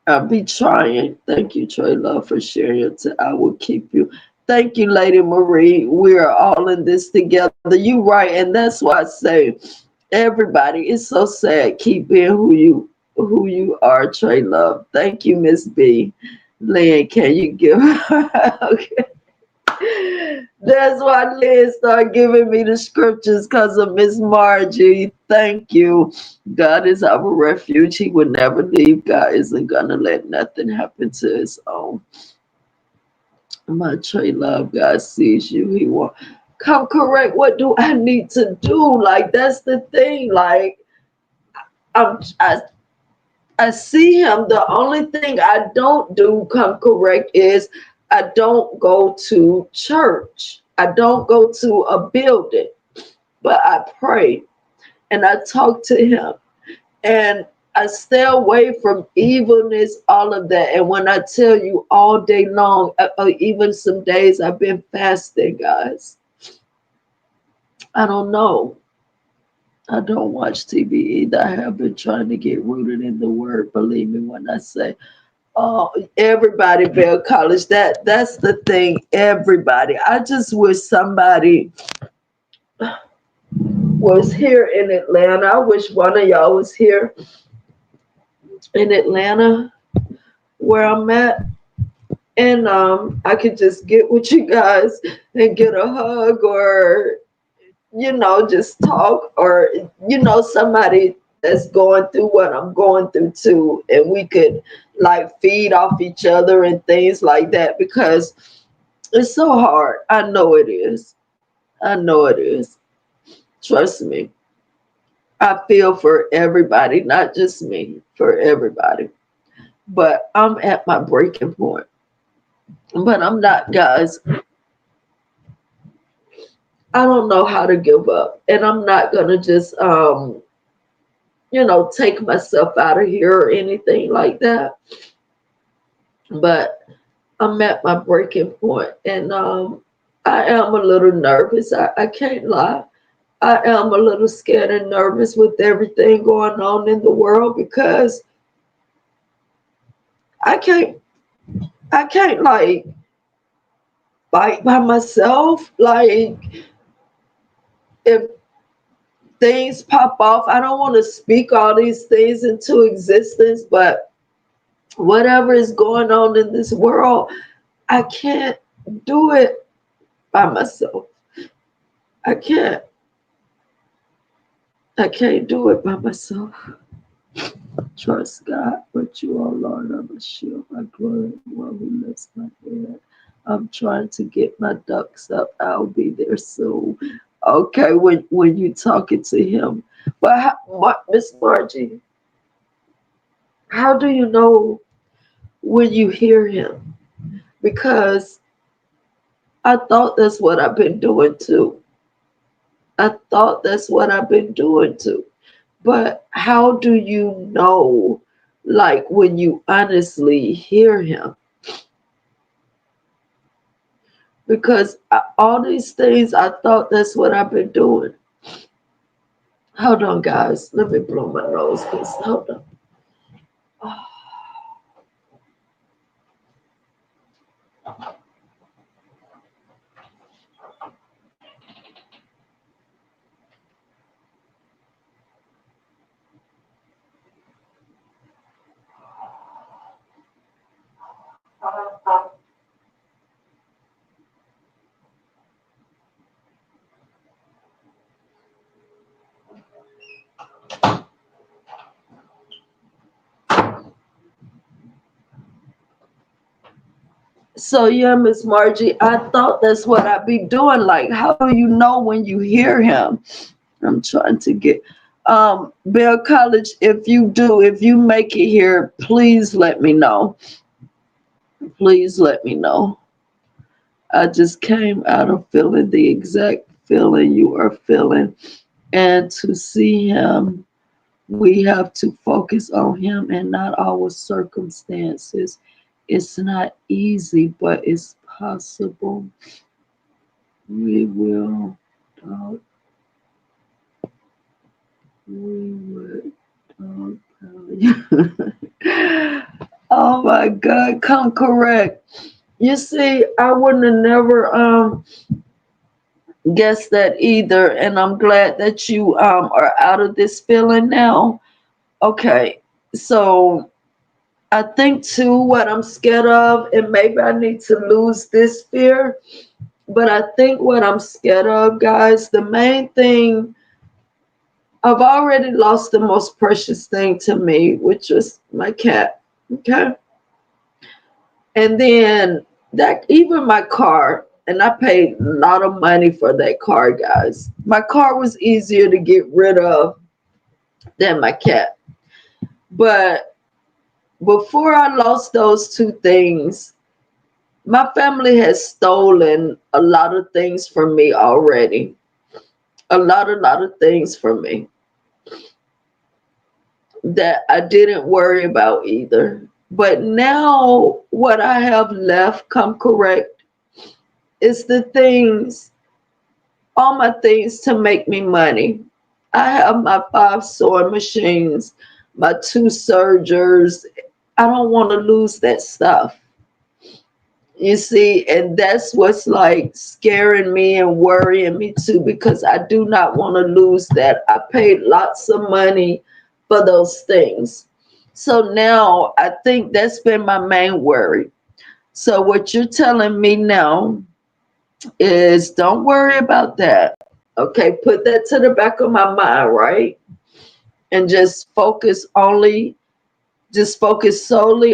I'll be trying. Thank you, Tra-Luv, for sharing it. I will keep you. Thank you, Lady Marie. We are all in this together. You right, and that's why I say everybody. It's so sad. Keep being who you are, Tra-Luv. Thank you, Miss B. Lynn, can you give? Okay. That's why Lynn started giving me the scriptures, because of Miss Margie. Thank you. God is our refuge. He would never leave. God isn't going to let nothing happen to his own. My Tra-Luv, God sees you. He won't come correct. What do I need to do? Like, that's the thing. Like, I I see him. The only thing I don't do, come correct, is I don't go to church. I don't go to a building, but I pray and I talk to him. And I stay away from evilness, all of that. And when I tell you all day long, even some days I've been fasting, guys. I don't know. I don't watch TV either. I have been trying to get rooted in the word. Believe me when I say, oh, everybody Bell College. That's the thing. Everybody. I just wish somebody was here in Atlanta. I wish one of y'all was here in Atlanta where I'm at. And I could just get with you guys and get a hug, or just talk, or somebody that's going through what I'm going through too, and we could like feed off each other and things like that, because it's so hard. I know it is. I know it is. Trust me. I feel for everybody, not just me, for everybody. But I'm at my breaking point. But I'm not, guys. I don't know how to give up. And I'm not gonna just take myself out of here or anything like that. But I'm at my breaking point, and I am a little nervous. I can't lie. I am a little scared and nervous with everything going on in the world, because I can't like fight by myself. Like, if things pop off, I don't want to speak all these things into existence, but whatever is going on in this world, I can't do it by myself. I can't. I can't do it by myself. Trust God, but you, oh Lord, I'm a shield, my glory, one who lifts my head. I'm trying to get my ducks up. I'll be there soon. Okay, when you talking to him. But Miss Margie, how do you know when you hear him? Because I thought that's what I've been doing too. I thought that's what I've been doing too. But how do you know, like, when you honestly hear him? Because all these things, I thought that's what I've been doing. Hold on, guys. Let me blow my nose, because hold on. So yeah, Miss Margie, I thought that's what I'd be doing. Like, how do you know when you hear him? I'm trying to get Bell College. If you make it here, please let me know. Please let me know. I just came out of feeling the exact feeling you are feeling. And to see him, we have to focus on him and not our circumstances. It's not easy, but it's possible. We will talk. We will talk. Oh my God, come correct. You see, I wouldn't have never guessed that either, and I'm glad that you are out of this feeling now. Okay, so I think too what I'm scared of, and maybe I need to lose this fear, but I think what I'm scared of, guys, the main thing, I've already lost the most precious thing to me, which was my cat. Okay. And then that, even my car, and I paid a lot of money for that car, guys. My car was easier to get rid of than my cat. But before I lost those two things, my family has stolen a lot of things from me already. A lot of things from me. that I didn't worry about either. But now what I have left, come correct, is the things, all my things to make me money. I have my 5 sewing machines, my 2 sergers. I don't want to lose that stuff. You see, and that's what's like scaring me and worrying me too, because I do not want to lose that. I paid lots of money for those things. So now I think that's been my main worry. So what you're telling me now is don't worry about that. Okay, put that to the back of my mind, right? And just focus solely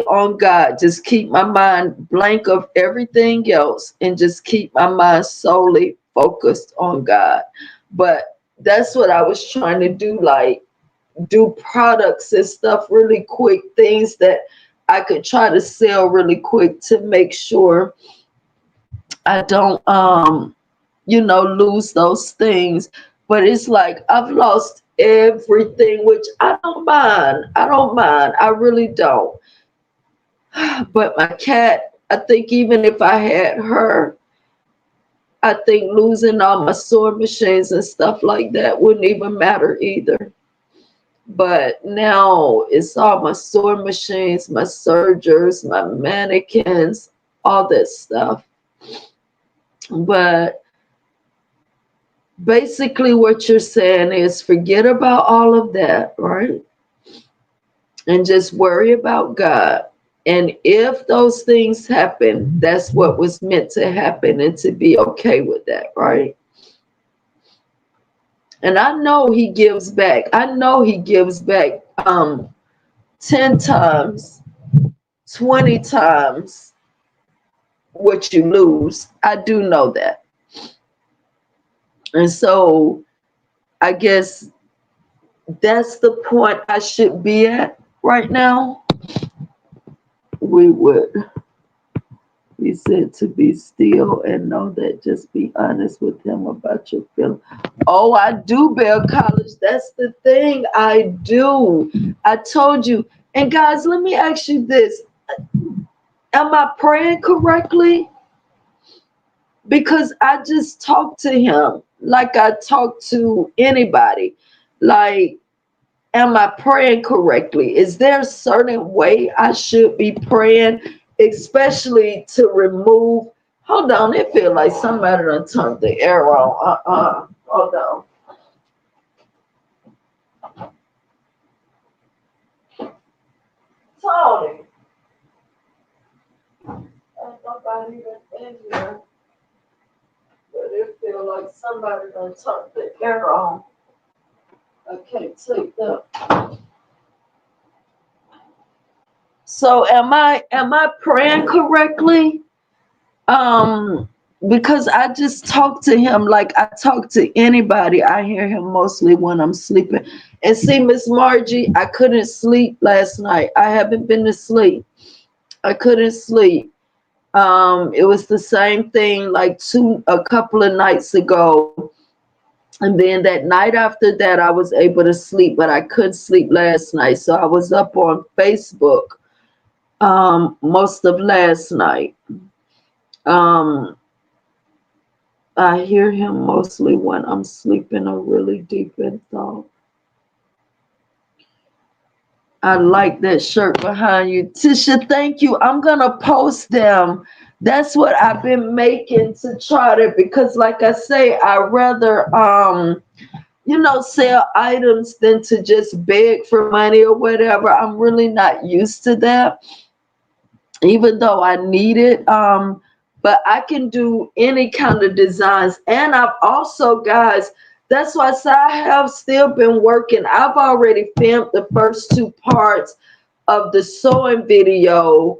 on God. Just keep my mind blank of everything else and just keep my mind solely focused on God. But that's what I was trying to do, like do products and stuff really quick, things that I could try to sell really quick to make sure I don't lose those things. But it's like I've lost everything, which I don't mind. I don't mind. I really don't. But my cat, I think even if I had her, I think losing all my sewing machines and stuff like that wouldn't even matter either. But now it's all my sewing machines, my sergers, my mannequins, all that stuff. But basically what you're saying is forget about all of that, right? And just worry about God. And if those things happen, that's what was meant to happen, and to be okay with that, right? And I know he gives back. I know he gives back 10 times, 20 times what you lose. I do know that. And so I guess that's the point I should be at right now. We said to be still and know that, just be honest with him about your feelings. Oh, I do, Bell College. That's the thing. I do. I told you. And guys, let me ask you this. Am I praying correctly? Because I just talked to him like I talk to anybody. Like, am I praying correctly? Is there a certain way I should be praying, especially to remove? Hold on, it feels like somebody done turned the air on. Hold on. Tony, ain't nobody even in here, but it feels like somebody done turned the air on. I can't take that. So am I praying correctly? Because I just talk to him like I talk to anybody. I hear him mostly when I'm sleeping. And see, Miss Margie, I couldn't sleep last night. I haven't been to sleep. I couldn't sleep. It was the same thing like a couple of nights ago. And then that night after that, I was able to sleep, but I couldn't sleep last night. So I was up on Facebook most of last night. I hear him mostly when I'm sleeping or really deep in thought. I like that shirt behind you. Tisha, thank you. I'm going to post them. That's what I've been making to try to, because like I say, I rather, sell items than to just beg for money or whatever. I'm really not used to that, even though I need it. But I can do any kind of designs. And I've also, guys, that's why I say I have still been working. I've already filmed the first 2 parts of the sewing video.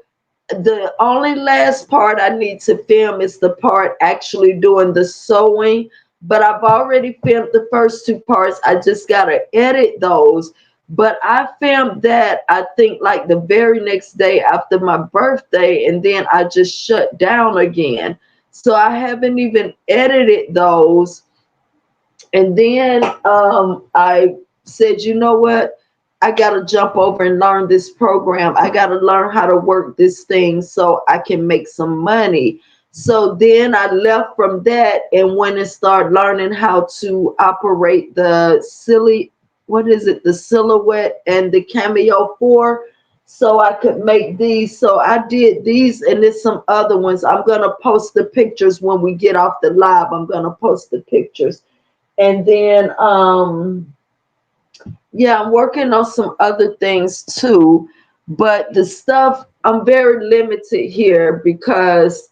The only last part I need to film is the part actually doing the sewing. But I've already filmed the first 2 parts. I just got to edit those. But I filmed that, I think, like the very next day after my birthday, and then I just shut down again. So I haven't even edited those. And then I said, you know what? I got to jump over and learn this program. I got to learn how to work this thing so I can make some money. So then I left from that and went and started learning how to operate the the silhouette and the Cameo 4 so I could make these. So I did these and then some other ones. I'm going to post the pictures when we get off the live. I'm going to post the pictures. And then, yeah, I'm working on some other things too, but the stuff I'm very limited here because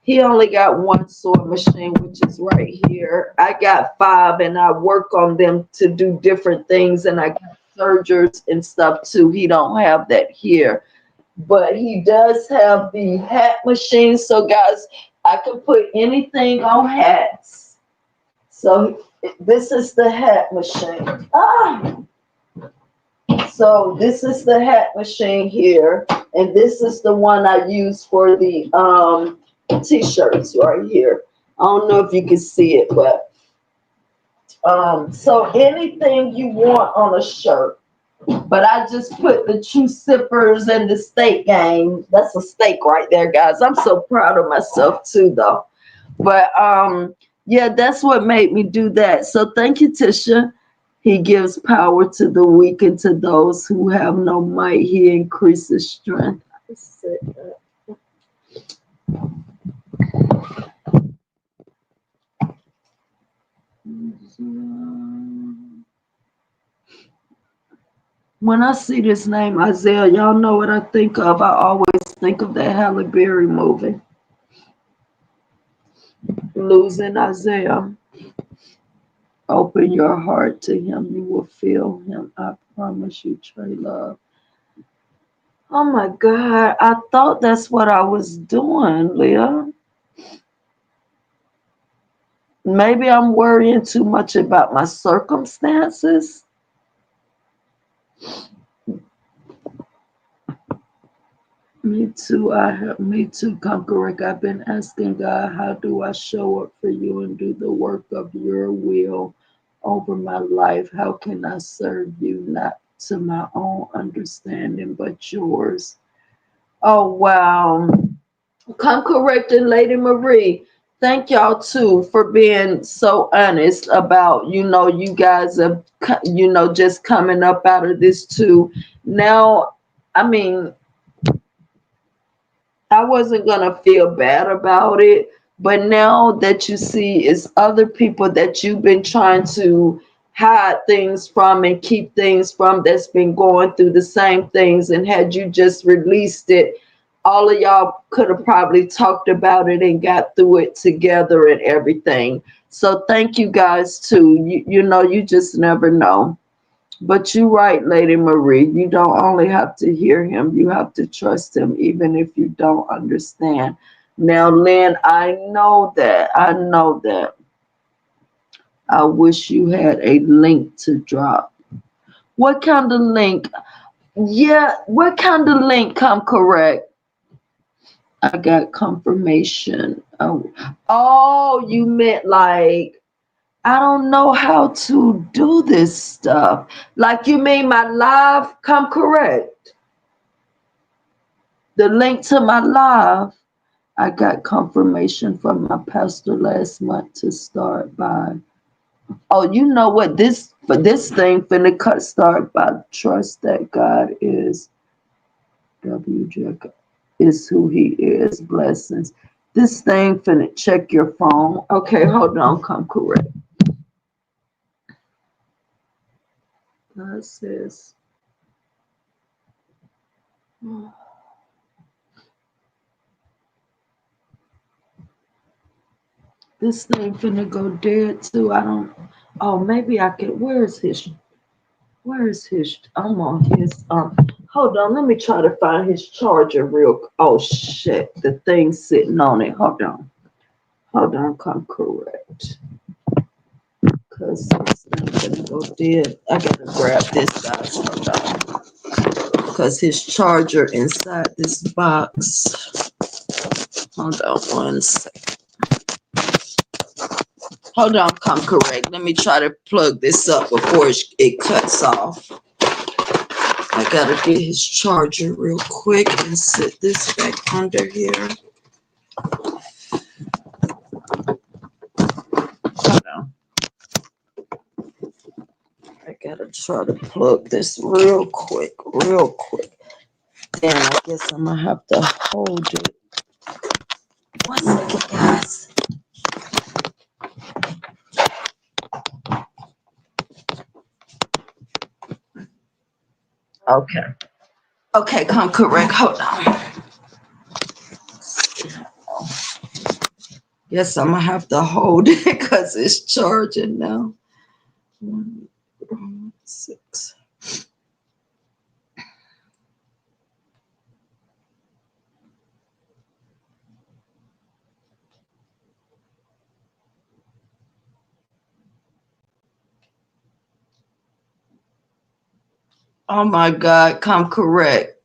he only got one sewing machine, which is right here. I got 5 and I work on them to do different things, and I got sergers and stuff too. He don't have that here, but he does have the hat machine. So guys, I can put anything on hats. So this is the hat machine. So this is the hat machine here, and this is the one I use for the t-shirts right here. I don't know if you can see it, but so anything you want on a shirt. But I just put the true sippers and the steak game. That's a steak right there, guys. I'm so proud of myself too, though. But yeah, that's what made me do that. So thank you, Tisha. He gives power to the weak and to those who have no might. He increases strength. I said that. When I see this name, Isaiah, y'all know what I think of. I always think of that Halle Berry movie, Losing Isaiah. Open your heart to him. You will feel him. I promise you, Tra-Luv. Oh my God. I thought that's what I was doing, Leah. Maybe I'm worrying too much about my circumstances. Me too, Conqueror. I've been asking God, how do I show up for you and do the work of your will over my life? How can I serve you, not to my own understanding, but yours? Oh, wow. Come correcting Lady Marie. Thank y'all too for being so honest about, you guys are, just coming up out of this too. Now, I mean, I wasn't going to feel bad about it. But now that you see it's other people that you've been trying to hide things from and keep things from that's been going through the same things. And had you just released it, all of y'all could have probably talked about it and got through it together and everything. So thank you guys too. You just never know. But you're right, Lady Marie. You don't only have to hear him, you have to trust him, even if you don't understand. Now, Lynn, I know that. I know that. I wish you had a link to drop. What kind of link? Yeah, what kind of link? Come correct. I got confirmation. Oh, you meant like, I don't know how to do this stuff. Like you mean my live? Come correct. The link to my live, I got confirmation from my pastor last month to start by. Oh, you know what? This thing finna start by trust that God is WJ is who he is. Blessings. This thing finna check your phone. Okay, hold on. Come correct. God says. This thing finna go dead too. I don't. Oh, maybe I could. Where's his? I'm on his. Hold on. Let me try to find his charger real. Oh shit! The thing's sitting on it. Hold on. Hold on. Come correct. Cause this thing finna go dead. I gotta grab this, guys. Hold on. Cause his charger inside this box. Hold on 1 second. Hold on, come correct. Let me try to plug this up before it cuts off. I gotta get his charger real quick and sit this back under here. Hold on. I gotta try to plug this real quick. Then I guess I'm gonna have to hold it. 1 second, guys. Okay, come correct. Hold on. Yes, I'm gonna have to hold it because it's charging now. 1, 6. Oh my God, come correct.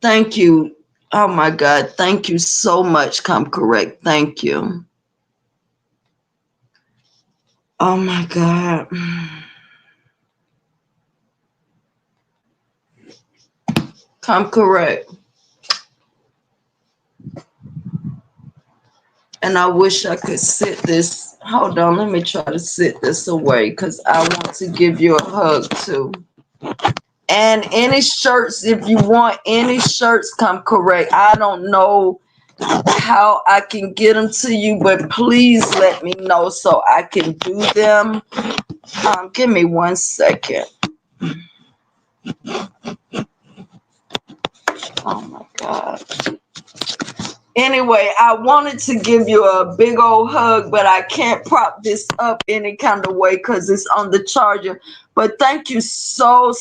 Thank you. Oh my God, thank you so much. Come correct. Thank you. Oh my God. Come correct. And I wish I could sit this. Hold on, let me try to sit this away because I want to give you a hug too. And any shirts, if you want any shirts, come correct. I don't know how I can get them to you, but please let me know so I can do them. Give me 1 second. Oh my God. Anyway, I wanted to give you a big old hug, but I can't prop this up any kind of way because it's on the charger. But thank you so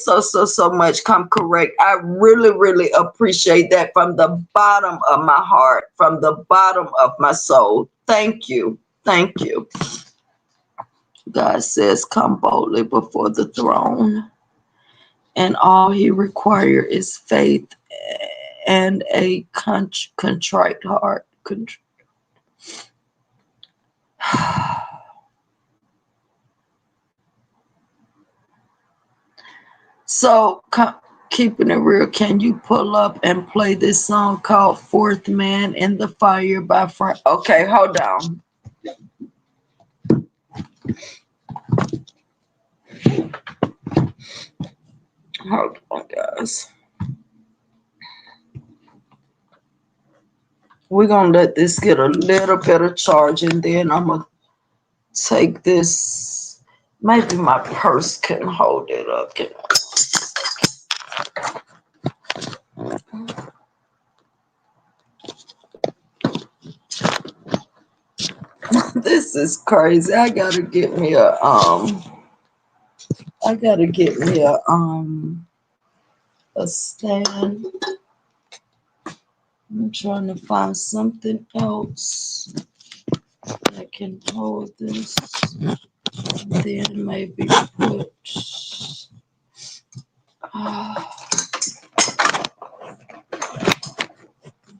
much. Come correct. I really appreciate that from the bottom of my heart, from the bottom of my soul. Thank you. Thank you. God says, come boldly before the throne, and all he requires is faith and a contrite heart. So, keeping it real, can you pull up and play this song called Fourth Man in the Fire by Frank? Okay, hold on. Hold on, guys. We're going to let this get a little bit of charge, and then I'm going to take this. Maybe my purse can hold it up. This is crazy. I gotta get me a stand. I'm trying to find something else that can hold this. Then maybe put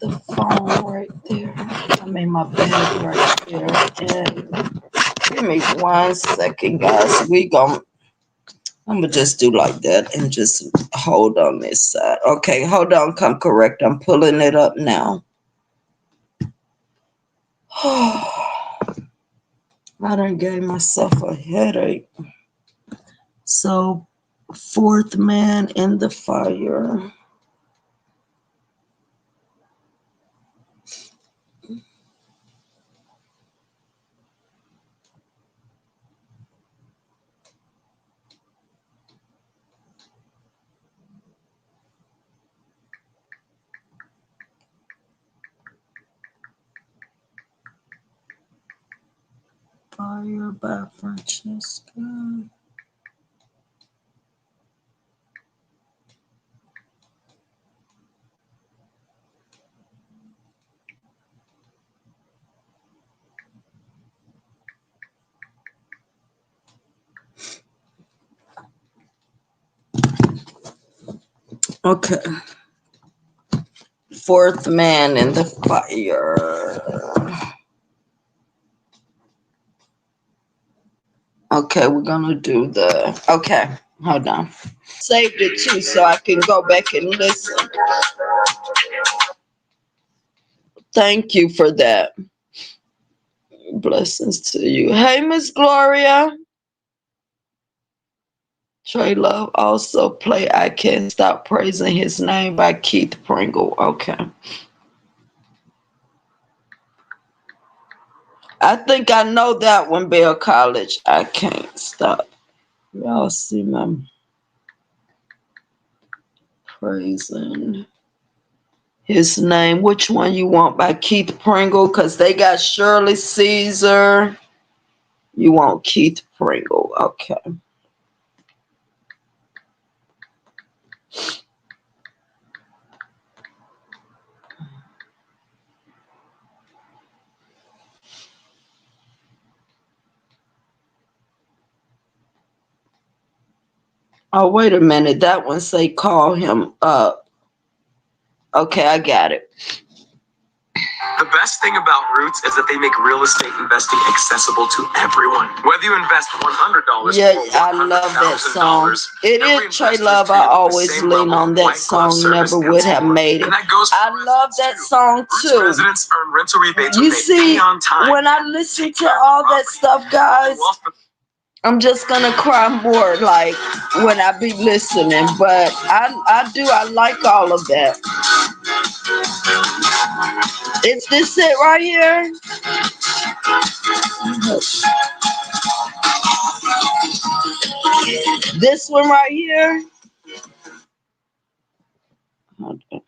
the phone right there. I mean my bag right there. And give me 1 second, guys. I'm gonna just do like that and just hold on this side. Okay, hold on, come correct. I'm pulling it up now. I done gave myself a headache. So, Fourth Man in the Fire. Fire by Francesca. Okay. Fourth Man in the Fire. Okay, we're gonna do okay. Hold on. Saved it too so I can go back and listen. Thank you for that. Blessings to you. Hey, Miss Gloria. Tra-Luv also play I Can't Stop Praising His Name by Keith Pringle. Okay. I think I know that one, Bell College. I can't stop. Y'all see my praising his name. Which one you want by Keith Pringle? Because they got Shirley Caesar. You want Keith Pringle. Okay. Oh, wait a minute. That one say call him up. Okay, I got it. The best thing about Roots is that they make real estate investing accessible to everyone. Whether you invest $100 Yeah, or I love that song. It is Tra-Luv. I always lean on that song. Never would have made it. I love that song too. Residents earn rental rebates You see, when I listen to all that stuff, guys, I'm just gonna cry more like when I be listening. But I like all of that. Is this it right here? This one right here? Okay.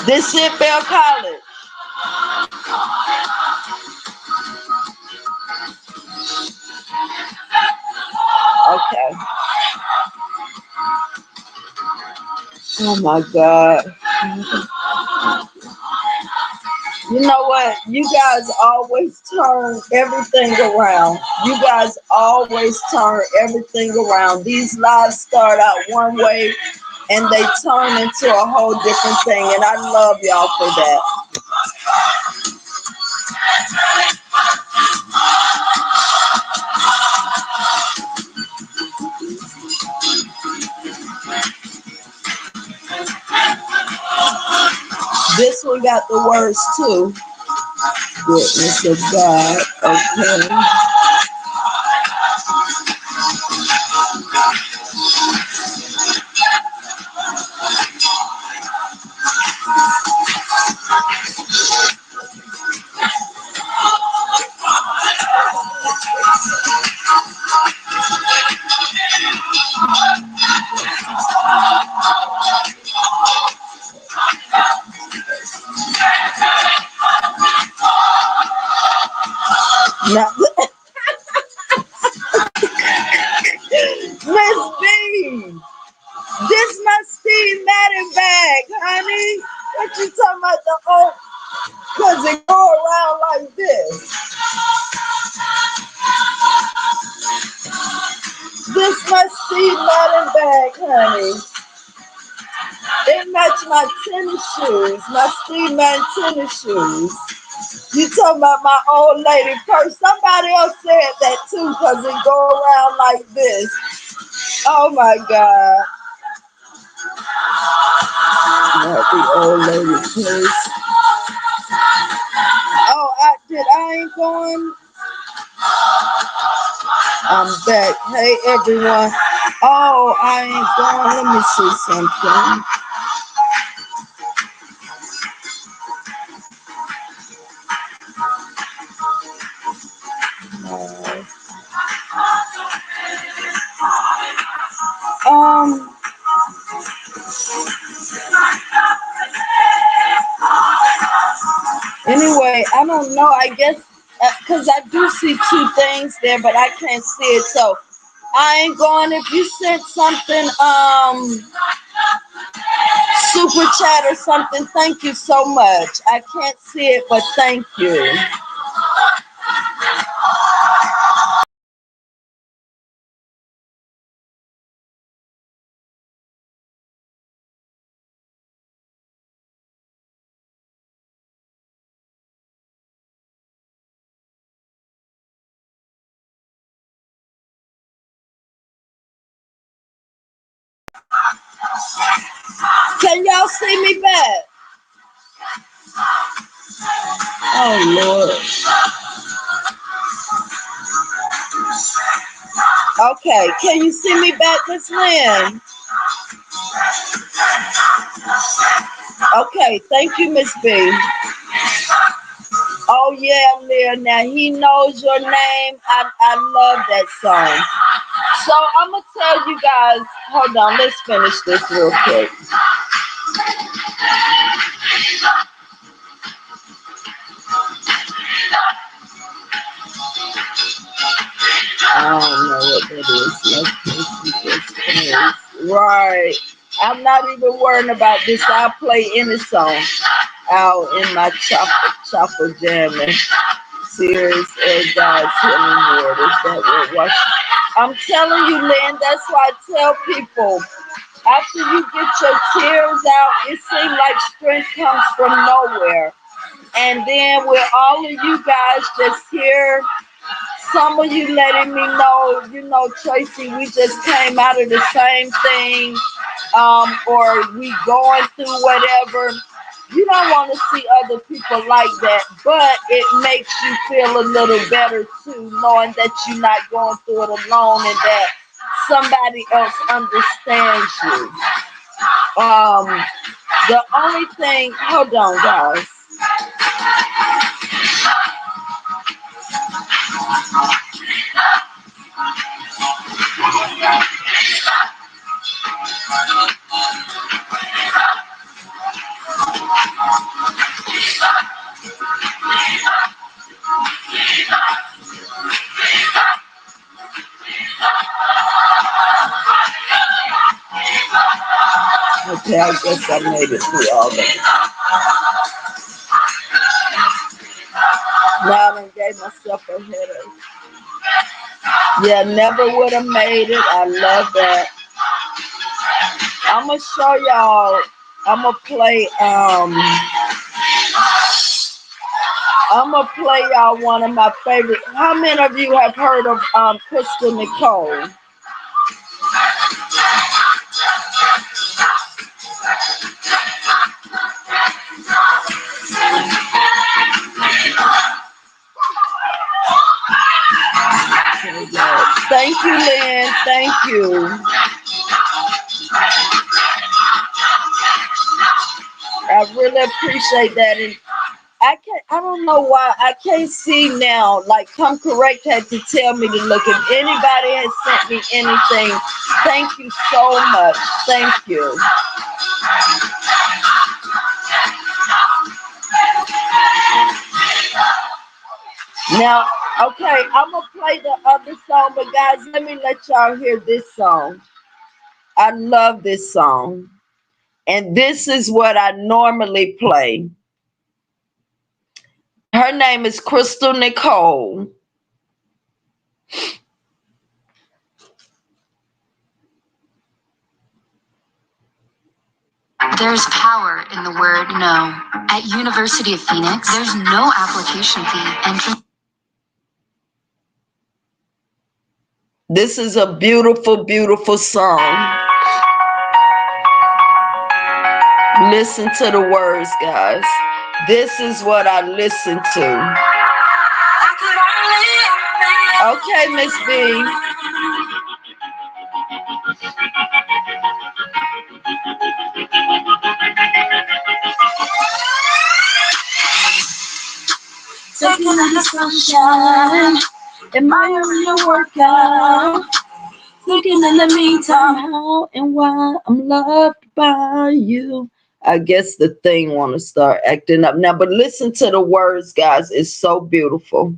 This it, Bell College? Okay. Oh my God. You know what? You guys always turn everything around. You guys always turn everything around. These lives start out one way and they turn into a whole different thing. And I love y'all for that. This one got the words too. Goodness of God. Okay. Now, Miss B, this my Steve Madden bag, honey. What you talking about the old? Cause it go around like this. This my Steve Madden bag, honey. It matched my tennis shoes, my Steve Madden tennis shoes. You talking about my old lady purse? Somebody else said that too, cause it go around like this. Oh my God. Not the old lady purse. Oh, I ain't going. I'm back. Hey everyone. Oh, I ain't going. Let me see something. Um. Anyway, I don't know. I guess because I do see two things there, but I can't see it. So I ain't going. If you sent something, super chat or something, thank you so much. I can't see it, but thank you. Can y'all see me back? Oh Lord. Okay, can you see me back, Miss Lynn? Okay, thank you, Miss B. Oh yeah, Lynn. Now he knows your name. I love that song. So I'm gonna tell you guys. Hold on, let's finish this real quick. I don't know what that is. Right. I'm not even worrying about this. I'll play any song out in my chopper jamming series or God's healing waters that will wash. I'm telling you, Lynn, that's why I tell people after you get your tears out, it seems like strength comes from nowhere. And then with all of you guys just here, some of you letting me know, Tracy, we just came out of the same thing, or we going through whatever. You don't want to see other people like that, but it makes you feel a little better too, knowing that you're not going through it alone and that somebody else understands you. The only thing, hold on, guys. Okay, I guess I made it through all that. Now I done gave myself a headache. Yeah, never would have made it. I love that. I'm gonna show y'all. I'm gonna play. I'm gonna play y'all one of my favorite. How many of you have heard of Crystal Nicole? Thank you, Lynn. Thank you. I really appreciate that. And I don't know why I can't see now. Like Come Correct had to tell me to look. If anybody has sent me anything, thank you so much. Thank you. Now, okay, I'm gonna play the other song, but guys, let me let y'all hear this song. I love this song. And this is what I normally play. Her name is Crystal Nicole. There's power in the word no. At University of Phoenix, there's no application fee. Entrance. This is a beautiful, beautiful song. Listen to the words, guys. This is what I listen to. Okay, Miss B. Taking in the sunshine, admiring your workout. Looking in the meantime, how and why I'm loved by you. I guess the thing want to start acting up now, but listen to the words, guys. It's so beautiful.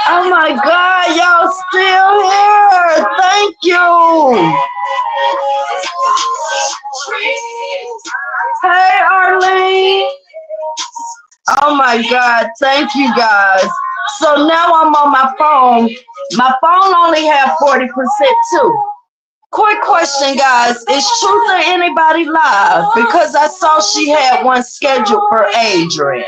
Oh my God, y'all still here. Thank you. Hey, Arlene. Oh my God, thank you guys. So now I'm on my phone. My phone only have 40% too. Quick question, guys. Is Truth or Anybody live? Because I saw she had one scheduled for Adrian.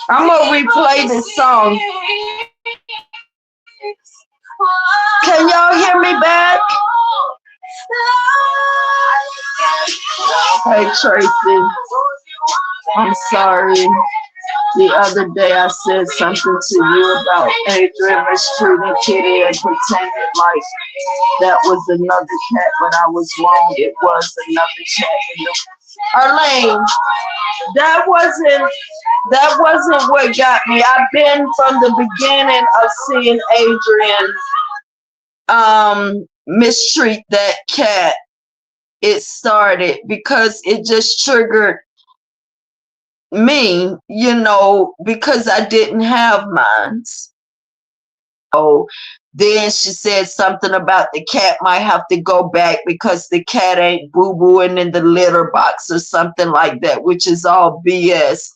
I'm gonna replay this song. Can y'all hear me back? Hey Tracy, I'm sorry. The other day I said something to you about Adrian mistreating Kitty and pretended like that was another cat, but I was wrong. It was another cat. Arlene, that wasn't what got me. I've been from the beginning of seeing Adrian mistreat that cat. It started because it just triggered me, because I didn't have mine. Oh, then she said something about the cat might have to go back because the cat ain't boo-booing in the litter box or something like that, which is all BS.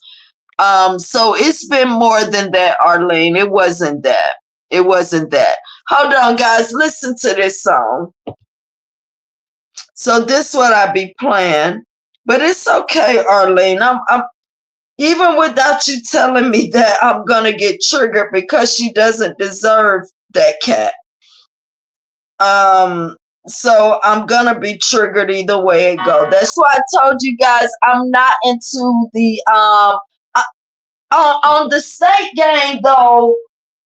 So it's been more than that, Arlene. It wasn't that. It wasn't that. Hold on, guys. Listen to this song. So this what I be playing. But it's okay, Arlene. I'm even without you telling me that, I'm gonna get triggered because she doesn't deserve that cat. So I'm gonna be triggered either way it go. That's why I told you guys I'm not into the on the steak game though.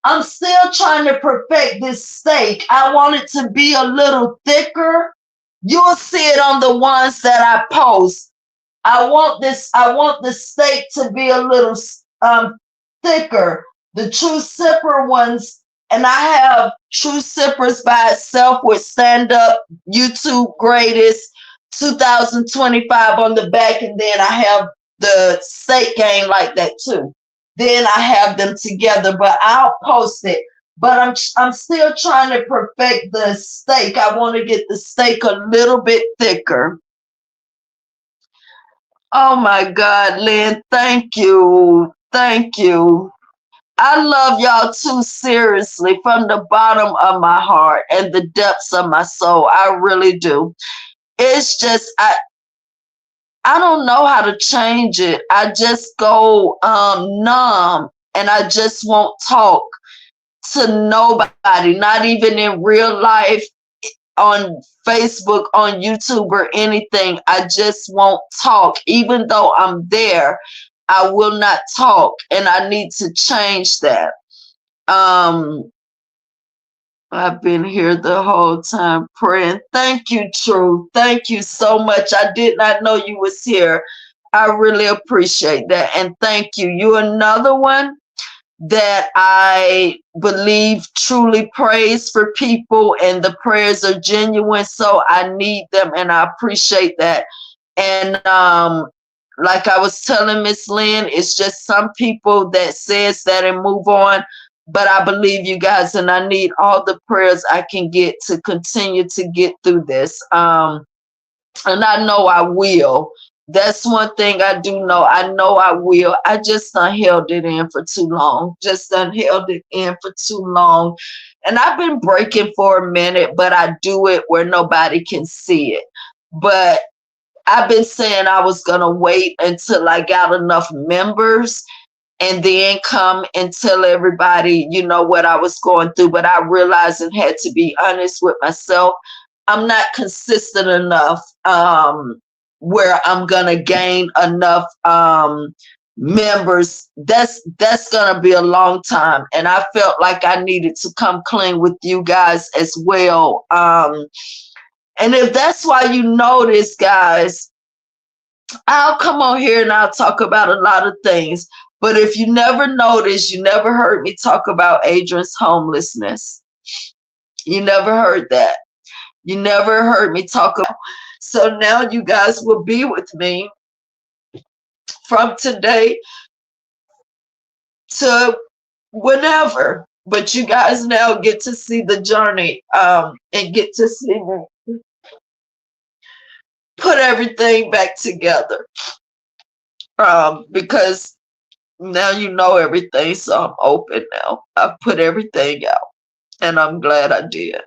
I'm still trying to perfect this steak. I want it to be a little thicker. You'll see it on the ones that I post. I want the steak to be a little thicker. The True Sipper ones, and I have True Sippers by itself with stand up YouTube greatest 2025 on the back, and then I have the steak game like that too. Then I have them together, but I'll post it. But I'm still trying to perfect the steak. I want to get the steak a little bit thicker. Oh my God, Lynn, thank you. Thank you. I love y'all too, seriously, from the bottom of my heart and the depths of my soul. I really do. It's just I don't know how to change it. I just go numb and I just won't talk to nobody, not even in real life, on Facebook, on YouTube, or anything. I just won't talk. Even though I'm there, I will not talk, and I need to change that. I've been here the whole time praying. Thank you, True. Thank you so much. I did not know you was here. I really appreciate that. And thank you. You're another one that I believe truly prays for people, and the prayers are genuine. So I need them, and I appreciate that. And like I was telling Miss Lynn, it's just some people that says that and move on. But I believe you guys, and I need all the prayers I can get to continue to get through this. And I know I will. That's one thing I do know. I know I will. I just done held it in for too long. Just done held it in for too long. And I've been breaking for a minute, but I do it where nobody can see it. But I've been saying I was going to wait until I got enough members and then come and tell everybody, what I was going through. But I realized and had to be honest with myself. I'm not consistent enough where I'm gonna gain enough members. That's gonna be a long time, and I felt like I needed to come clean with you guys as well. And if that's why you notice, guys, I'll come on here and I'll talk about a lot of things. But if you never noticed, you never heard me talk about Adrian's homelessness. You never heard that. You never heard me talk about. So now you guys will be with me from today to whenever. But you guys now get to see the journey, and get to see me put everything back together. Because now you know everything, so I'm open now. I've put everything out, and I'm glad I did.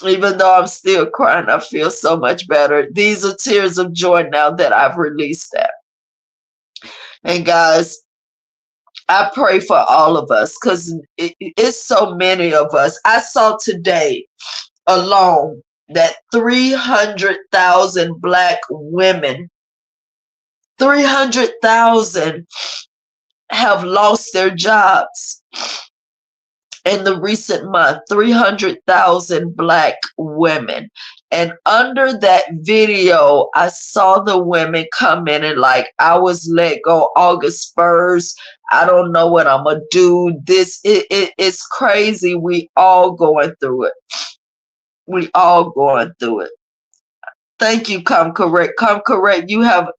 Even though I'm still crying, I feel so much better. These are tears of joy now that I've released that. And guys, I pray for all of us because it's so many of us. I saw today alone that 300,000 Black women, 300,000 have lost their jobs in the recent month. 300,000 Black women. And under that video, I saw the women come in and like, I was let go August 1st. I don't know what I'm going to do. It's crazy. We all going through it. We all going through it. Thank you, Come Correct. Come Correct. You have,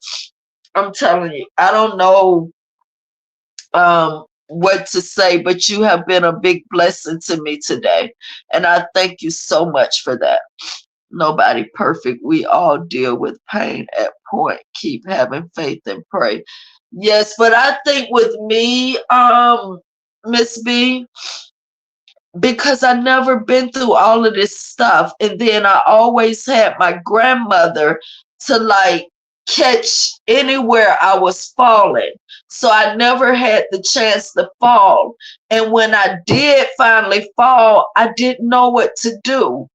I'm telling you, I don't know what to say, but you have been a big blessing to me today. And I thank you so much for that. Nobody perfect. We all deal with pain at point. Keep having faith and pray. Yes, but I think with me, Miss B, because I never been through all of this stuff, and then I always had my grandmother to like catch anywhere I was falling. So I never had the chance to fall. And when I did finally fall, I didn't know what to do.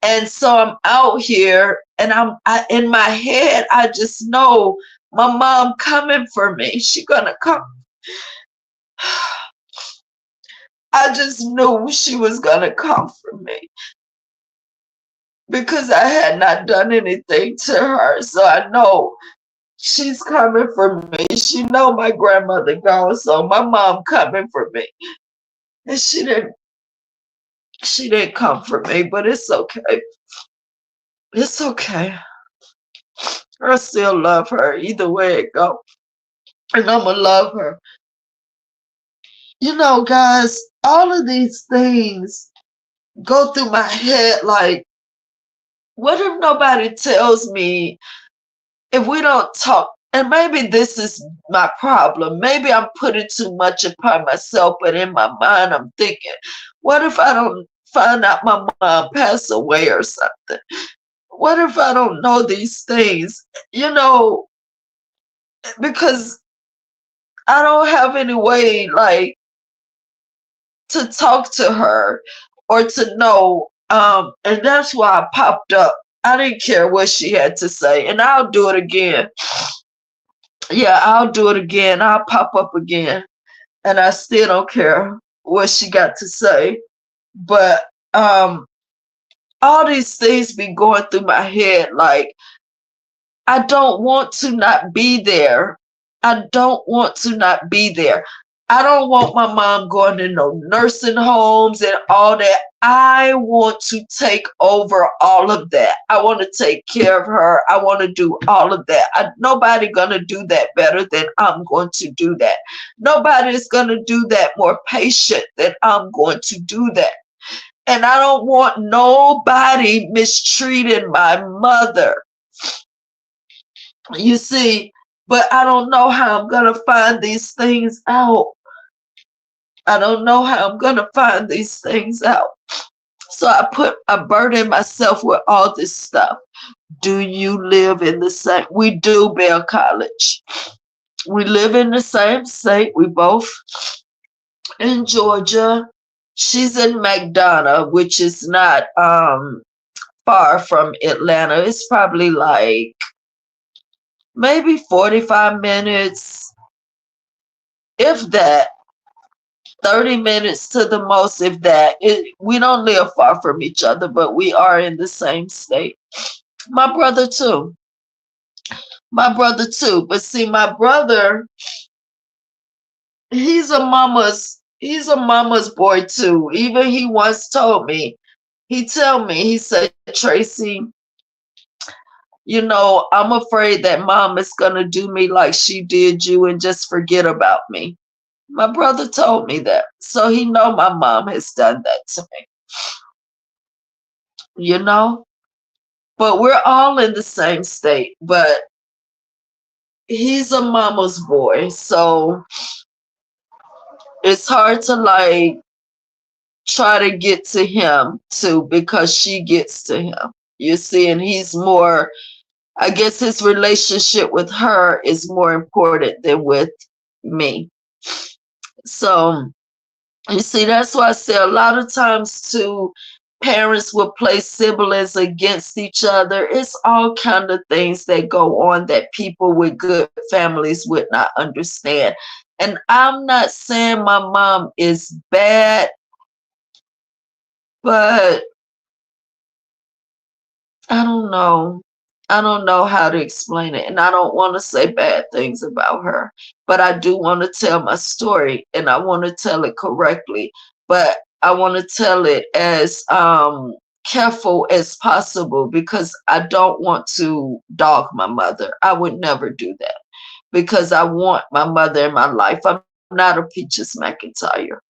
And so I'm out here, and in my head, I just know my mom coming for me. She gonna come. I just knew she was gonna come for me because I had not done anything to her. So I know she's coming for me. She know my grandmother gone, so my mom coming for me. And she didn't come for me, but it's okay. It's okay. I still love her either way it go. And I'ma love her. You know, guys, all of these things go through my head like, what if nobody tells me, if we don't talk? And maybe this is my problem. Maybe I'm putting too much upon myself, but in my mind, I'm thinking, what if I don't find out my mom passed away or something? What if I don't know these things? You know, because I don't have any way, like, to talk to her or to know. And that's why I popped up. I didn't care what she had to say, and I'll do it again. Yeah, I'll do it again. I'll pop up again, and I still don't care what she got to say. But all these things be going through my head, like, I don't want to not be there. I don't want to not be there. I don't want my mom going to no nursing homes and all that. I want to take over all of that. I want to take care of her. I want to do all of that. Nobody going to do that better than I'm going to do that. Nobody is going to do that more patient than I'm going to do that. And I don't want nobody mistreating my mother. You see, but I don't know how I'm going to find these things out. I don't know how I'm going to find these things out. So I burden myself with all this stuff. Do you live in the same? We do, Bell College. We live in the same state. We both in Georgia. She's in McDonough, which is not far from Atlanta. It's probably like maybe 45 minutes, if that. 30 minutes to the most, if that. We don't live far from each other, but we are in the same state. My brother too. My brother too. But see, my brother, he's a mama's boy too. Even he once told me, he said, Tracy, I'm afraid that mom is going to do me like she did you and just forget about me. My brother told me that. So he know my mom has done that to me, you know? But we're all in the same state, but he's a mama's boy. So it's hard to like try to get to him too because she gets to him. You see, and he's more, I guess his relationship with her is more important than with me. So you see, that's why I say a lot of times too, parents will place siblings against each other. It's all kind of things that go on that people with good families would not understand. And I'm not saying my mom is bad, but I don't know. I don't know how to explain it. And I don't want to say bad things about her, but I do want to tell my story and I want to tell it correctly. But I want to tell it as careful as possible because I don't want to dog my mother. I would never do that because I want my mother in my life. I'm not a Peaches McIntyre.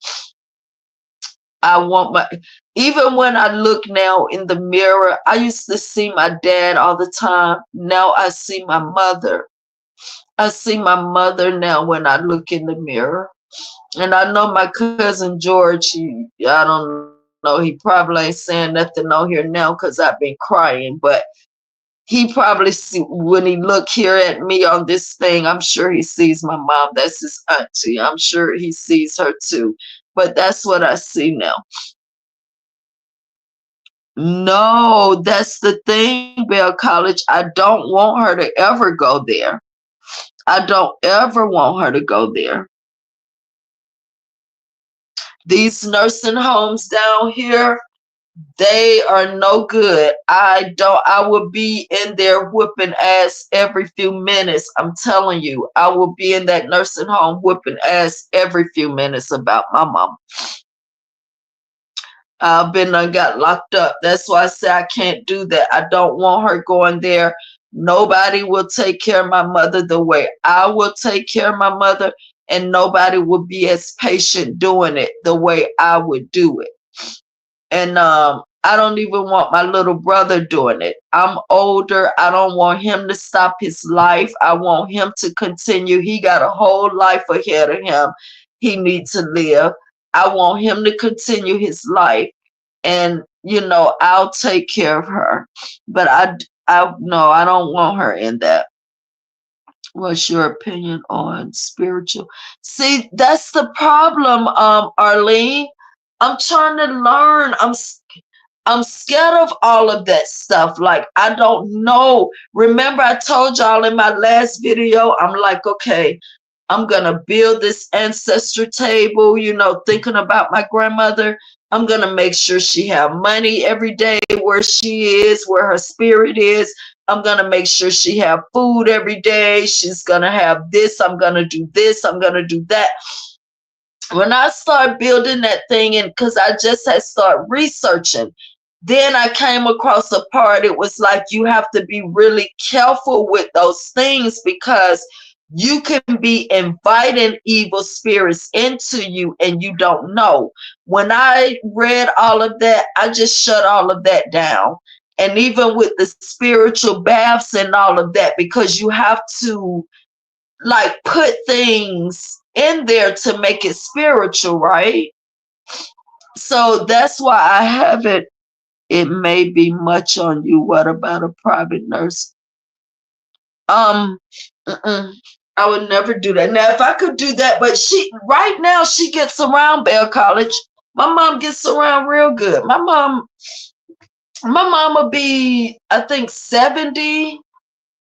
I want my, even when I look now in the mirror, I used to see my dad all the time. Now I see my mother. I see my mother now when I look in the mirror. And I know my cousin George, I don't know, he probably ain't saying nothing on here now because I've been crying, but he probably see when he look here at me on this thing, I'm sure he sees my mom. That's his auntie. I'm sure he sees her too. But that's what I see now. No, that's the thing, Bell College. I don't want her to ever go there. I don't ever want her to go there. These nursing homes down here, they are no good. I will be in there whooping ass every few minutes. I'm telling you, I will be in that nursing home whooping ass every few minutes about my mom. I've been I got locked up. That's why I say I can't do that. I don't want her going there. Nobody will take care of my mother the way I will take care of my mother, and nobody will be as patient doing it the way I would do it. And I don't even want my little brother doing it. I'm older. I don't want him to stop his life. I want him to continue. He got a whole life ahead of him. He needs to live. I want him to continue his life. And I'll take care of her. But I no, I don't want her in that. What's your opinion on spiritual? See, that's the problem, Arlene. I'm trying to learn. I'm scared of all of that stuff. Like, I don't know. Remember, I told y'all in my last video, I'm like, okay, I'm going to build this ancestor table, thinking about my grandmother. I'm going to make sure she have money every day where she is, where her spirit is. I'm going to make sure she have food every day. She's going to have this. I'm going to do this. I'm going to do that. When I started building that thing, and because I just had started researching, then I came across a part. It was like you have to be really careful with those things because you can be inviting evil spirits into you and you don't know. When I read all of that, I just shut all of that down. And even with the spiritual baths and all of that, because you have to like put things in there to make it spiritual, right? So that's why I haven't. It may be much on you. What about a private nurse? Um, mm-mm. I would never do that. Now, if I could do that, but right now she gets around Bell College. My mom gets around real good. My mom will be, I think, 70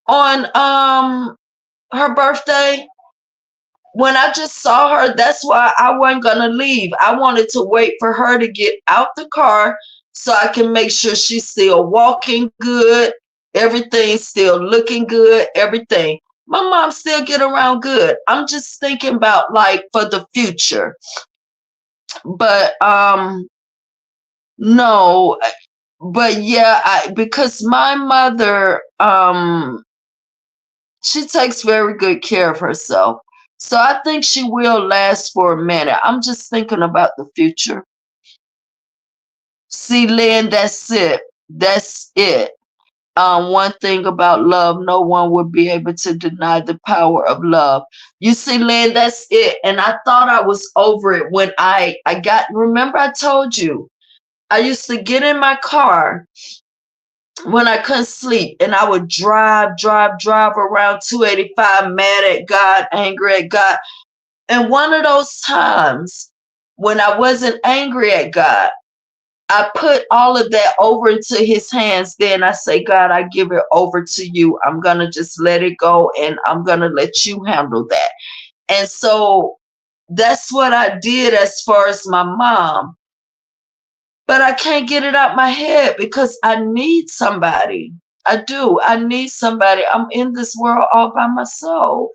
on her birthday. When I just saw her, that's why I wasn't gonna leave. I wanted to wait for her to get out the car so I can make sure she's still walking good, everything's still looking good, everything. My mom still get around good. I'm just thinking about like for the future. But no, but yeah, because my mother, she takes very good care of herself. So I think she will last for a minute. I'm just thinking about the future. See, Lynn, that's it. That's it. One thing about love, no one would be able to deny the power of love. You see, Lynn, that's it. And I thought I was over it when I got, remember I told you, I used to get in my car when I couldn't sleep and I would drive around 285, mad at God, angry at God. And one of those times when I wasn't angry at God, I put all of that over into his hands. Then I say, God, I give it over to you. I'm going to just let it go and I'm going to let you handle that. And so that's what I did as far as my mom. But I can't get it out my head because I need somebody. I do. I need somebody. I'm in this world all by myself.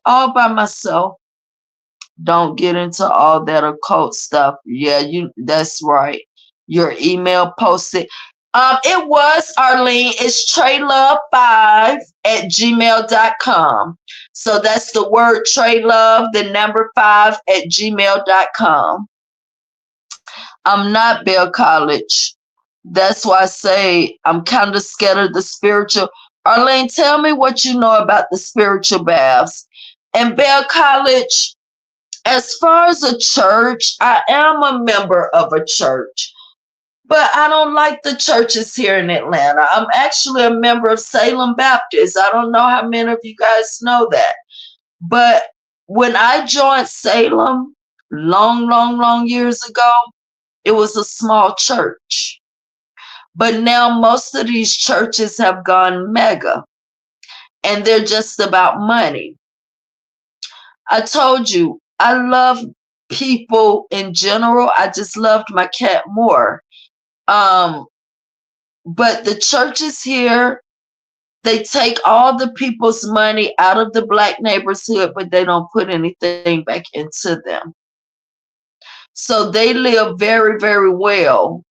All by myself. Don't get into all that occult stuff. Yeah, that's right. Your email posted. It was Arlene. It's Tra-Luv5 at gmail.com. So that's the word Tra-Luv, the number 5 at gmail.com. I'm not Bell College. That's why I say I'm kind of scared of the spiritual. Arlene, tell me what you know about the spiritual baths. And Bell College, as far as a church, I am a member of a church, but I don't like the churches here in Atlanta. I'm actually a member of Salem Baptist. I don't know how many of you guys know that. But when I joined Salem long years ago, it was a small church. But now most of these churches have gone mega and they're just about money. I told you, I love people in general. I just loved my cat more. Um, but the churches here, they take all the people's money out of the Black neighborhood, but they don't put anything back into them. So they live very well.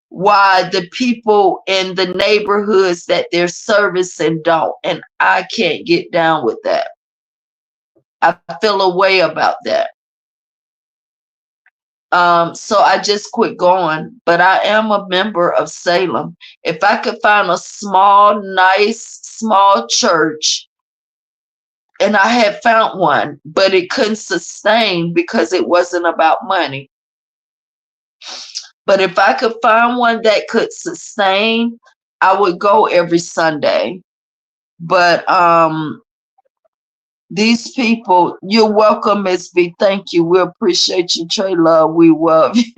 Why the people in the neighborhoods that they're servicing don't. And I can't get down with that. I feel a way about that. So I just quit going, but I am a member of Salem. If I could find a small, nice, small church, and I had found one, but it couldn't sustain because it wasn't about money. But if I could find one that could sustain, I would go every Sunday. But these people, you're welcome, Miss B. Thank you. We appreciate you, Tra-Luv. We love you.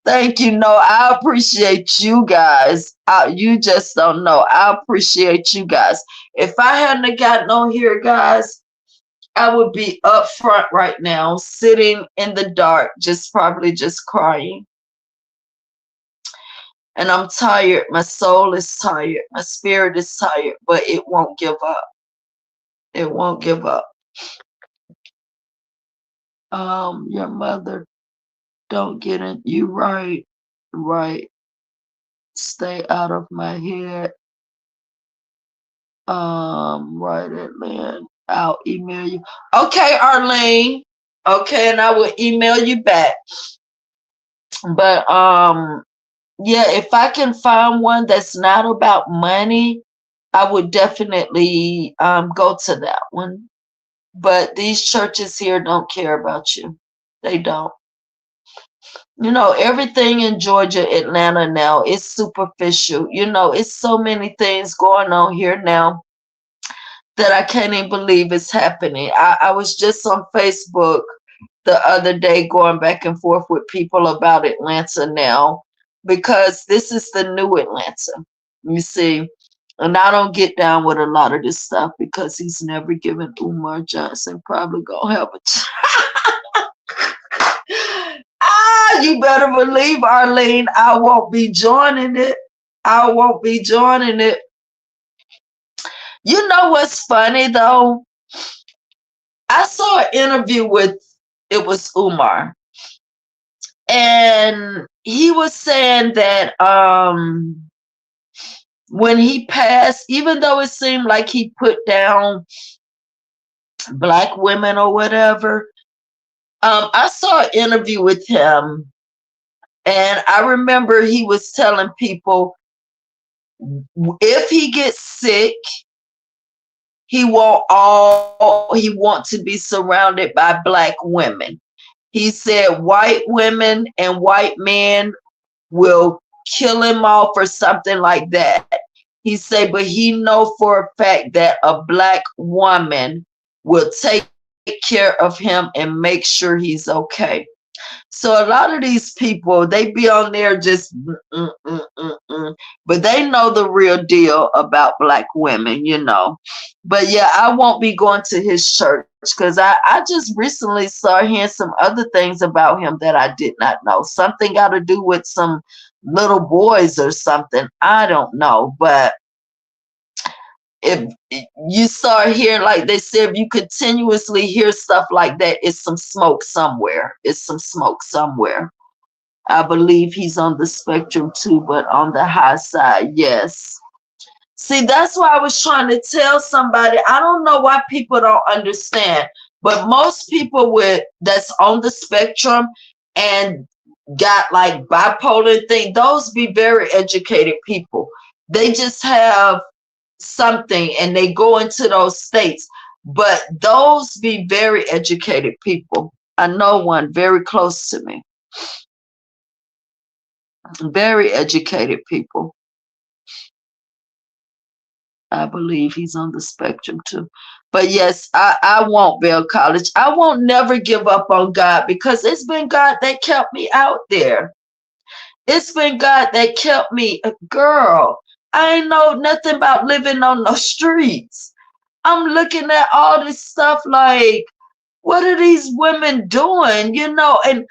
Thank you. No, I appreciate you guys. You just don't know. I appreciate you guys. If I hadn't gotten on here, guys, I would be up front right now, sitting in the dark, probably just crying. And I'm tired. My soul is tired. My spirit is tired, but it won't give up. It won't give up. Your mother don't get it. You right. Stay out of my head. Right, Atlanta. I'll email you. Okay, Arlene. Okay, and I will email you back. But yeah, if I can find one that's not about money, I would definitely go to that one. But these churches here don't care about you. They don't. You know, everything in Georgia, Atlanta now is superficial. You know, it's so many things going on here now that I can't even believe is happening. I was just on Facebook the other day going back and forth with people about Atlanta now because this is the new Atlanta. You see, and I don't get down with a lot of this stuff because he's never given Umar Johnson probably gonna have a you better believe, Arlene, I won't be joining it. I won't be joining it. You know what's funny though? I saw an interview with, it was Umar. And he was saying that when he passed, even though it seemed like he put down black women or whatever, I saw an interview with him, and I remember he was telling people if he gets sick, he want to be surrounded by black women. He said white women and white men will kill him off or something like that. He said, but he know for a fact that a black woman will take care of him and make sure he's okay. So a lot of these people, they be on there just, but they know the real deal about black women, you know. But yeah, I won't be going to his church because I just recently saw hearing some other things about him that I did not know. Something got to do with some little boys or something. I don't know, but if you start hearing, like they said, if you continuously hear stuff like that, it's some smoke somewhere. It's some smoke somewhere. I believe he's on the spectrum too, but on the high side, yes. See, that's why I was trying to tell somebody. I don't know why people don't understand, but most people with that's on the spectrum and got like bipolar thing, those be very educated people. They just have something and they go into those states. But those be very educated people. I know one very close to me. Very educated people. I believe he's on the spectrum too. But yes, I won't Bell College. I won't never give up on God because it's been God that kept me out there. It's been God that kept me. Girl, I ain't know nothing about living on the streets. I'm looking at all this stuff like, what are these women doing? You know, and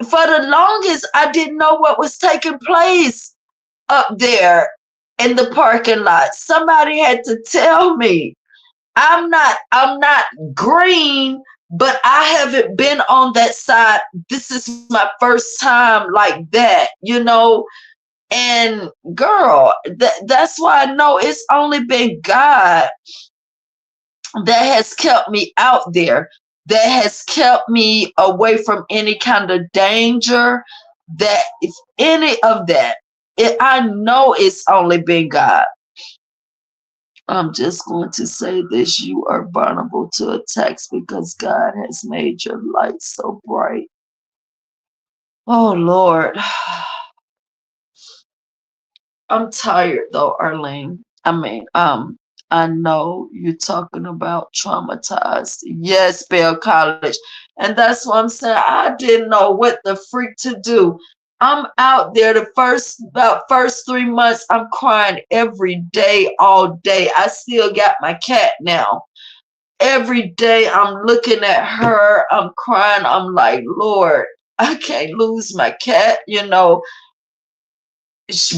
for the longest, I didn't know what was taking place up there in the parking lot. Somebody had to tell me. I'm not green, but I haven't been on that side. This is my first time like that, you know. And girl, that's why I know it's only been God that has kept me out there, that has kept me away from any kind of danger, that if any of that, I know it's only been God. I'm just going to say this: you are vulnerable to attacks because God has made your light so bright. Oh Lord. I'm tired though, Arlene. I mean, I know you're talking about traumatized. Yes, Bell College. And that's what I'm saying. I didn't know what the freak to do. I'm out there the first 3 months, I'm crying every day, all day. I still got my cat now. Every day I'm looking at her, I'm crying. I'm like, Lord, I can't lose my cat, you know.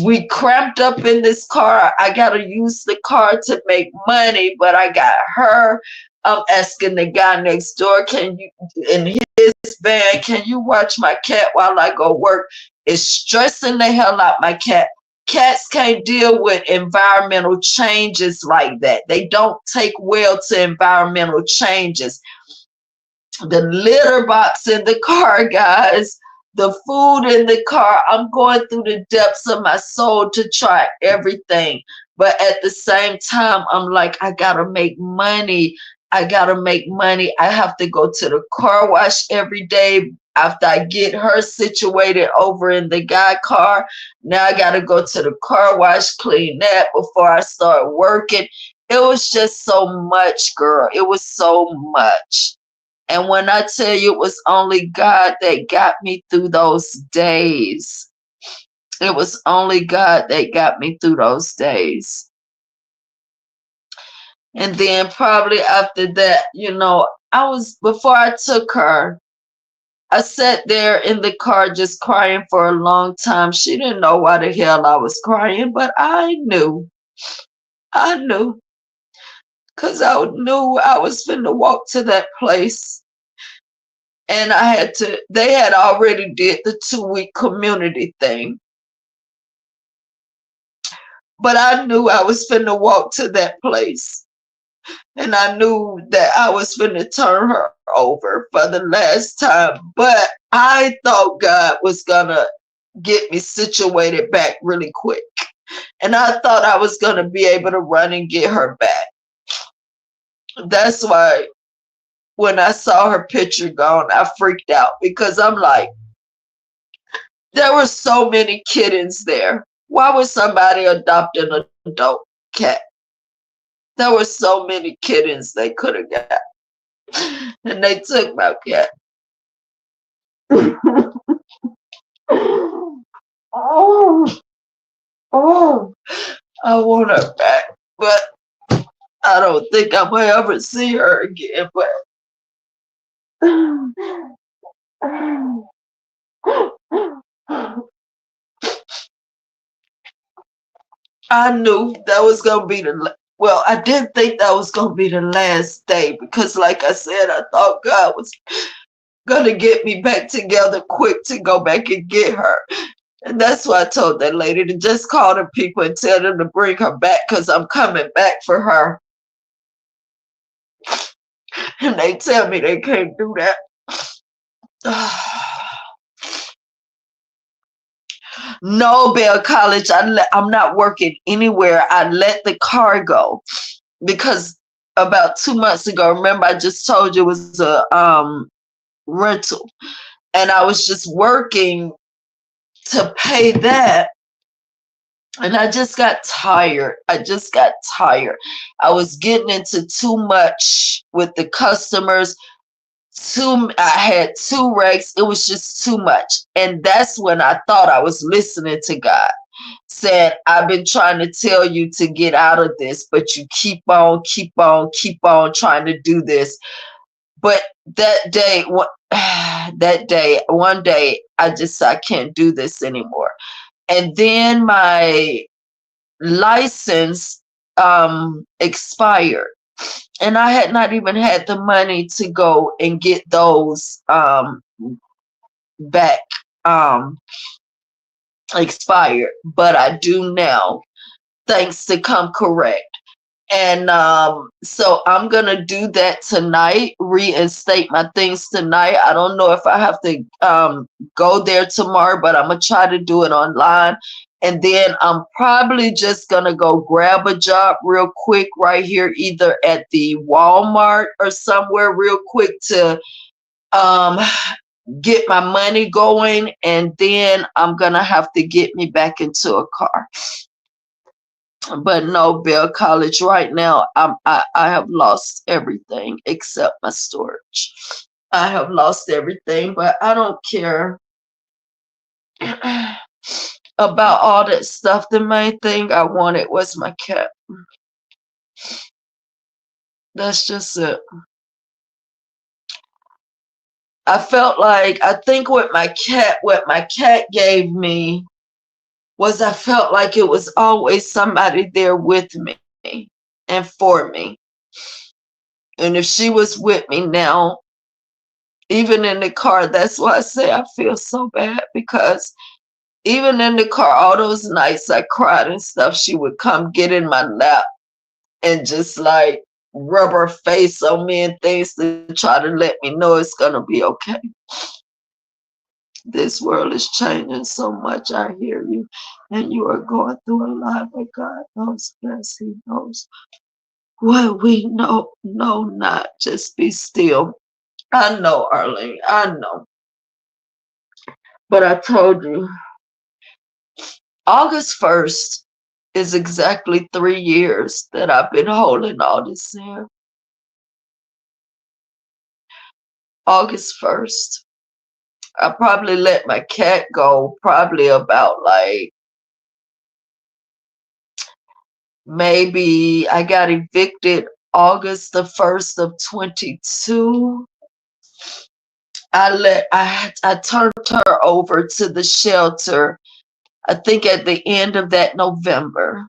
We cramped up in this car. I gotta use the car to make money, but I got her. I'm asking the guy next door, can you, in his van, can you watch my cat while I go work? It's stressing the hell out my cat. Cats can't deal with environmental changes like that. They don't take well to environmental changes. The litter box in the car, guys, the food in the car. I'm going through the depths of my soul to try everything. But at the same time, I'm like, I gotta make money. I gotta make money. I have to go to the car wash every day after I get her situated over in the guy car. Now I gotta go to the car wash, clean that before I start working. It was just so much, girl. It was so much. And when I tell you it was only God that got me through those days, it was only God that got me through those days. And then probably after that, you know, before I took her, I sat there in the car just crying for a long time. She didn't know why the hell I was crying, but I knew. I knew. Because I knew I was finna walk to that place. And I had to, they had already did the 2-week community thing. But I knew I was finna walk to that place. And I knew that I was finna turn her over for the last time. But I thought God was gonna get me situated back really quick. And I thought I was gonna be able to run and get her back. That's why when I saw her picture gone, I freaked out because I'm like, there were so many kittens there. Why would somebody adopt an adult cat? There were so many kittens they could have got. And they took my cat. Oh, oh, I want her back, but I don't think I'm gonna ever see her again. But I knew that was gonna be well, I didn't think that was gonna be the last day because, like I said, I thought God was gonna get me back together quick to go back and get her. And that's why I told that lady to just call the people and tell them to bring her back because I'm coming back for her. And they tell me they can't do that. No, Bell College, I'm not working anywhere. I let the car go because about 2 months ago, remember I just told you it was a rental. And I was just working to pay that. And I just got tired. I was getting into too much with the customers. I had 2 wrecks. It was just too much. And that's when I thought I was listening to God. Said, I've been trying to tell you to get out of this, but you keep on trying to do this. But that day, one day, I just said, I can't do this anymore. And then my license expired. And I had not even had the money to go and get those back expired. But I do now, thanks to Come Correct. And so I'm going to do that tonight, reinstate my things tonight. I don't know if I have to go there tomorrow, but I'm going to try to do it online. And then I'm probably just going to go grab a job real quick right here, either at the Walmart or somewhere real quick to get my money going. And then I'm going to have to get me back into a car. But no, Bell College, right now, I have lost everything except my storage. I have lost everything, but I don't care about all that stuff. The main thing I wanted was my cat. That's just it. I felt like, I think what my cat gave me was I felt like it was always somebody there with me and for me. And if she was with me now, even in the car, that's why I say I feel so bad, because even in the car, all those nights I cried and stuff, she would come get in my lap and just like rub her face on me and things to try to let me know it's going to be okay. This world is changing so much. I hear you. And you are going through a lot, but God knows best. He knows what we know not. Just be still. I know, Arlene. I know. But I told you, August 1st is exactly 3 years that I've been holding all this in. August 1st. I probably let my cat go probably about like, maybe I got evicted August the 1st of 22. I turned her over to the shelter, I think at the end of that November.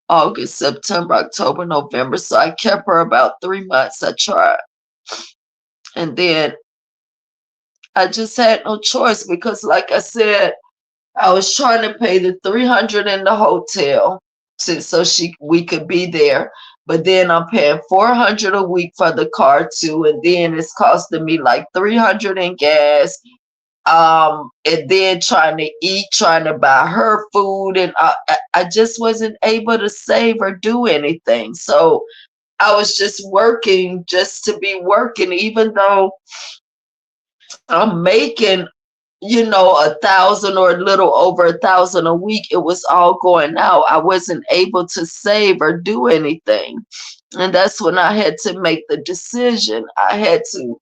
August, September, October, November. So I kept her about 3 months. I tried. And then I just had no choice because, like I said, I was trying to pay the 300 in the hotel so we could be there. But then I'm paying 400 a week for the car too, and then it's costing me like 300 in gas. And then trying to eat, trying to buy her food, and I just wasn't able to save or do anything. So I was just working just to be working, even though I'm making, 1,000 or a little over 1,000 a week. It was all going out. I wasn't able to save or do anything. And that's when I had to make the decision. I had to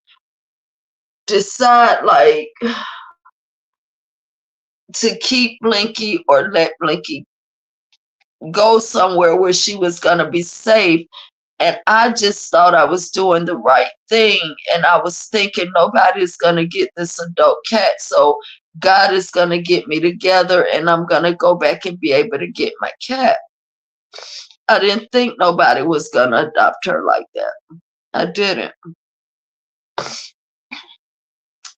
decide, like, to keep Blinky or let Blinky go somewhere where she was going to be safe. And I just thought I was doing the right thing. And I was thinking nobody's going to get this adult cat. So God is going to get me together and I'm going to go back and be able to get my cat. I didn't think nobody was going to adopt her like that. I didn't.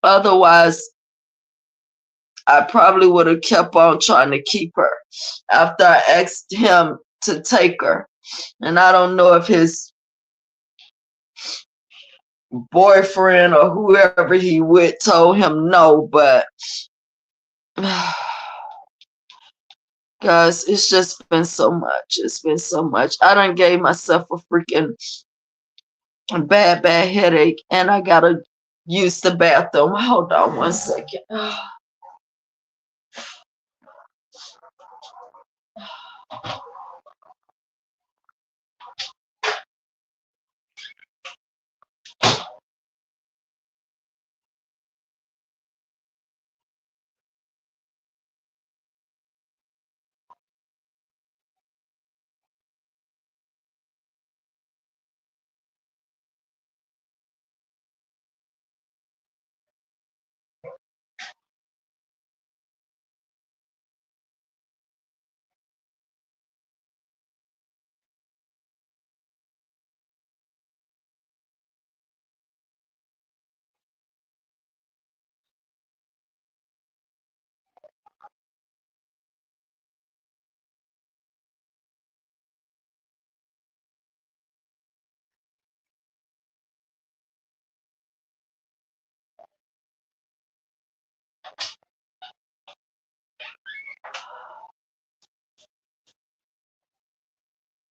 Otherwise, I probably would have kept on trying to keep her after I asked him to take her. And I don't know if his boyfriend or whoever he with told him no, but guys, it's just been so much. It's been so much. I done gave myself a freaking bad headache, and I gotta use the bathroom. Hold on one second.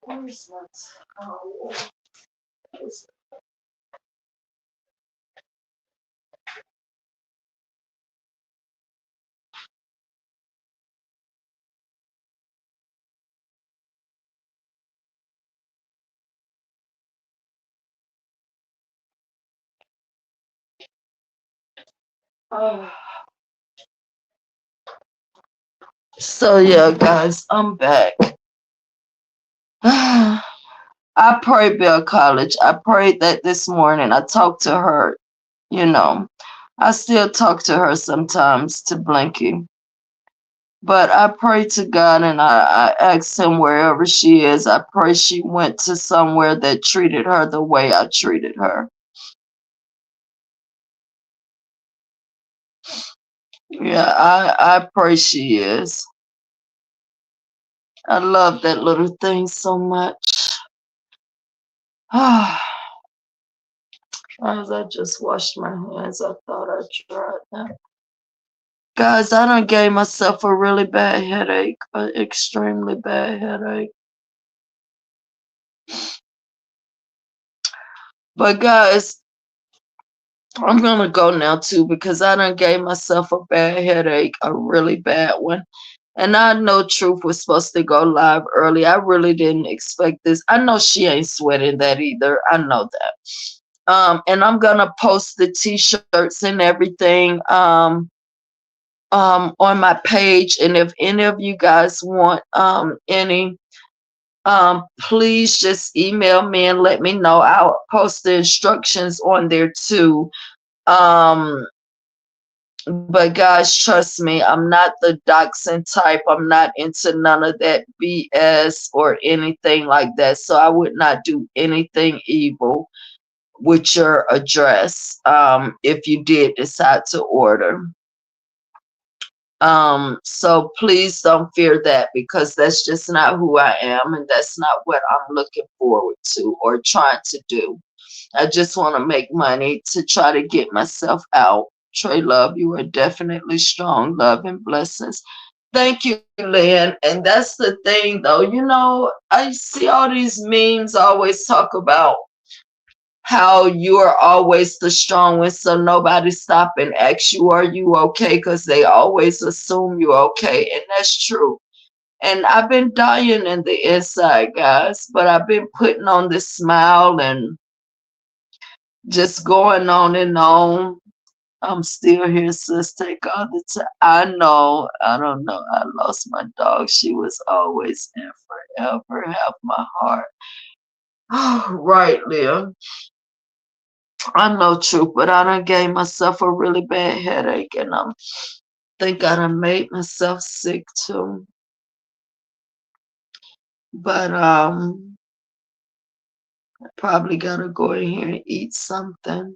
Where's my towel? Oh. So yeah, guys, I'm back. I prayed Bell College. I prayed that this morning. I talked to her, you know. I still talk to her sometimes, to Blinky. But I pray to God and I asked him wherever she is, I pray she went to somewhere that treated her the way I treated her. Yeah, I pray she is. I love that little thing so much. As I just washed my hands, I thought I tried that. Guys, I done gave myself a really bad headache, an extremely bad headache. But guys, I'm gonna go now too because I done gave myself a bad headache, a really bad one. And I know Truth was supposed to go live early. I really didn't expect this. I know she ain't sweating that either. I know that. And I'm gonna post the t-shirts and everything on my page. And if any of you guys want any, please just email me and let me know. I'll post the instructions on there too. But guys, trust me, I'm not the dachshund type. I'm not into none of that BS or anything like that. So I would not do anything evil with your address if you did decide to order. So please don't fear that, because that's just not who I am, and that's not what I'm looking forward to or trying to do. I just want to make money to try to get myself out. Tra-Luv, you are definitely strong. Love and blessings. Thank you, Lynn. And that's the thing, though. You know, I see all these memes always talk about how you are always the strong one, so nobody stop and ask you, are you okay? Because they always assume you're okay. And that's true. And I've been dying in the inside, guys, but I've been putting on this smile and just going on and on. I'm still here, sis. Take all the time. I know. I don't know. I lost my dog. She was always and forever have my heart. Oh, right, Leah. I know truth, but I done gave myself a really bad headache, and I think I done made myself sick too. But I probably gotta go in here and eat something.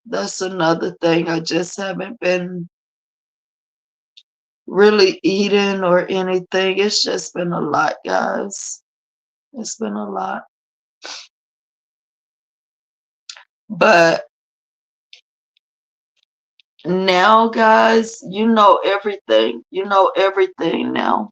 That's another thing. I just haven't been really eating or anything. It's just been a lot, guys. It's been a lot. But now, guys, you know everything. You know everything now.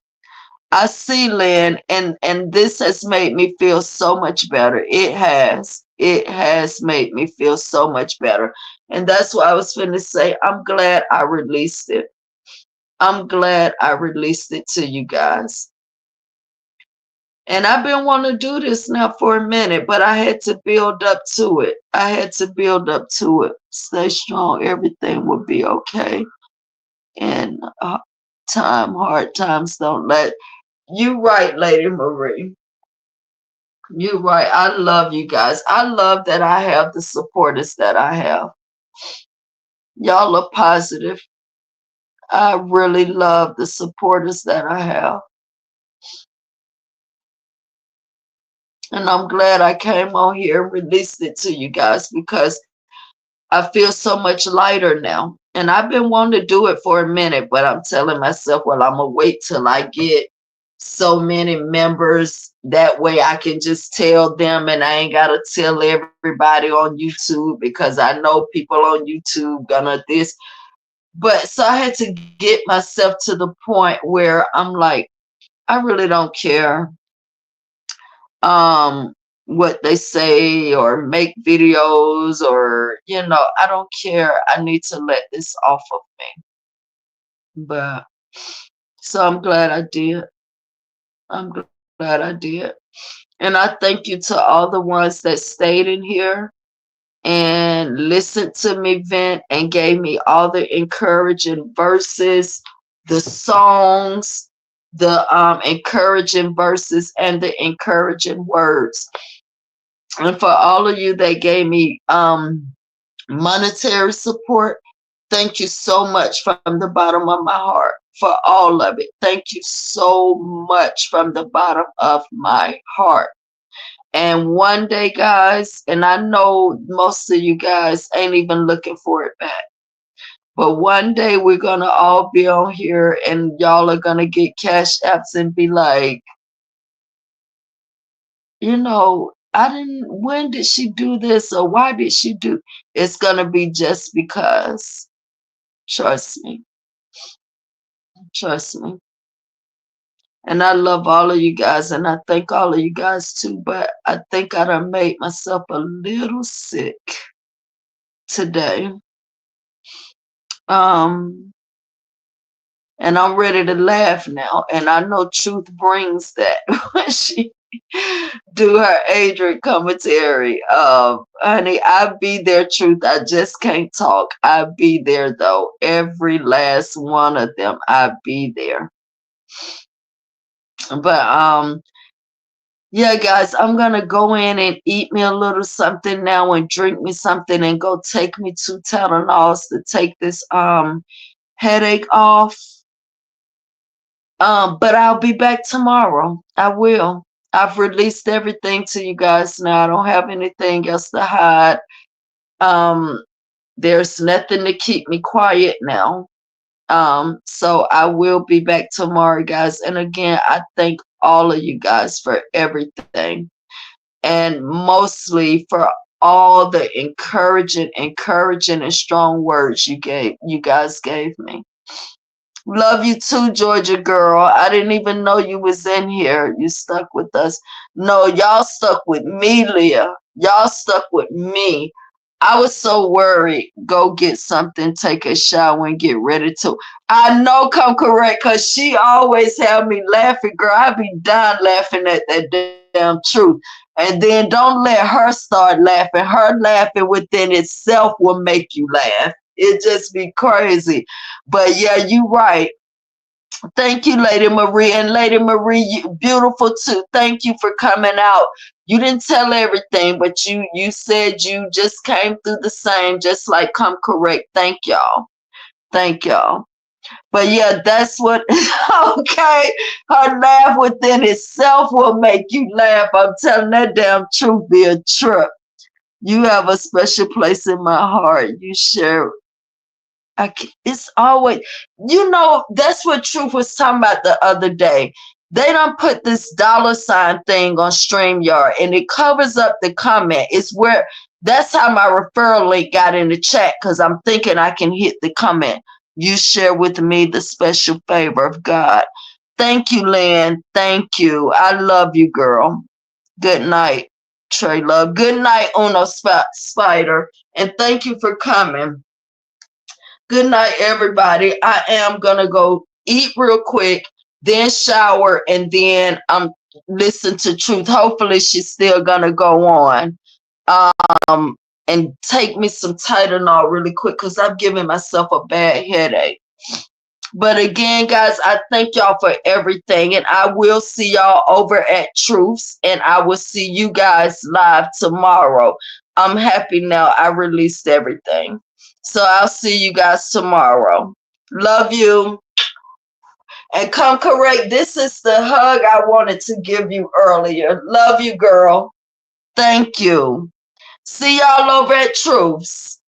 I see, Lynn, and this has made me feel so much better. It has. It has made me feel so much better. And that's why I was finna say, I'm glad I released it. I'm glad I released it to you guys. And I've been wanting to do this now for a minute, but I had to build up to it. I had to build up to it. Stay strong. Everything will be okay. And hard times don't let. You right, Lady Marie. You're right. I love you guys. I love that I have the supporters that I have. Y'all are positive. I really love the supporters that I have. And I'm glad I came on here and released it to you guys, because I feel so much lighter now. And I've been wanting to do it for a minute, but I'm telling myself, well, I'm going to wait till I get so many members. That way I can just tell them, and I ain't got to tell everybody on YouTube, because I know people on YouTube gonna this. But so I had to get myself to the point where I'm like, I really don't care um what they say or make videos, or I don't care. I need to let this off of me. But so I'm glad I did. I'm glad I did. And I thank you to all the ones that stayed in here and listened to me vent and gave me all the encouraging verses, the songs, the encouraging verses, and the encouraging words. And for all of you that gave me monetary support, thank you so much from the bottom of my heart for all of it. Thank you so much from the bottom of my heart. And one day, guys, and I know most of you guys ain't even looking for it back, but one day we're going to all be on here and y'all are going to get cash apps and be like, when did she do this, or why did she do? It's going to be just because. Trust me. Trust me. And I love all of you guys, and I thank all of you guys too, but I think I done made myself a little sick today. And I'm ready to laugh now. And I know Truth brings that when she do her Adrian commentary. Honey, I be there, Truth. I just can't talk. I be there though. Every last one of them, I be there. But yeah, guys, I'm gonna go in and eat me a little something now and drink me something and go take me 2 Tylenols to take this headache off. But I'll be back tomorrow. I will. I've released everything to you guys now. I don't have anything else to hide. Um, there's nothing to keep me quiet now. So I will be back tomorrow, guys. And again, I thank all of you guys for everything, and mostly for all the encouraging and strong words you guys gave me. Love you too, Georgia girl. I didn't even know you was in here. You stuck with us. No, y'all stuck with me, Leah. Y'all stuck with me. I was so worried. Go get something, take a shower, and get ready to. I know, come correct, because she always had me laughing, girl. I be dying laughing at that damn truth. And then don't let her start laughing. Her laughing within itself will make you laugh. It just be crazy. But yeah, you right. Thank you, Lady Marie. And Lady Marie, you beautiful too. Thank you for coming out. You didn't tell everything, but you said you just came through the same, just like come correct. Thank y'all. Thank y'all. But yeah, that's what okay. Her laugh within itself will make you laugh. I'm telling that damn truth be a trip. You have a special place in my heart. You share it's always, that's what Truth was talking about the other day. They don't put this $ thing on StreamYard and it covers up the comment. It's where that's how my referral link got in the chat because I'm thinking I can hit the comment. You share with me the special favor of God. Thank you, Lynn. Thank you. I love you, girl. Good night, Tra-Luv. Good night, Uno Spider. And thank you for coming. Good night, everybody. I am gonna go eat real quick, then shower, and then listen to Truth. Hopefully, she's still gonna go on. And take me some Tylenol really quick because I'm giving myself a bad headache. But again, guys, I thank y'all for everything, and I will see y'all over at Truths, and I will see you guys live tomorrow. I'm happy now. I released everything. So I'll see you guys tomorrow. Love you. And come correct. This is the hug I wanted to give you earlier. Love you, girl. Thank you. See y'all over at Truths.